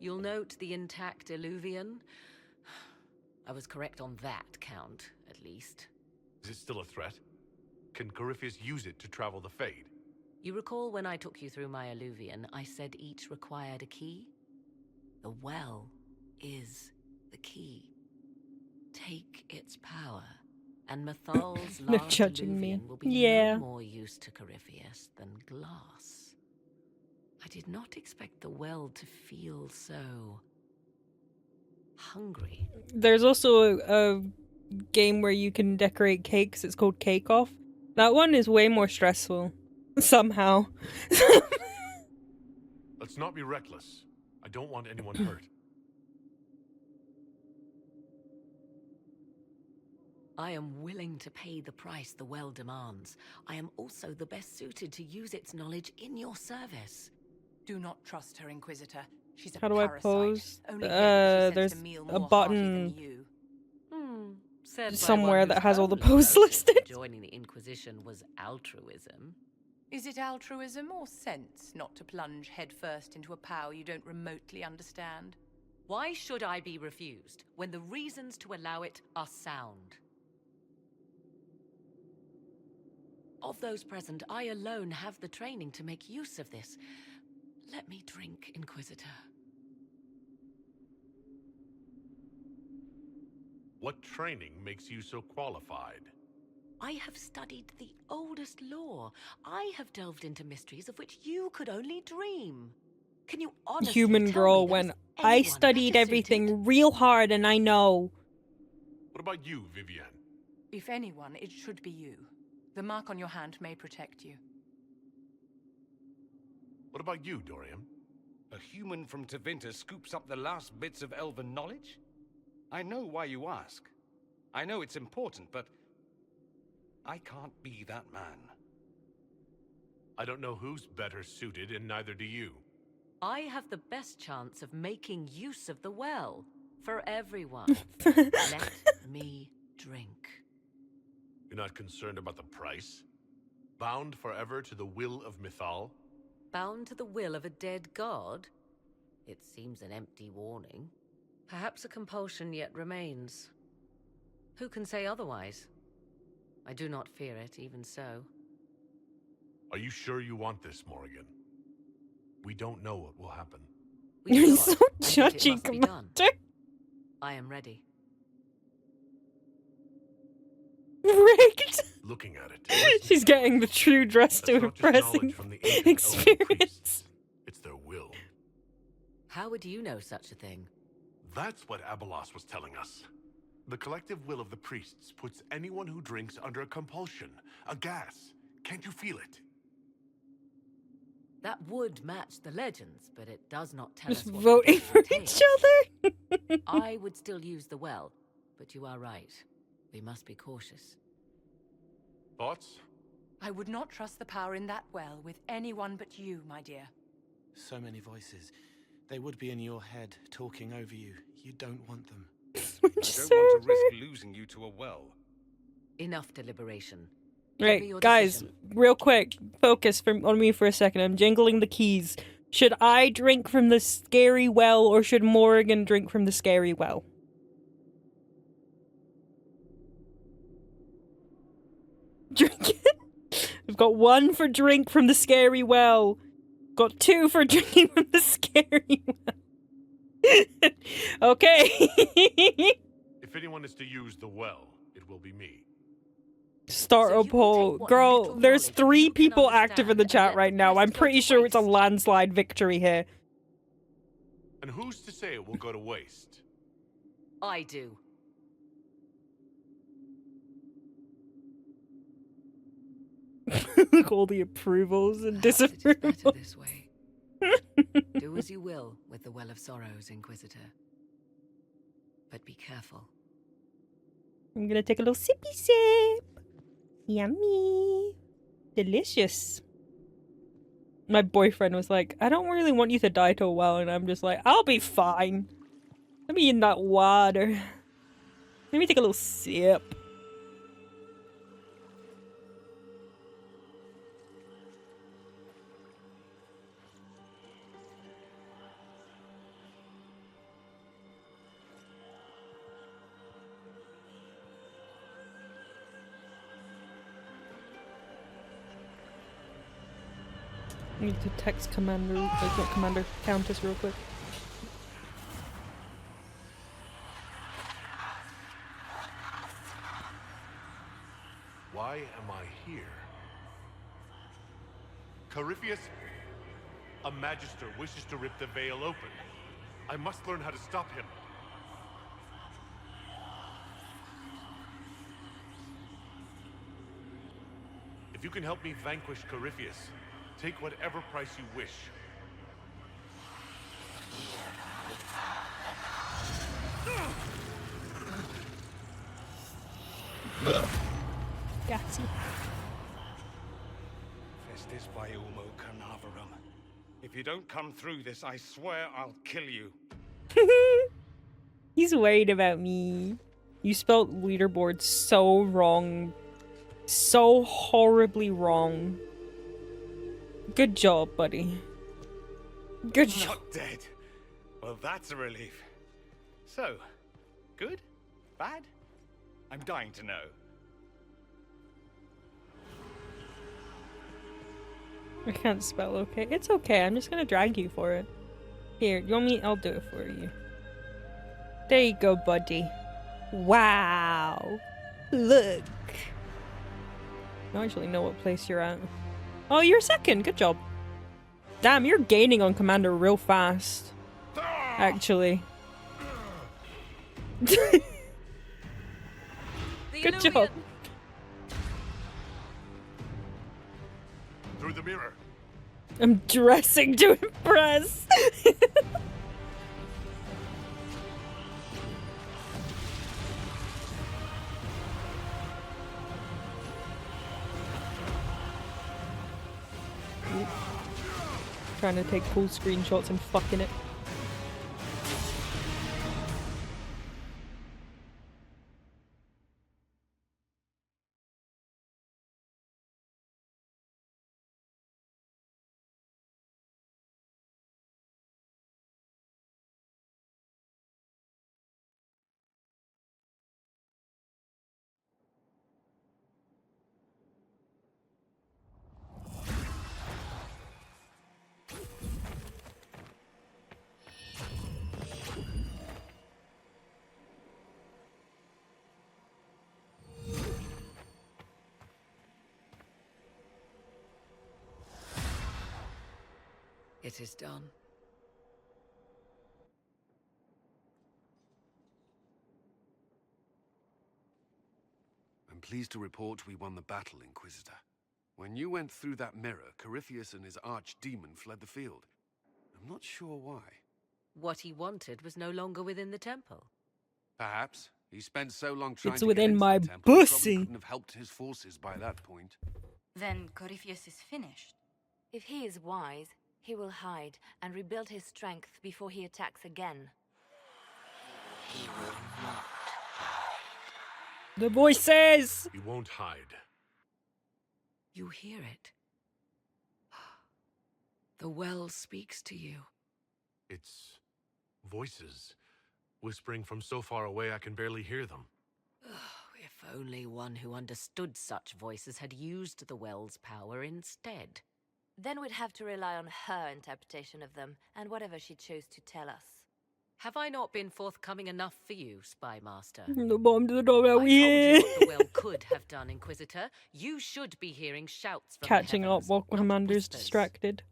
You'll note the intact Illuvian. I was correct on that count, at least. Is it still a threat? Can Corypheus use it to travel the Fade? You recall when I took you through my Illuvian, I said each required a key? The well is the key. Take its power, and Mythal's They're large judging me. Illuvian will be Yeah. no more use to Corypheus than glass. I did not expect the well to feel so hungry. There's also a game where you can decorate cakes. It's called Cake Off. That one is way more stressful. Somehow. Let's not be reckless. I don't want anyone hurt. I am willing to pay the price the well demands. I am also the best suited to use its knowledge in your service. Do not trust her, Inquisitor. She's a How do I parasite. pose? Only here There's a meal a more hearty button than you. Said by somewhere one that whose has all the only posts motive listed. for joining the Inquisition was altruism. Is it altruism or sense not to plunge headfirst into a power you don't remotely understand? Why should I be refused when the reasons to allow it are sound? Of those present, I alone have the training to make use of this. Let me drink, Inquisitor. What training makes you so qualified? I have studied the oldest lore. I have delved into mysteries of which you could only dream. Can you honestly Human tell girl me there when was I anyone studied better everything real hard and I know. What about you, Vivienne? If anyone, it should be you. The mark on your hand may protect you. What about you, Dorian? A human from Tevinter scoops up the last bits of elven knowledge? I know why you ask. I know it's important, but I can't be that man. I don't know who's better suited, and neither do you. I have the best chance of making use of the well for everyone. Let me drink. You're not concerned about the price? Bound forever to the will of Mythal? Bound to the will of a dead god? It seems an empty warning. Perhaps a compulsion yet remains. Who can say otherwise? I do not fear it, even so. Are you sure you want this, Morrigan? We don't know what will happen. You're so judgy, Commander. I am ready. Rigged. Looking at it. She's getting the true dress to That's not just impressing knowledge from the ancient elven experience. priests. It's their will. How would you know such a thing? That's what Abalas was telling us. The collective will of the priests puts anyone who drinks under a compulsion, a gas. Can't you feel it? That would match the legends, but it does not tell Just us what voting the for gas each entails. other. I would still use the well, but you are right. We must be cautious. Thoughts? I would not trust the power in that well with anyone but you, my dear. So many voices. They would be in your head, talking over you. You don't want them. I don't want to risk losing you to a well. Enough deliberation. Right, guys, real quick, focus on me for a second. I'm jingling the keys. Should I drink from the scary well, or should Morrigan drink from the scary well? Drink it. I've got 1 for drink from the scary well. Got 2 for drinking from the scary well. Okay. If anyone is to use the well, it will be me. Start a poll. Girl, there's 3 people active in the chat right now. I'm pretty sure it's a landslide victory here. And who's to say it will go to waste? I do. Look, all the approvals and disapprovals. Better this way. Do as you will with the Well of Sorrows, Inquisitor. But be careful. I'm gonna take a little sippy sip. Yummy. Delicious. My boyfriend was like, I don't really want you to die to a well, and I'm just like, I'll be fine. Let me in that water. Let me take a little sip. I need to text Commander, like not Commander, Countess real quick. Why am I here? Corypheus? A Magister wishes to rip the veil open. I must learn how to stop him. If you can help me vanquish Corypheus, take whatever price you wish. Gotcha. Festis by Umo Carnarvorum. If you don't come through this, I swear I'll kill you. He's worried about me. You spelled leaderboard so wrong. So horribly wrong. Good job, buddy. Good job. Not dead. Well, that's a relief. So, good? Bad? I'm dying to know. I can't spell okay. It's okay, I'm just gonna drag you for it. Here, you want me? I'll do it for you. There you go, buddy. Wow. Look. I don't actually know what place you're at. Oh, you're second. Good job. Damn, you're gaining on Commander real fast. Actually. Good job. Through the mirror. I'm dressing to impress. Trying to take cool screenshots and fucking it. It is done. I'm pleased to report we won the battle, Inquisitor. When you went through that mirror, Corypheus and his archdemon fled the field. I'm not sure why. What he wanted was no longer within the temple. Perhaps. He spent so long trying It's to within get into my the temple, he probably pussy. couldn't have helped his forces by that point. Then Corypheus is finished. If he is wise, he will hide and rebuild his strength before he attacks again. He will not. The voice says! He won't hide. You hear it. The well speaks to you. It's voices, whispering from so far away I can barely hear them. If only one who understood such voices had used the well's power instead. Then we'd have to rely on her interpretation of them, and whatever she chose to tell us. Have I not been forthcoming enough for you, Spy Master? The bomb to the door out I here. told you what the well could have done, Inquisitor. You should be hearing shouts from Catching the up heavens, while not Commander's whispers. distracted.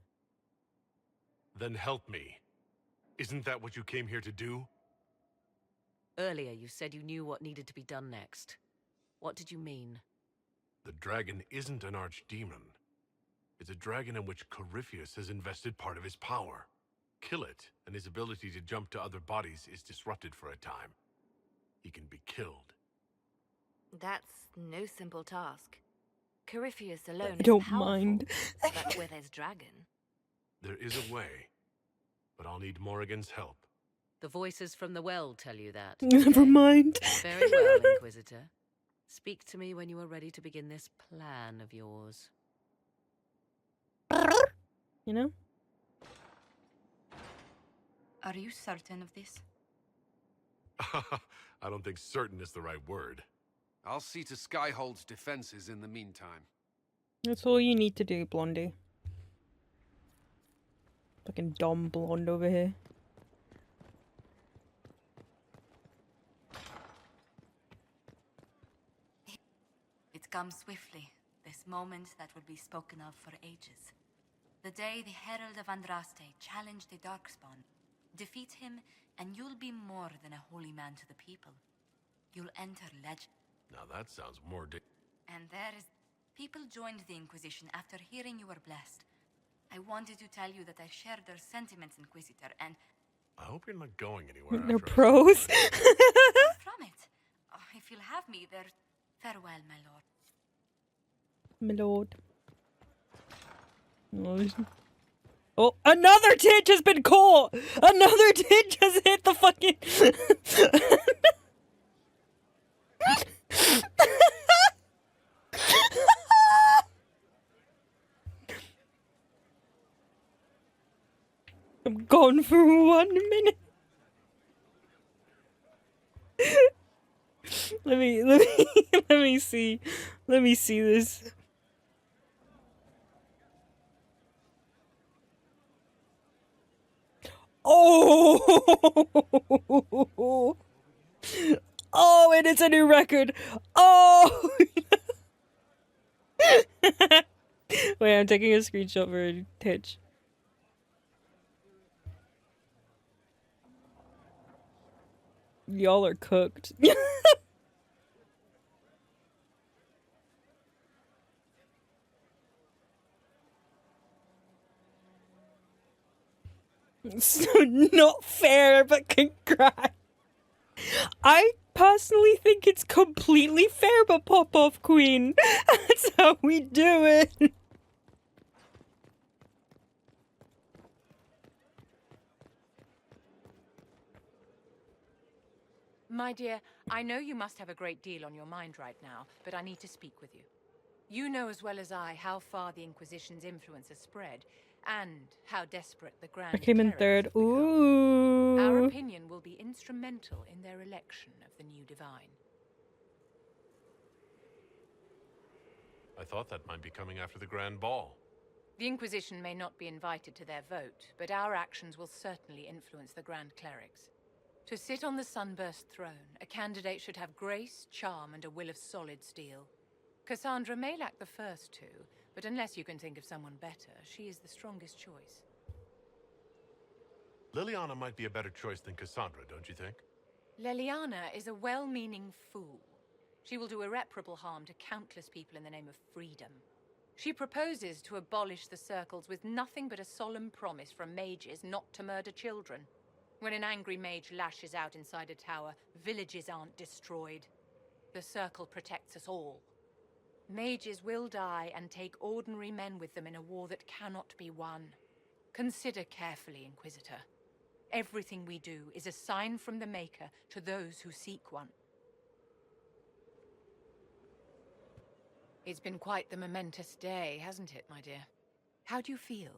Then help me. Isn't that what you came here to do? Earlier, you said you knew what needed to be done next. What did you mean? The dragon isn't an archdemon. It's a dragon in which Corypheus has invested part of his power. Kill it, and his ability to jump to other bodies is disrupted for a time. He can be killed. That's no simple task. Corypheus alone I don't is powerful, mind. but with his dragon. There is a way, but I'll need Morrigan's help. The voices from the well tell you that. Never mind. Very well, Inquisitor. Speak to me when you are ready to begin this plan of yours. You know? Are you certain of this? I don't think certain is the right word. I'll see to Skyhold's defenses in the meantime. That's all you need to do, Blondie. Fucking dumb blonde over here. It comes swiftly, this moment that will be spoken of for ages. The day the Herald of Andraste challenged the Darkspawn. Defeat him, and you'll be more than a holy man to the people. You'll enter legend. Now that sounds more And there is... People joined the Inquisition after hearing you were blessed. I wanted to tell you that I share their sentiments, Inquisitor, and... I hope you're not going anywhere. They're after I- pros. From it. Oh, if you'll have me there... Farewell, my lord. My lord. Oh, another titch has been caught! Another titch has hit the fucking... I'm gone for 1 minute. let me see. Let me see this. Oh! Oh, and it's a new record. Oh! Wait, I'm taking a screenshot for a titch. Y'all are cooked. So not fair, but congrats. I personally think it's completely fair, but pop off, Queen. That's how we do it. My dear, I know you must have a great deal on your mind right now, but I need to speak with you. You know as well as I how far the Inquisition's influence has spread, and how desperate the Grand I came in Clerics third. have become. Ooh. Our opinion will be instrumental in their election of the new Divine. I thought that might be coming after the Grand Ball. The Inquisition may not be invited to their vote, but our actions will certainly influence the Grand Clerics. To sit on the Sunburst throne, a candidate should have grace, charm, and a will of solid steel. Cassandra may lack the first two, but unless you can think of someone better, she is the strongest choice. Liliana might be a better choice than Cassandra, don't you think? Leliana is a well-meaning fool. She will do irreparable harm to countless people in the name of freedom. She proposes to abolish the circles with nothing but a solemn promise from mages not to murder children. When an angry mage lashes out inside a tower, villages aren't destroyed. The circle protects us all. Mages will die and take ordinary men with them in a war that cannot be won. Consider carefully, Inquisitor. Everything we do is a sign from the Maker to those who seek one. It's been quite the momentous day, hasn't it, my dear? How do you feel?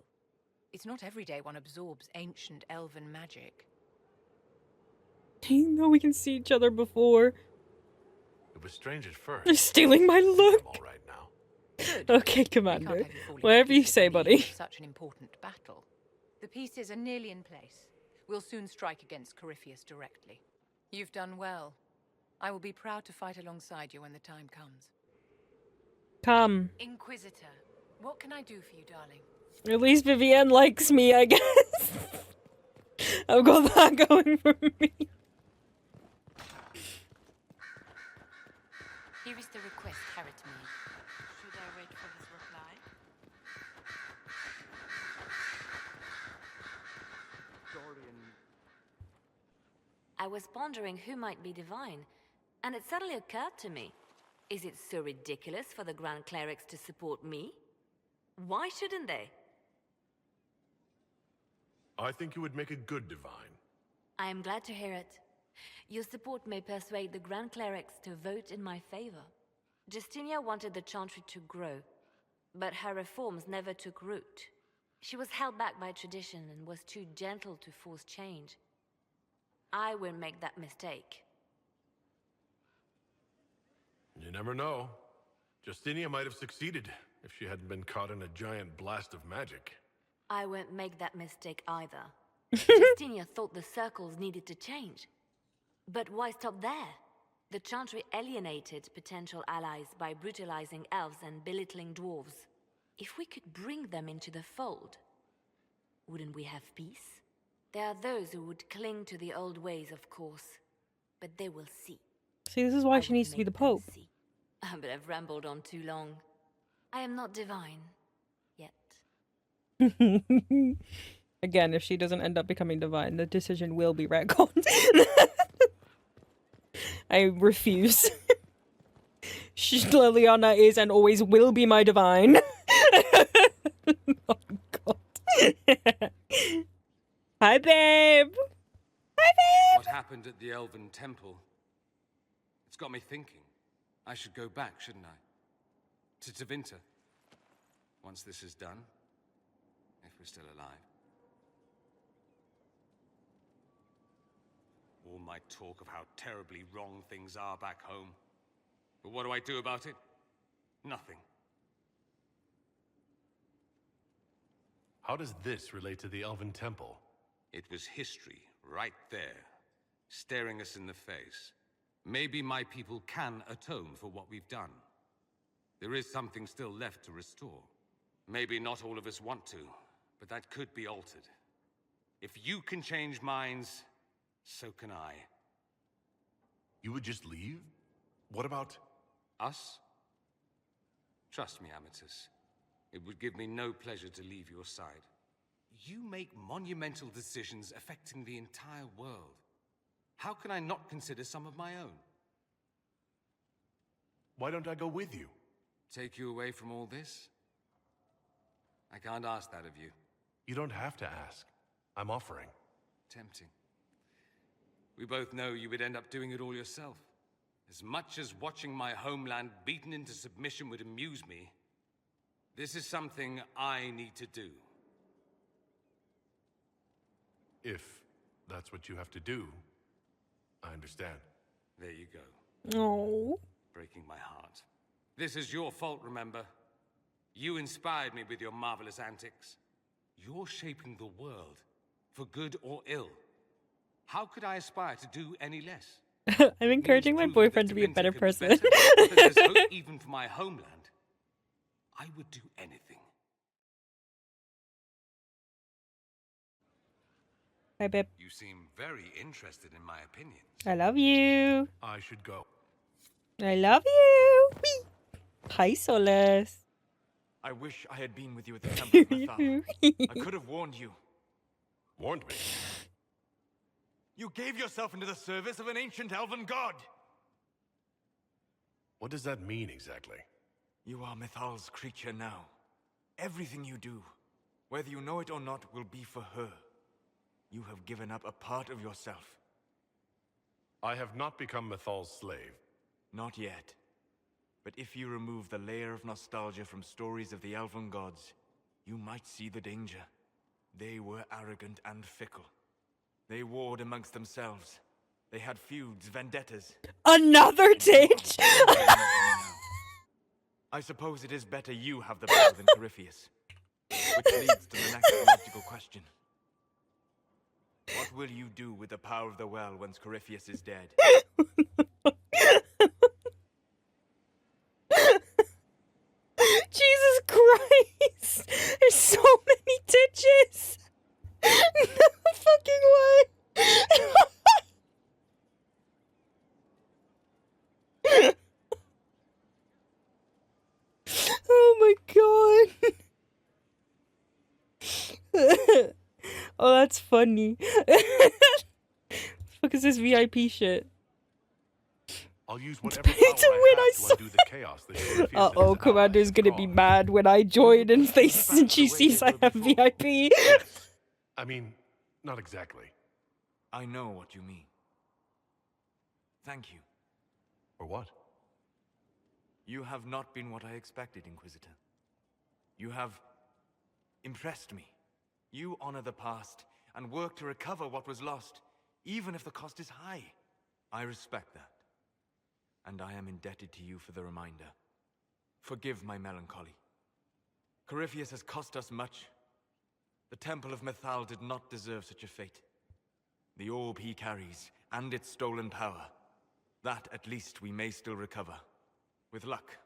It's not every day one absorbs ancient elven magic. Didn't know we can see each other before. It was strange at first. They're stealing my look. I'm all right now. Good. Okay, Commander. Whatever you say, buddy. Such an important battle. The pieces are nearly in place. We'll soon strike against Corypheus directly. You've done well. I will be proud to fight alongside you when the time comes. Come. Inquisitor, what can I do for you, darling? At least Vivienne likes me, I guess. I've got that going for me. Here is the request Harriet made. Should I wait for his reply? I was pondering who might be divine, and it suddenly occurred to me. Is it so ridiculous for the Grand Clerics to support me? Why shouldn't they? I think you would make a good divine. I am glad to hear it. Your support may persuade the Grand Clerics to vote in my favor. Justinia wanted the Chantry to grow, but her reforms never took root. She was held back by tradition and was too gentle to force change. I won't make that mistake. You never know. Justinia might have succeeded if she hadn't been caught in a giant blast of magic. I won't make that mistake either. Justinia thought the circles needed to change. But why stop there? The Chantry alienated potential allies by brutalizing elves and belittling dwarves. If we could bring them into the fold, wouldn't we have peace? There are those who would cling to the old ways, of course, but they will see. See, this is why she needs to be the Pope. But I've rambled on too long. I am not divine. Yet. Again, if she doesn't end up becoming divine, the decision will be retconned. I refuse. Liliana is and always will be my divine. Oh god. Hi, babe. Hi, babe. What happened at the Elven Temple? It's got me thinking. I should go back, shouldn't I? To Tevinter. Once this is done. If we're still alive. All my talk of how terribly wrong things are back home. But what do I do about it? Nothing. How does this relate to the Elven Temple? It was history, right there, staring us in the face. Maybe my people can atone for what we've done. There is something still left to restore. Maybe not all of us want to, but that could be altered. If you can change minds, so can I. You would just leave? What about... us? Trust me, Amatus. It would give me no pleasure to leave your side. You make monumental decisions affecting the entire world. How can I not consider some of my own? Why don't I go with you? Take you away from all this? I can't ask that of you. You don't have to ask. I'm offering. Tempting. We both know you would end up doing it all yourself. As much as watching my homeland beaten into submission would amuse me, this is something I need to do. If that's what you have to do, I understand. There you go. Oh. Breaking my heart. This is your fault, remember? You inspired me with your marvelous antics. You're shaping the world, for good or ill. How could I aspire to do any less? I'm encouraging my boyfriend to be a better person. There's hope even for my homeland. I would do anything. Hi, babe. You seem very interested in my opinions. I love you. I should go. I love you. Whee! Hi, Solus. I wish I had been with you at the Temple of Mathal. I could have warned you. Warned me? You gave yourself into the service of an ancient elven god! What does that mean exactly? You are Mathal's creature now. Everything you do, whether you know it or not, will be for her. You have given up a part of yourself. I have not become Mathal's slave. Not yet. But if you remove the layer of nostalgia from stories of the elven gods, you might see the danger. They were arrogant and fickle. They warred amongst themselves. They had feuds, vendettas. Another ditch? I suppose it is better you have the power than Corypheus. Which leads to the next logical question. What will you do with the power of the well once Corypheus is dead? Jesus Christ! There's so many ditches! No fucking way! Oh my god! Oh, that's funny. Fuck is this VIP shit? I'll use whatever Pay power to I win, have I to saw undo the chaos that Corypheus and his Uh-oh, Commander's gonna be mad when I join and she sees I have VIP. I mean, not exactly. I know what you mean. Thank you. For what? You have not been what I expected, Inquisitor. You have impressed me. You honor the past and work to recover what was lost, even if the cost is high. I respect that. And I am indebted to you for the reminder. Forgive my melancholy. Corypheus has cost us much. The Temple of Mythal did not deserve such a fate. The orb he carries, and its stolen power, that at least we may still recover. With luck,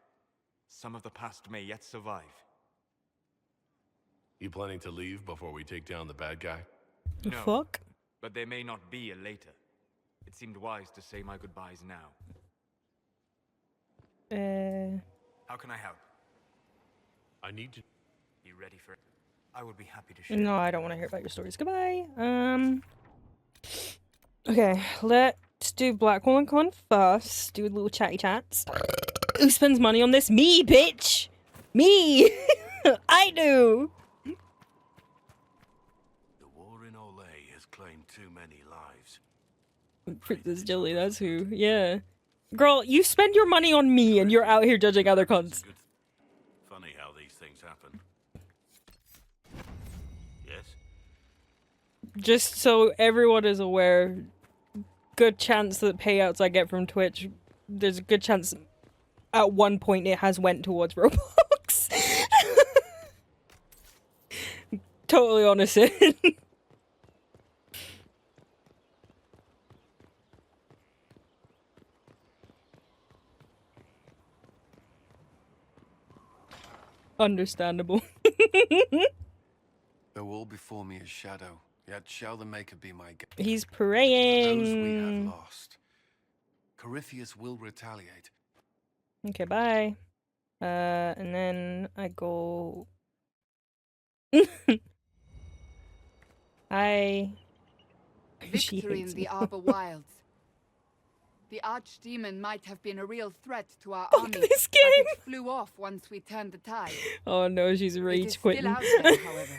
some of the past may yet survive. You planning to leave before we take down the bad guy? No, fuck? But there may not be a later. It seemed wise to say my goodbyes now. How can I help? I need to... You ready for it? I would be happy to share. No, I don't want to hear about your stories. Goodbye. Okay, let's do Blackwall and Con first. Do a little chatty chats. Who spends money on this? Me, bitch! Me! I do! The war in Olay has claimed too many lives. Princess Jelly, that's who. Yeah. Girl, you spend your money on me and you're out here judging other cons. Funny how these things happen. Yes? Just so everyone is aware, good chance that payouts I get from Twitch, there's a good chance at one point it has went towards Roblox. Totally honest. Understandable. Though all before me is shadow, yet shall the Maker be my guide. He's Those we have praying. lost. Corypheus will retaliate. Okay, bye. And then I go... Victory in the Arbor Wilds. The archdemon might have been a real threat to our army, this but game. it flew off once we turned the tide. Oh no, she's It is rage still quitting. out there, however.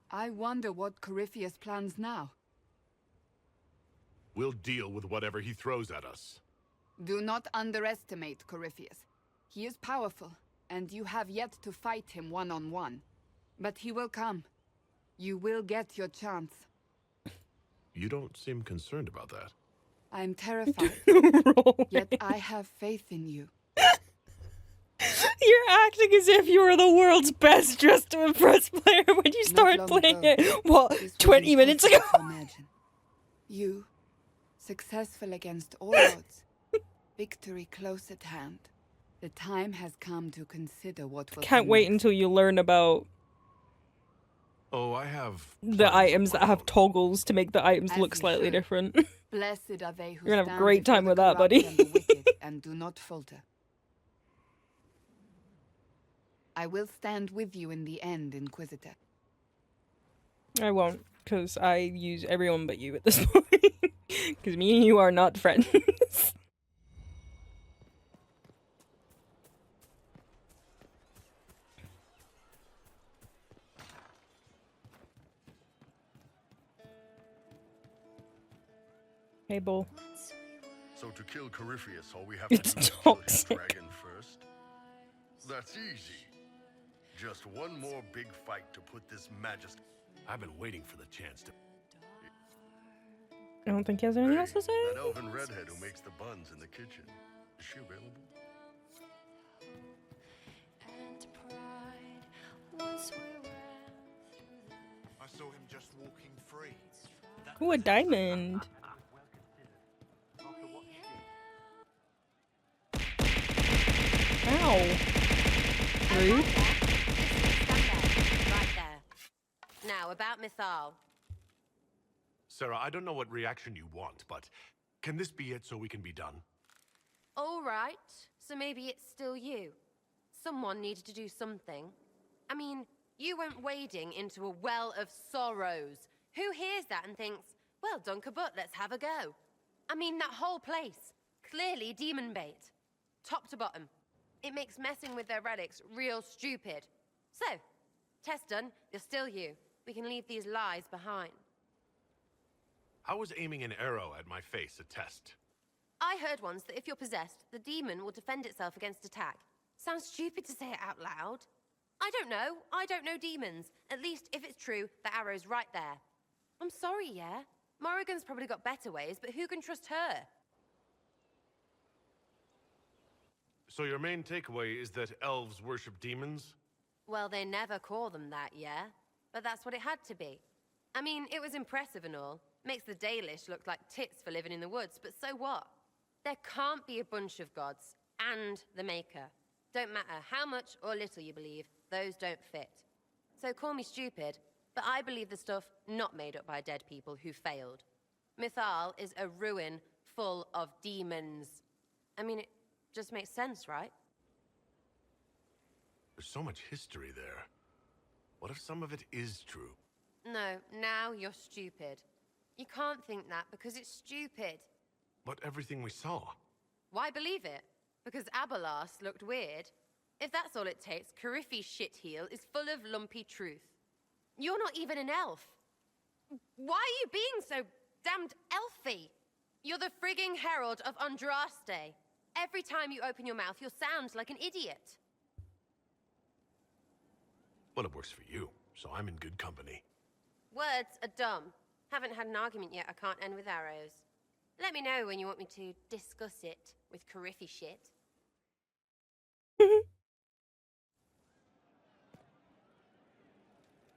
I wonder what Corypheus plans now. We'll deal with whatever he throws at us. Do not underestimate Corypheus. He is powerful, and you have yet to fight him one-on-one. But he will come. You will get your chance. You don't seem concerned about that. I'm terrified. Yet I have faith in you. You're acting as if you were the world's best dressed to impress player when you started playing it. What, 20 minutes ago? You, successful against all odds, victory close at hand. The time has come to consider what will Can't come wait next. until you learn about Oh, I have... the items that have toggles to make the items As look you slightly should. different. Blessed are they who You're gonna have a stand great before time the with that, corrupt buddy. and the wicked and do not falter. I will stand with you in the end, Inquisitor. I won't, because I use everyone but you at this point. Because me and you are not friends. Hey, Bull. So to kill Corypheus, all we have It's to do is kill his toxic. dragon first? That's easy. Just one more big fight to put this majesty... I've been waiting for the chance to... I don't think he has anything else to say. That elven redhead who makes the buns in the kitchen. Is she available? I saw him just walking free. That Ooh, a diamond. Ow. Rude. Right there. Now, about Mythal. Sarah, I don't know what reaction you want, but can this be it so we can be done? All right, so maybe it's still you. Someone needed to do something. I mean, you went wading into a well of sorrows. Who hears that and thinks, well, dunk a butt, let's have a go? I mean, that whole place, clearly demon bait. Top to bottom. It makes messing with their relics real stupid. So, test done, you're still you. We can leave these lies behind. How was aiming an arrow at my face a test? I heard once that if you're possessed, the demon will defend itself against attack. Sounds stupid to say it out loud. I don't know. I don't know demons. At least, if it's true, the arrow's right there. I'm sorry, yeah? Morrigan's probably got better ways, but who can trust her? So your main takeaway is that elves worship demons? Well, they never call them that, yeah? But that's what it had to be. I mean, it was impressive and all. Makes the Dalish look like tits for living in the woods, but so what? There can't be a bunch of gods and the Maker. Don't matter how much or little you believe, those don't fit. So call me stupid, but I believe the stuff not made up by dead people who failed. Mythal is a ruin full of demons. I mean, it just makes sense, right? There's so much history there. What if some of it is true? No, now you're stupid. You can't think that because it's stupid. But everything we saw. Why believe it? Because Abelas looked weird? If that's all it takes, Cariffi's shitheel is full of lumpy truth. You're not even an elf. Why are you being so damned elfy? You're the frigging herald of Andraste. Every time you open your mouth, you'll sound like an idiot. Well, it works for you, so I'm in good company. Words are dumb. Haven't had an argument yet I can't end with arrows. Let me know when you want me to discuss it with Cariffi shit.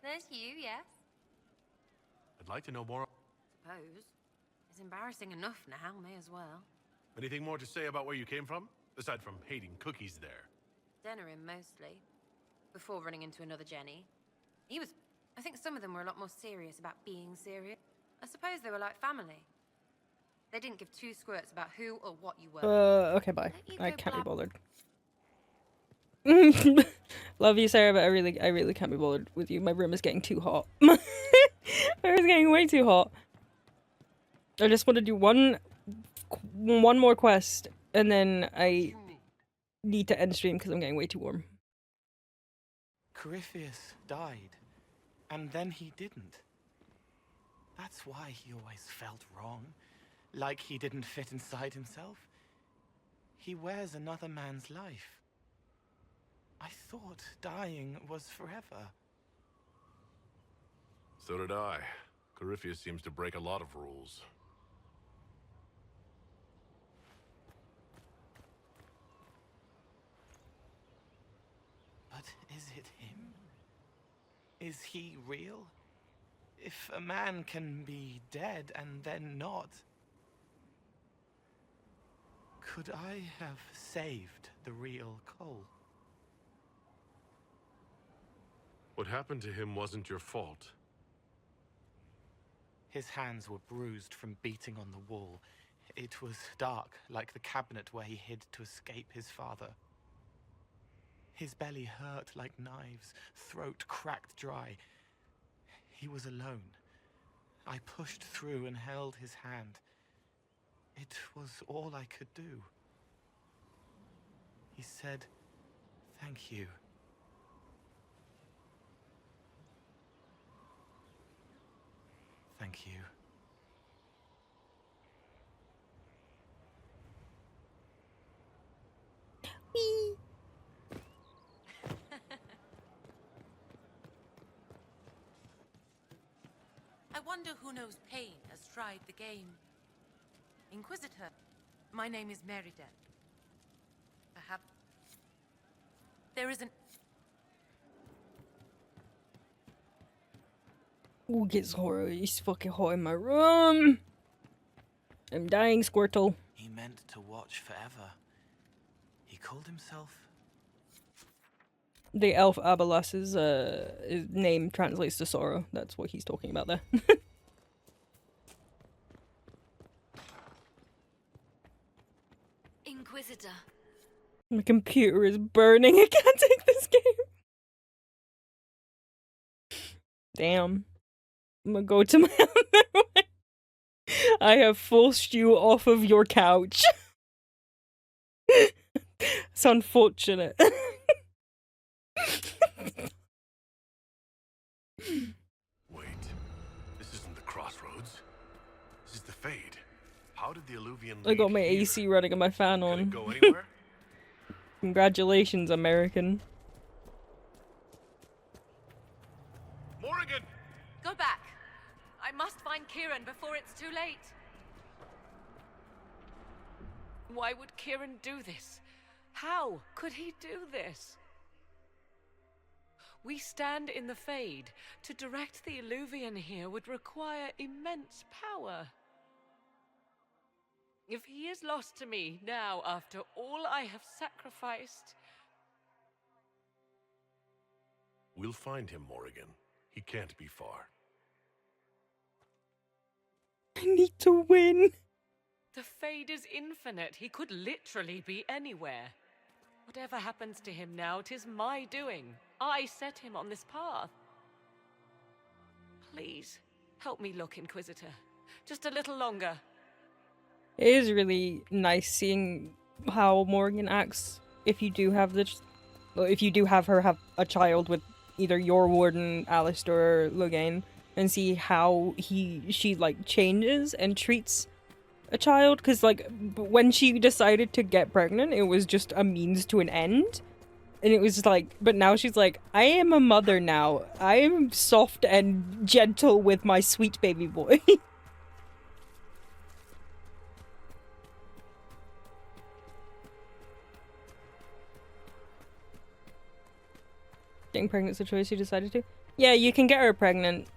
There's you, yes? I'd like to know more. Suppose. It's embarrassing enough now, may as well. Anything more to say about where you came from? Aside from hating cookies there. Denerim, mostly. Before running into another Jenny. I think some of them were a lot more serious about being serious. I suppose they were like family. They didn't give two squirts about who or what you were. Okay, bye. I can't be bothered. Love you, Sarah, but I really can't be bothered with you. My room is getting too hot. My room is getting way too hot. I just want to do one more quest, and then I need to end stream because I'm getting way too warm. Corypheus died, and then he didn't. That's why he always felt wrong, like he didn't fit inside himself. He wears another man's life. I thought dying was forever. So did I. Corypheus seems to break a lot of rules. But is it him? Is he real? If a man can be dead and then not, could I have saved the real Cole? What happened to him wasn't your fault. His hands were bruised from beating on the wall. It was dark, like the cabinet where he hid to escape his father. His belly hurt like knives, throat cracked dry. He was alone. I pushed through and held his hand. It was all I could do. He said, "Thank you." Thank you. I wonder who knows pain has tried the game. Inquisitor, my name is Merida. Perhaps there isn't. Ooh, get Zoro. He's fucking hot in my room. I'm dying, Squirtle. He meant to watch forever. He called himself... The elf Abelas's his name translates to sorrow. That's what he's talking about there. Inquisitor. My computer is burning. I can't take this game. Damn. I'm gonna go to my other one. I have forced you off of your couch. It's unfortunate. Wait, this isn't the crossroads. This is the Fade. How did the Illuvian I got lead my here? AC running and my fan Could it on. go anywhere? Congratulations, American. Morrigan! Go back. I must find Kieran before it's too late. Why would Kieran do this? How could he do this? We stand in the Fade. To direct the Illuvian here would require immense power. If he is lost to me now, after all I have sacrificed... We'll find him, Morrigan. He can't be far. I need to win. The Fade is infinite. He could literally be anywhere. Whatever happens to him now, 'tis my doing. I set him on this path. Please, help me look, Inquisitor. Just a little longer. It is really nice seeing how Morgan acts if you do have her have a child with either your warden, Alistair, or Logain, and see how she like changes and treats a child, because like when she decided to get pregnant, it was just a means to an end. And it was like, but now she's like, I am a mother now. I am soft and gentle with my sweet baby boy. Getting pregnant's the choice you decided to? Yeah, you can get her pregnant.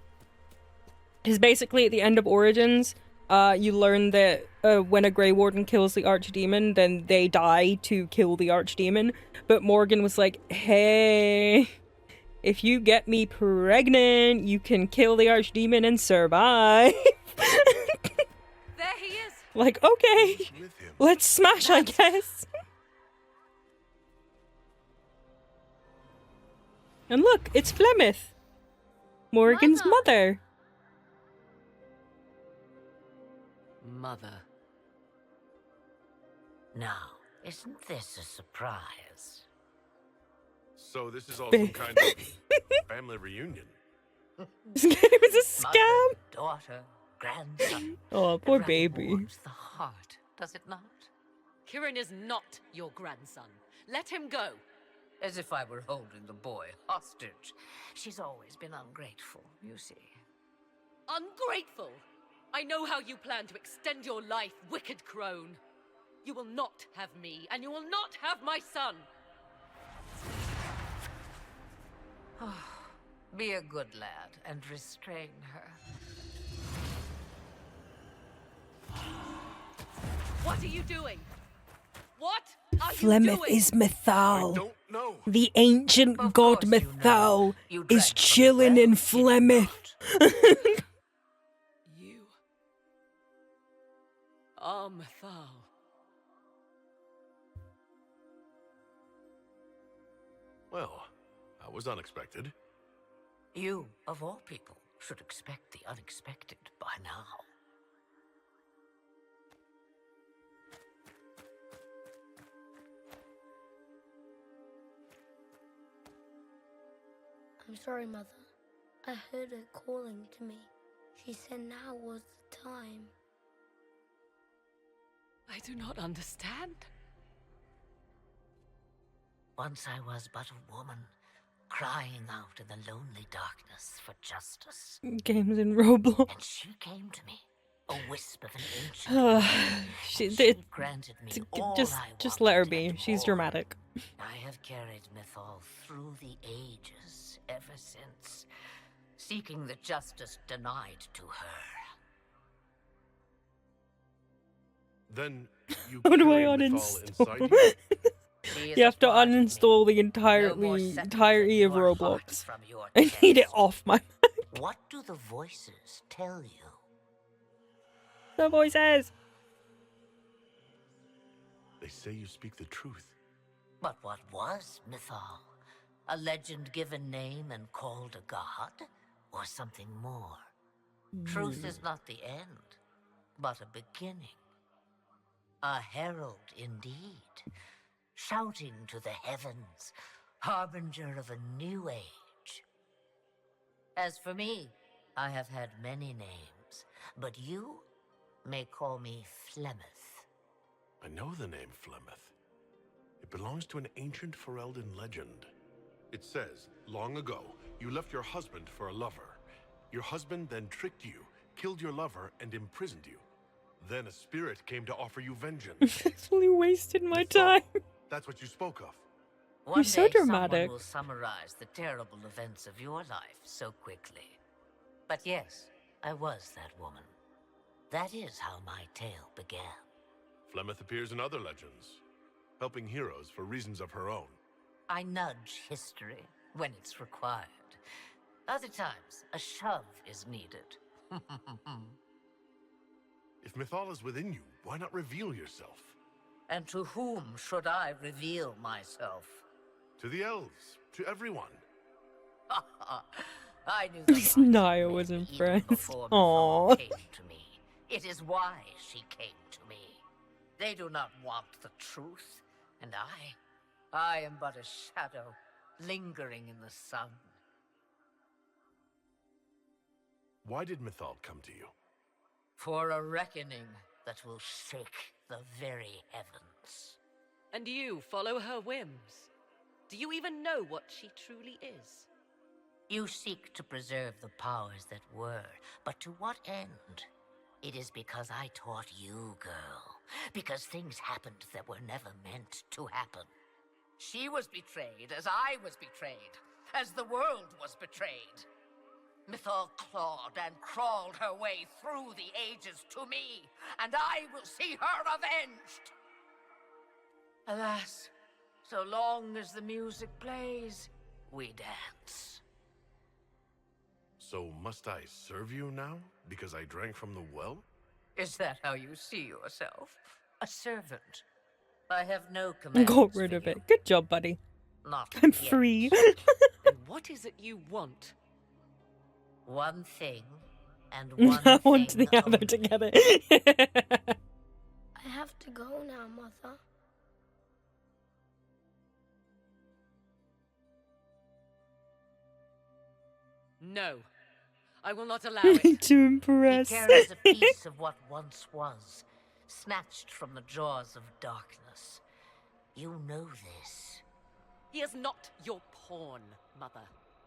Because basically at the end of Origins, you learn that when a Grey Warden kills the Archdemon, then they die to kill the Archdemon. But Morgan was like, hey, if you get me pregnant, you can kill the Archdemon and survive. There he is. Like, okay, let's smash, I guess. And look, it's Flemeth, Morgan's mother. Mother. Now, isn't this a surprise? So this is all some kind of family reunion. It was a scam. Mother, daughter, grandson. Oh, It poor rather baby. warms the heart, does it not? Kieran is not your grandson. Let him go. As if I were holding the boy hostage. She's always been ungrateful, you see. Ungrateful! I know how you plan to extend your life, wicked crone. You will not have me, and you will not have my son. Be a good lad and restrain her. What are you doing? What are you Flemeth doing? is Mythal. The ancient god Mythal is chilling in Flemeth. You are Mythal. Well, that was unexpected. You, of all people, should expect the unexpected by now. I'm sorry, Mother. I heard her calling to me. She said now was the time. I do not understand. Once I was but a woman, crying out in the lonely darkness for justice. Games in Roblox. And she came to me, a wisp of an ancient She granted me all just let her be. She's dramatic. I have carried Mythal through the ages ever since. seeking the justice denied to her. Then you How do I carry Mythal inside uninstall? you? You have to uninstall the entirety of Roblox. I need it off my Mac. What do the voices tell you? The voices! They say you speak the truth. But what was Mythal? A legend given name and called a god? Or something more? Truth is not the end, but a beginning. A herald indeed, shouting to the heavens, harbinger of a new age. As for me, I have had many names, but you may call me Flemeth. I know the name Flemeth. It belongs to an ancient Ferelden legend. It says, long ago, you left your husband for a lover. Your husband then tricked you, killed your lover, and imprisoned you. Then a spirit came to offer you vengeance. Actually wasted my time. That's what you spoke of. One so day dramatic. someone will summarize the terrible events of your life so quickly. But yes, I was that woman. That is how my tale began. Flemeth appears in other legends, helping heroes for reasons of her own. I nudge history when it's required. Other times, a shove is needed. If Mythal is within you, why not reveal yourself? And to whom should I reveal myself? To the elves, to everyone. I knew At the least right Naya of was men even impressed. before Aww. Mythal came to me. It is why she came to me. They do not want the truth, and I am but a shadow, lingering in the sun. Why did Mythal come to you? For a reckoning that will shake the very heavens. And you follow her whims? Do you even know what she truly is? You seek to preserve the powers that were, but to what end? It is because I taught you, girl. Because things happened that were never meant to happen. She was betrayed as I was betrayed, as the world was betrayed. Mythal clawed and crawled her way through the ages to me, and I will see her avenged! Alas, so long as the music plays, we dance. So must I serve you now, because I drank from the well? Is that how you see yourself? A servant? I have no commands. Got rid of it. Good job, buddy. Not I'm yet. free. And what is it you want? One thing, and one I want thing the other only. together. I have to go now, Mother. No. I will not allow it. To impress. He carries a piece of what once was, snatched from the jaws of darkness. You know this. He is not your pawn, Mother.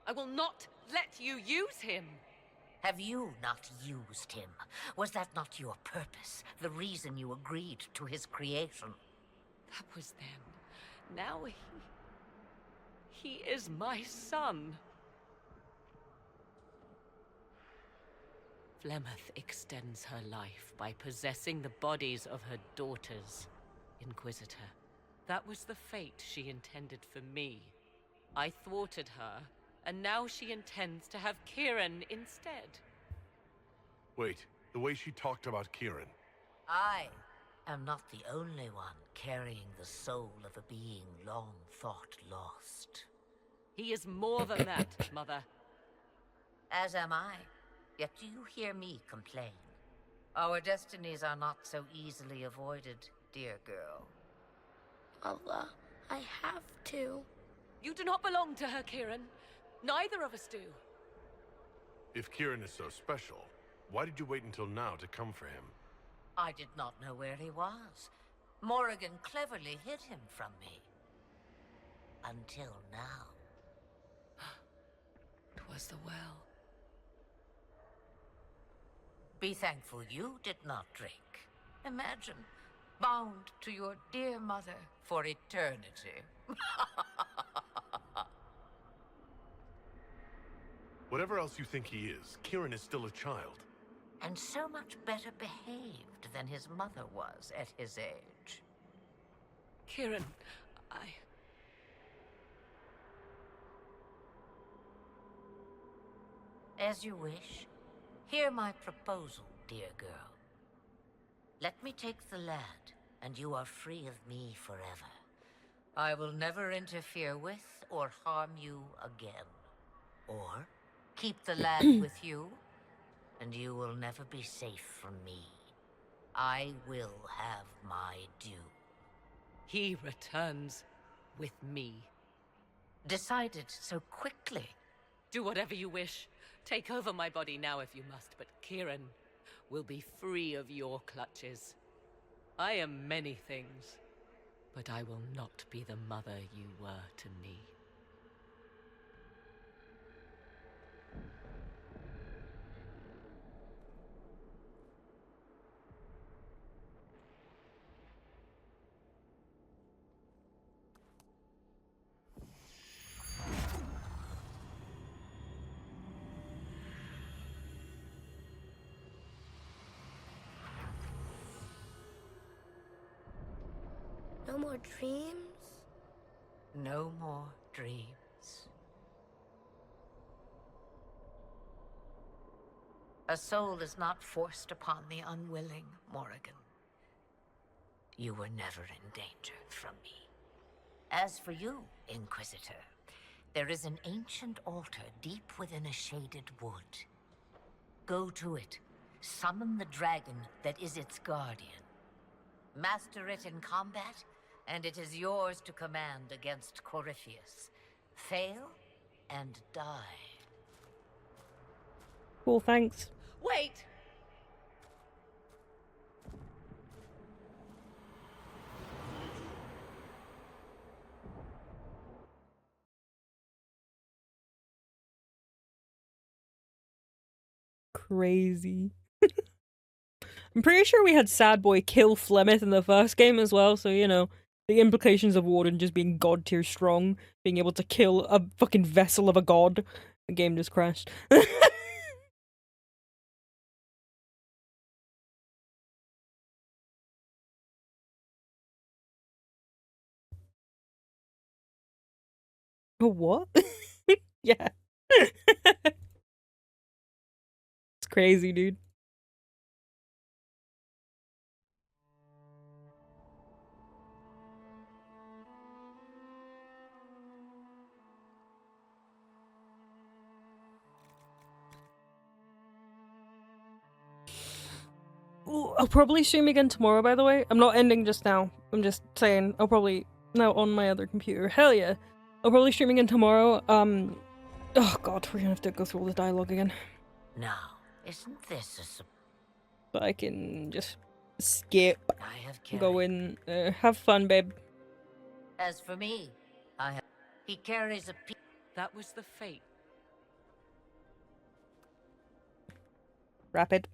I will not let you use him. Have you not used him? Was that not your purpose? The reason you agreed to his creation? That was then. Now he is my son. Flemeth extends her life by possessing the bodies of her daughters, Inquisitor. That was the fate she intended for me. I thwarted her, and now she intends to have Kieran instead. Wait, the way she talked about Kieran. I am not the only one carrying the soul of a being long thought lost. He is more than that, Mother. As am I. Yet do you hear me complain? Our destinies are not so easily avoided, dear girl. Mother, I have to. You do not belong to her, Kieran. Neither of us do. If Kieran is so special, why did you wait until now to come for him? I did not know where he was. Morrigan cleverly hid him from me. Until now. 'Twas the well. Be thankful you did not drink. Imagine, bound to your dear mother for eternity. Whatever else you think he is, Kieran is still a child. And so much better behaved than his mother was at his age. Kieran, As you wish. Hear my proposal, dear girl. Let me take the lad, and you are free of me forever. I will never interfere with or harm you again. Or keep the lad with you, and you will never be safe from me. I will have my due. he returns with me. Decided so quickly. Do whatever you wish. Take over my body now if you must, but Kieran will be free of your clutches. I am many things, but I will not be the mother you were to me. No more dreams? No more dreams. A soul is not forced upon the unwilling, Morrigan. You were never in danger from me. As for you, Inquisitor, there is an ancient altar deep within a shaded wood. Go to it. Summon the dragon that is its guardian. Master it in combat, and it is yours to command against Corypheus. Fail and die. Cool, thanks. Wait! Crazy. I'm pretty sure we had Sad Boy kill Flemeth in the first game as well, so you know, the implications of Warden just being god tier strong, being able to kill a fucking vessel of a god. The game just crashed. What? Yeah. It's crazy, dude. Ooh, I'll probably stream again tomorrow, by the way. I'm not ending just now. I'm just saying I'll probably now on my other computer. Hell yeah. I'll probably stream again tomorrow. Oh god, we're gonna have to go through all the dialogue again. Now, isn't this a But I can just skip. I have Go in. Have fun, babe. As for me, he carries a That was the fate. Rapid.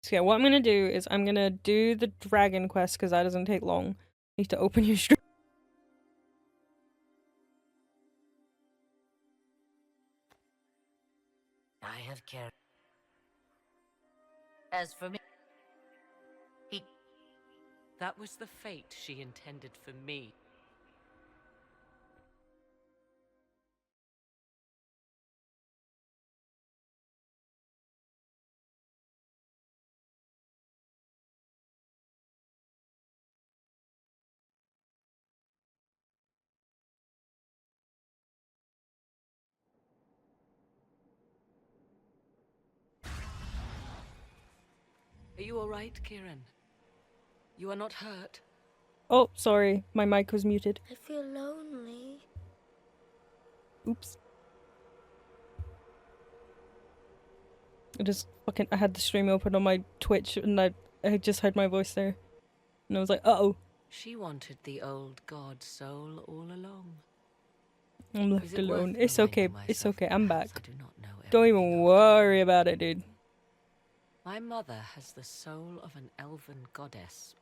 So yeah, what I'm gonna do is I'm gonna do the dragon quest because that doesn't take long. Need to open your stream. I have carried. As for me, That was the fate she intended for me. Are you alright, Kieran? You are not hurt? Oh, sorry, my mic was muted. I feel lonely. Oops. I had the stream open on my Twitch and I just heard my voice there. And I was like, uh-oh. She wanted the old god soul all along. I'm left Is it alone. worth It's okay, reminding it's myself okay, I'm perhaps back. I do not know Don't even worry about it, dude. My mother has the soul of an elven goddess,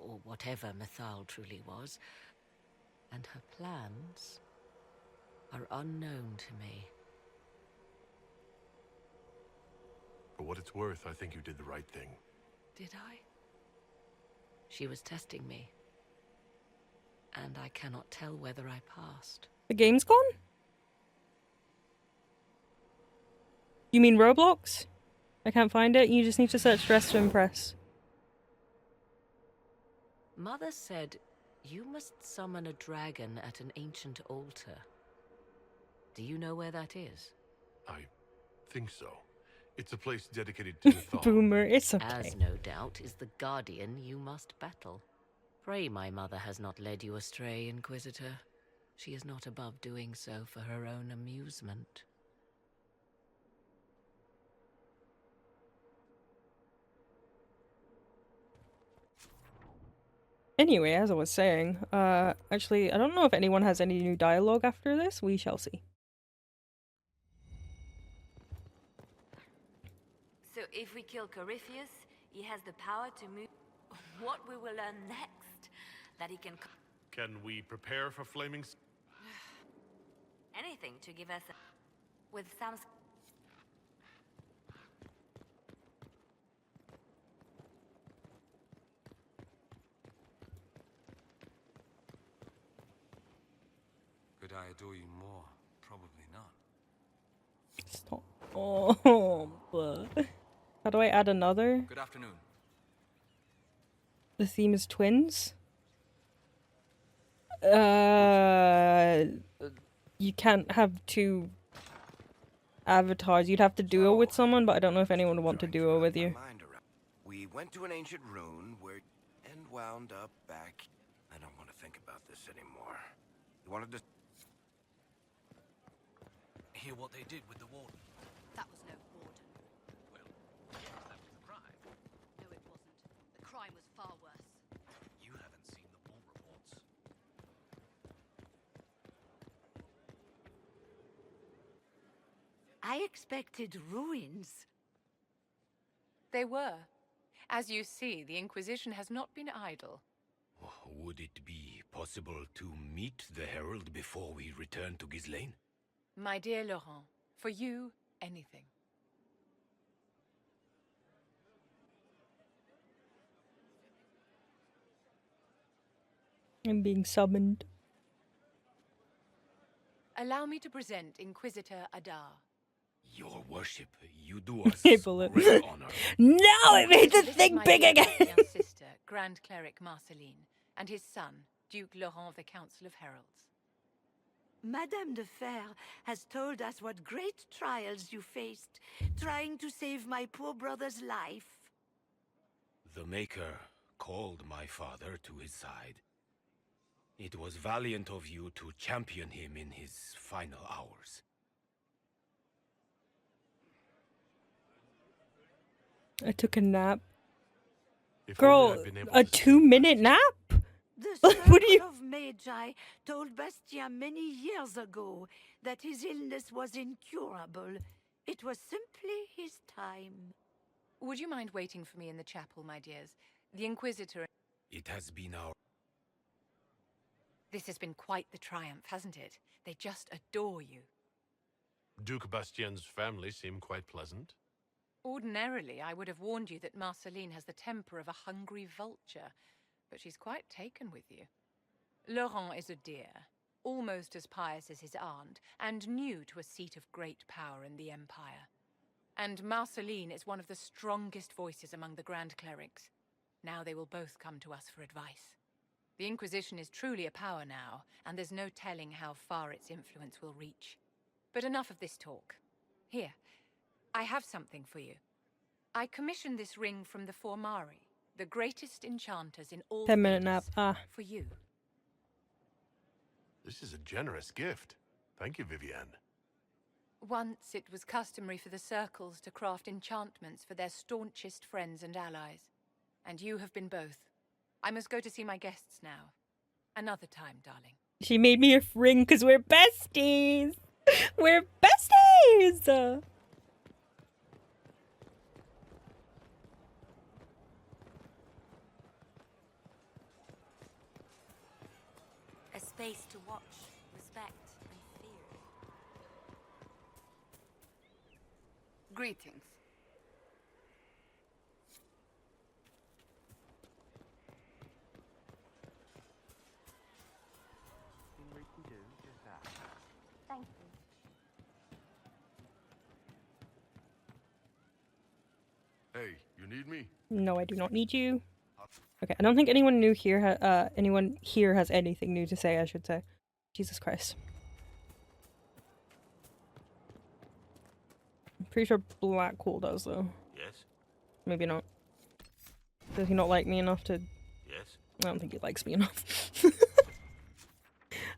or whatever Mythal truly was, and her plans are unknown to me. For what it's worth, I think you did the right thing. Did I? She was testing me, and I cannot tell whether I passed. The game's gone? You mean Roblox? I can't find it. You just need to search Dress to Impress. Mother said you must summon a dragon at an ancient altar. Do you know where that is? I think so. It's a place dedicated to Mythal. Boomer, it's okay. As no doubt is the guardian you must battle. Pray my mother has not led you astray, Inquisitor. She is not above doing so for her own amusement. Anyway, as I was saying, actually, I don't know if anyone has any new dialogue after this. We shall see. So if we kill Corypheus, he has the power to move. What we will learn next, that he can... Can we prepare for flaming... anything to give us with some... Could I adore you more? Probably not. Stop. Oh, but... How do I add another? Good afternoon. The theme is twins. You can't have two avatars. You'd have to duo with someone, but I don't know if anyone would want to duo with you. We went to an ancient ruin where and wound up back. I don't want to think about this anymore. You wanted to hear what they did with the warden? That was no warden. Well, that was the crime. No, it wasn't. The crime was far worse. You haven't seen the war reports. I expected ruins. They were. As you see, the Inquisition has not been idle. Would it be possible to meet the Herald before we return to Ghislaine? My dear Laurent, for you, anything. I'm being summoned. Allow me to present Inquisitor Adar. Your worship, you do us Bullet. great honor. No, it made the This is thing my big dear again. young sister, Grand Cleric Marceline, and his son, Duke Laurent of the Council of Heralds. Madame de Fer has told us what great trials you faced, trying to save my poor brother's life. The Maker called my father to his side. It was valiant of you to champion him in his final hours. I took a nap. If Girl, only I'd been able a to 2-minute nap? The What do you... Circle of Magi told Bastien many years ago that his illness was incurable. It was simply his time. Would you mind waiting for me in the chapel, my dears? The Inquisitor... It has been our... This has been quite the triumph, hasn't it? They just adore you. Duke Bastien's family seem quite pleasant. Ordinarily, I would have warned you that Marceline has the temper of a hungry vulture, but she's quite taken with you. Laurent is a dear, almost as pious as his aunt, and new to a seat of great power in the Empire. And Marceline is one of the strongest voices among the Grand Clerics. Now they will both come to us for advice. The Inquisition is truly a power now, and there's no telling how far its influence will reach. But enough of this talk. Here, I have something for you. I commissioned this ring from the Formari, the greatest enchanters in all 10-minute nap. for you. This is a generous gift. Thank you, Vivienne. Once it was customary for the circles to craft enchantments for their staunchest friends and allies. And you have been both. I must go to see my guests now. Another time, darling. She made me a ring because we're besties. We're besties. space to watch, respect, and fear. Greetings. Thank you. Hey, you need me? No, I do not need you. Okay, I don't think anyone new here has anything new to say, I should say. Jesus Christ. I'm pretty sure Blackhole does, though. Yes? Maybe not. Does he not like me enough to... Yes? I don't think he likes me enough.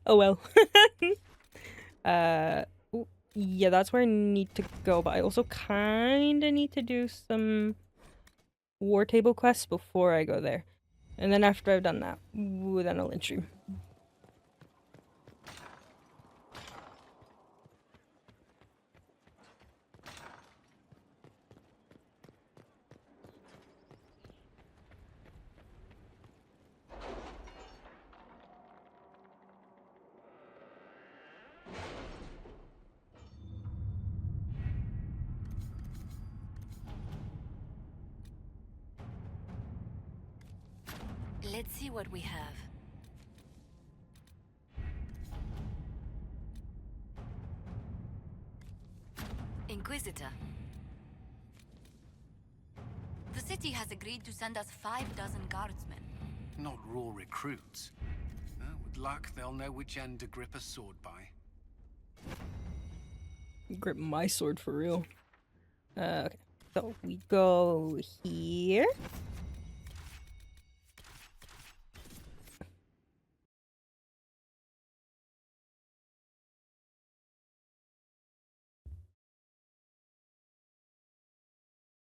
Oh well. Ooh, yeah, that's where I need to go, but I also kinda need to do some war table quests before I go there. And then after I've done that, ooh, then I'll entry. Let's see what we have. Inquisitor. The city has agreed to send us 6 guardsmen. Not raw recruits. With luck, they'll know which end to grip a sword by. Grip my sword for real. Okay, so we go here.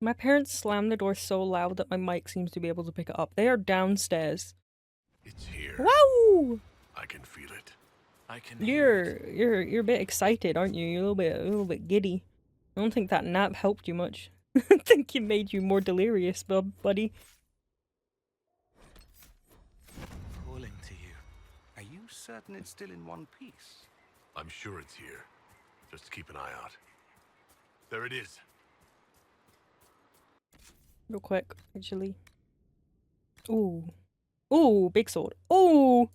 My parents slammed the door so loud that my mic seems to be able to pick it up. They are downstairs. It's here. Wow! I can feel it. I can You're a bit excited, aren't you? You're a little bit giddy. I don't think that nap helped you much. I think it made you more delirious, buddy. Calling to you. Are you certain it's still in one piece? I'm sure it's here. Just keep an eye out. There it is. Real quick, actually. Ooh. Ooh, big sword. Ooh!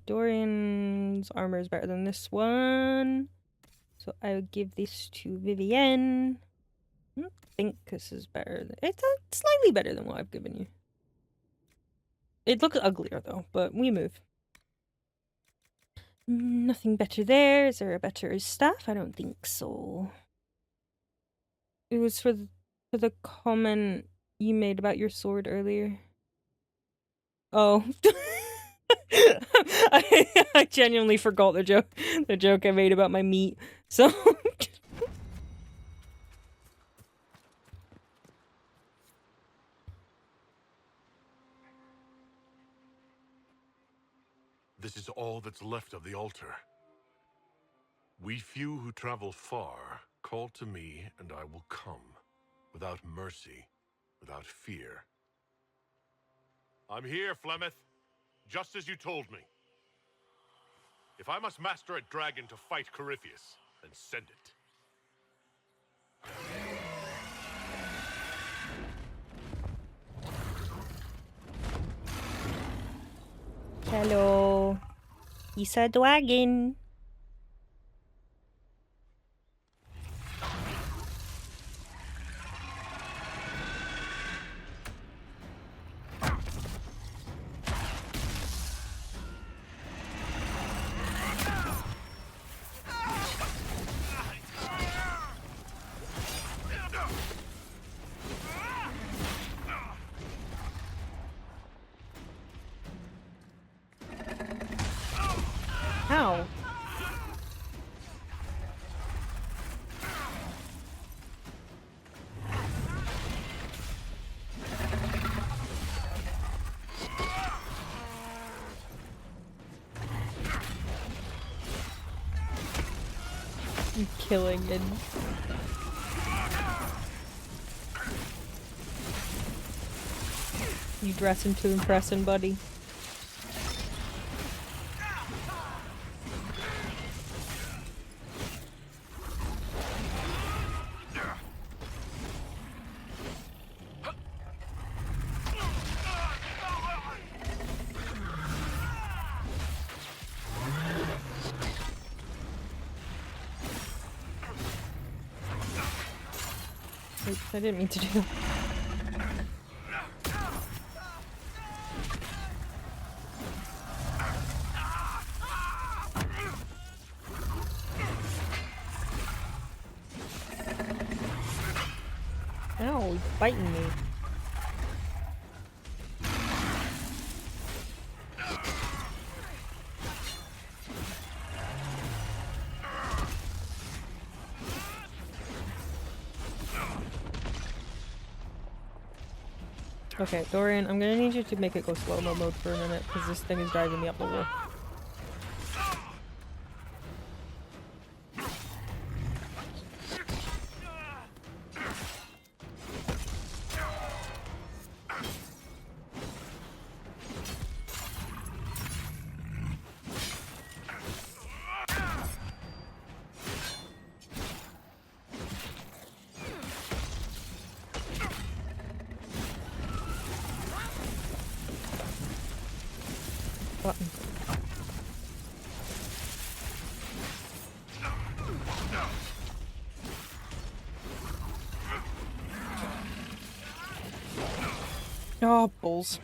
Dorian's armor is better than this one. So I would give this to Vivienne. I don't think this is better. It's slightly better than what I've given you. It looks uglier though, but we move. Nothing better there. Is there a better staff? I don't think so. It was for the comment you made about your sword earlier. Oh. I genuinely forgot the joke I made about my meat. So This is all that's left of the altar. We few who travel far, call to me, and I will come, without mercy, without fear. I'm here, Flemeth, just as you told me. If I must master a dragon to fight Corypheus, then send it. hello. He's a dragon. Ow. I'm killing it. You dressing to impress him, buddy? Oops, I didn't mean to do that. Ow, he's biting me. Okay, Dorian, I'm gonna need you to make it go slow-mo mode for a minute, because this thing is driving me up the wall. Button. Oh, balls.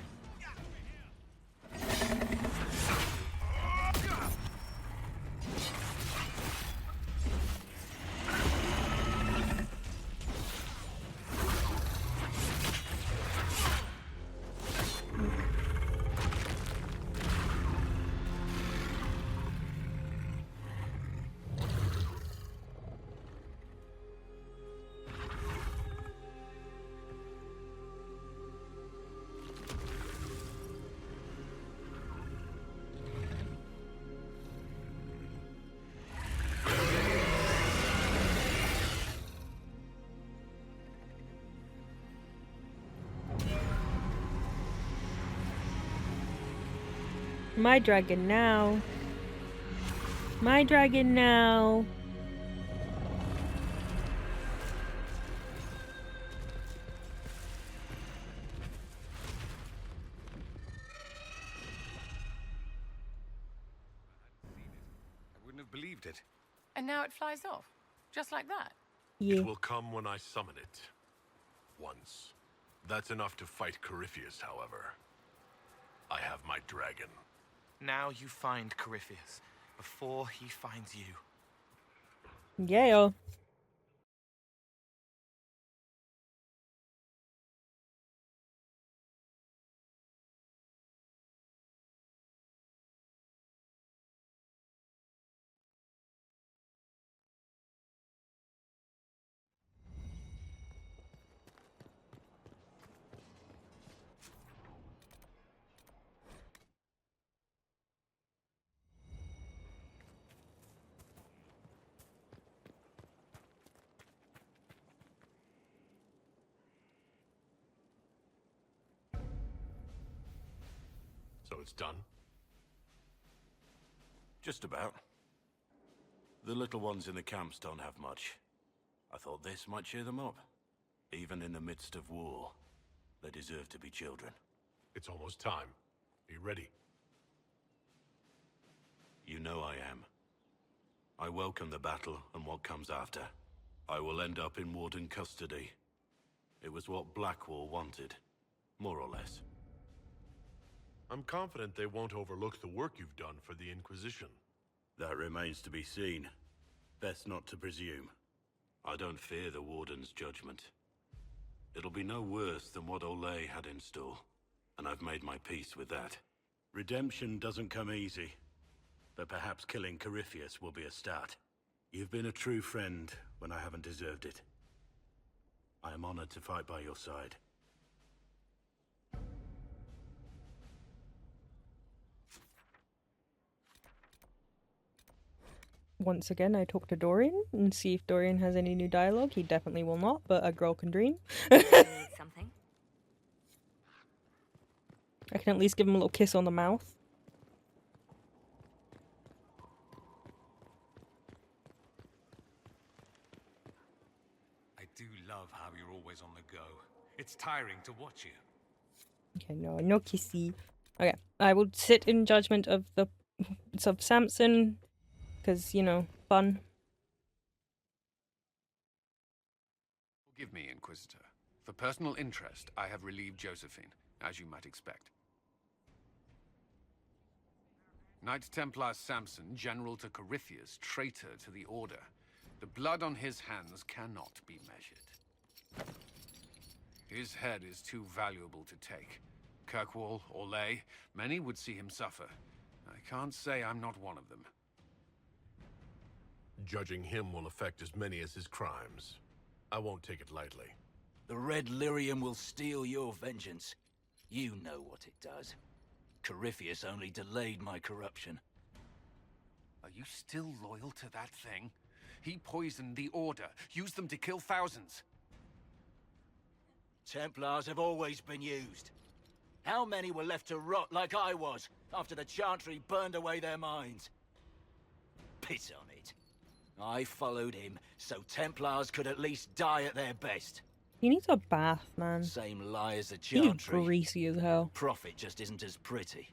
My dragon now. My dragon now. I wouldn't have believed it. And now it flies off. Just like that. Yeah. It will come when I summon it. Once. That's enough to fight Corypheus, however. I have my dragon. Now you find Corypheus, before he finds you. Yeah. So it's done? Just about. The little ones in the camps don't have much. I thought this might cheer them up. Even in the midst of war, they deserve to be children. It's almost time. Be ready. You know I am. I welcome the battle and what comes after. I will end up in Warden custody. It was what Blackwall wanted, more or less. I'm confident they won't overlook the work you've done for the Inquisition. That remains to be seen. Best not to presume. I don't fear the Warden's judgment. It'll be no worse than what Olay had in store, and I've made my peace with that. Redemption doesn't come easy, but perhaps killing Corypheus will be a start. You've been a true friend when I haven't deserved it. I am honored to fight by your side. Once again, I talk to Dorian and see if Dorian has any new dialogue. He definitely will not, but a girl can dream. Need something? can at least give him a little kiss on the mouth. I do love how you're always on the go. It's tiring to watch you. Okay, no kissy. Okay, I will sit in judgment of the Samson, because, you know, fun. Forgive me, Inquisitor. For personal interest, I have relieved Josephine, as you might expect. Knight Templar Samson, General to Corypheus, traitor to the Order. The blood on his hands cannot be measured. His head is too valuable to take. Kirkwall, Orlais, many would see him suffer. I can't say I'm not one of them. Judging him will affect as many as his crimes. I won't take it lightly. The Red Lyrium will steal your vengeance. You know what it does. Corypheus only delayed my corruption. Are you still loyal to that thing? He poisoned the Order, used them to kill thousands. Templars have always been used. How many were left to rot like I was, after the Chantry burned away their minds? Piss on it. I followed him, so Templars could at least die at their best. He needs a bath, man. Same lie as the He's Chantry. greasy as hell. Profit just isn't as pretty.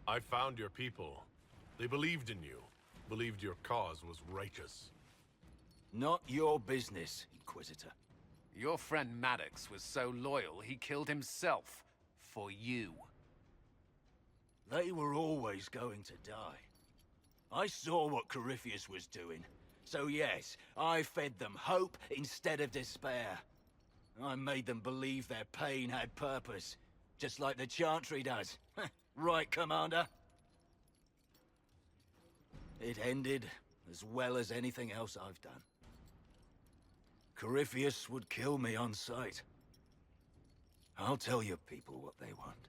I found your people. They believed in you. Believed your cause was righteous. Not your business, Inquisitor. Your friend Maddox was so loyal, he killed himself. For you. They were always going to die. I saw what Corypheus was doing. So yes, I fed them hope instead of despair. I made them believe their pain had purpose. Just like the Chantry does. Right, Commander? It ended as well as anything else I've done. Corypheus would kill me on sight. I'll tell your people what they want.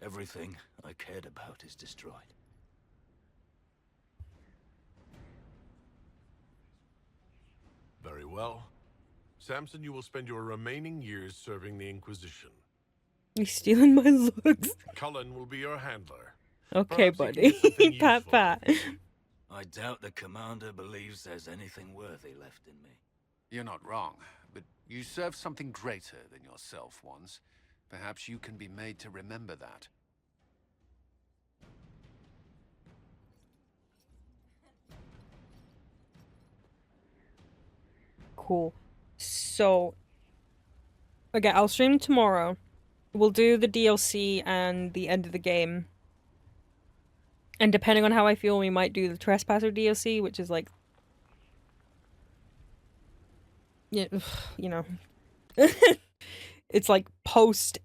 Everything I cared about is destroyed. Very well. Samson, you will spend your remaining years serving the Inquisition. He's stealing my looks. Cullen will be your handler. Okay, Perhaps he can do buddy. something Pat, useful. pat. I doubt the Commander believes there's anything worthy left in me. You're not wrong, but you served something greater than yourself once. Perhaps you can be made to remember that. Cool. So, okay, I'll stream tomorrow. We'll do the DLC and the end of the game. And depending on how I feel, we might do the Trespasser DLC, which is like... Yeah, you know. It's like post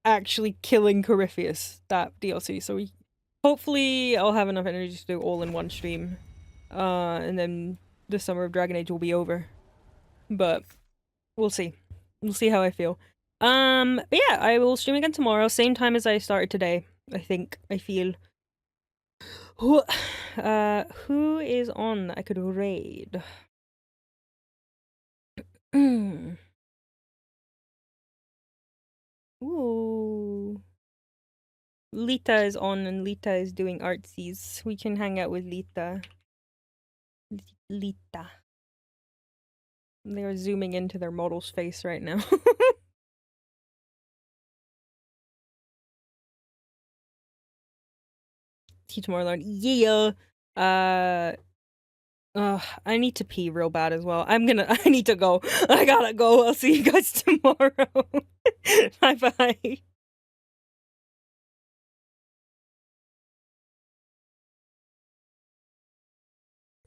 actually killing Corypheus, that DLC. So hopefully I'll have enough energy to do it all in one stream. And then the Summer of Dragon Age will be over. But we'll see. We'll see how I feel. But yeah, I will stream again tomorrow, same time as I started today. I feel. Who is on that I could raid? Ooh. Lita is on and Lita is doing artsies. We can hang out with Lita. Lita. They're zooming into their model's face right now. See you tomorrow, Lauren. Yeah. I need to pee real bad as well. I need to go. I gotta go. I'll see you guys tomorrow. Bye bye.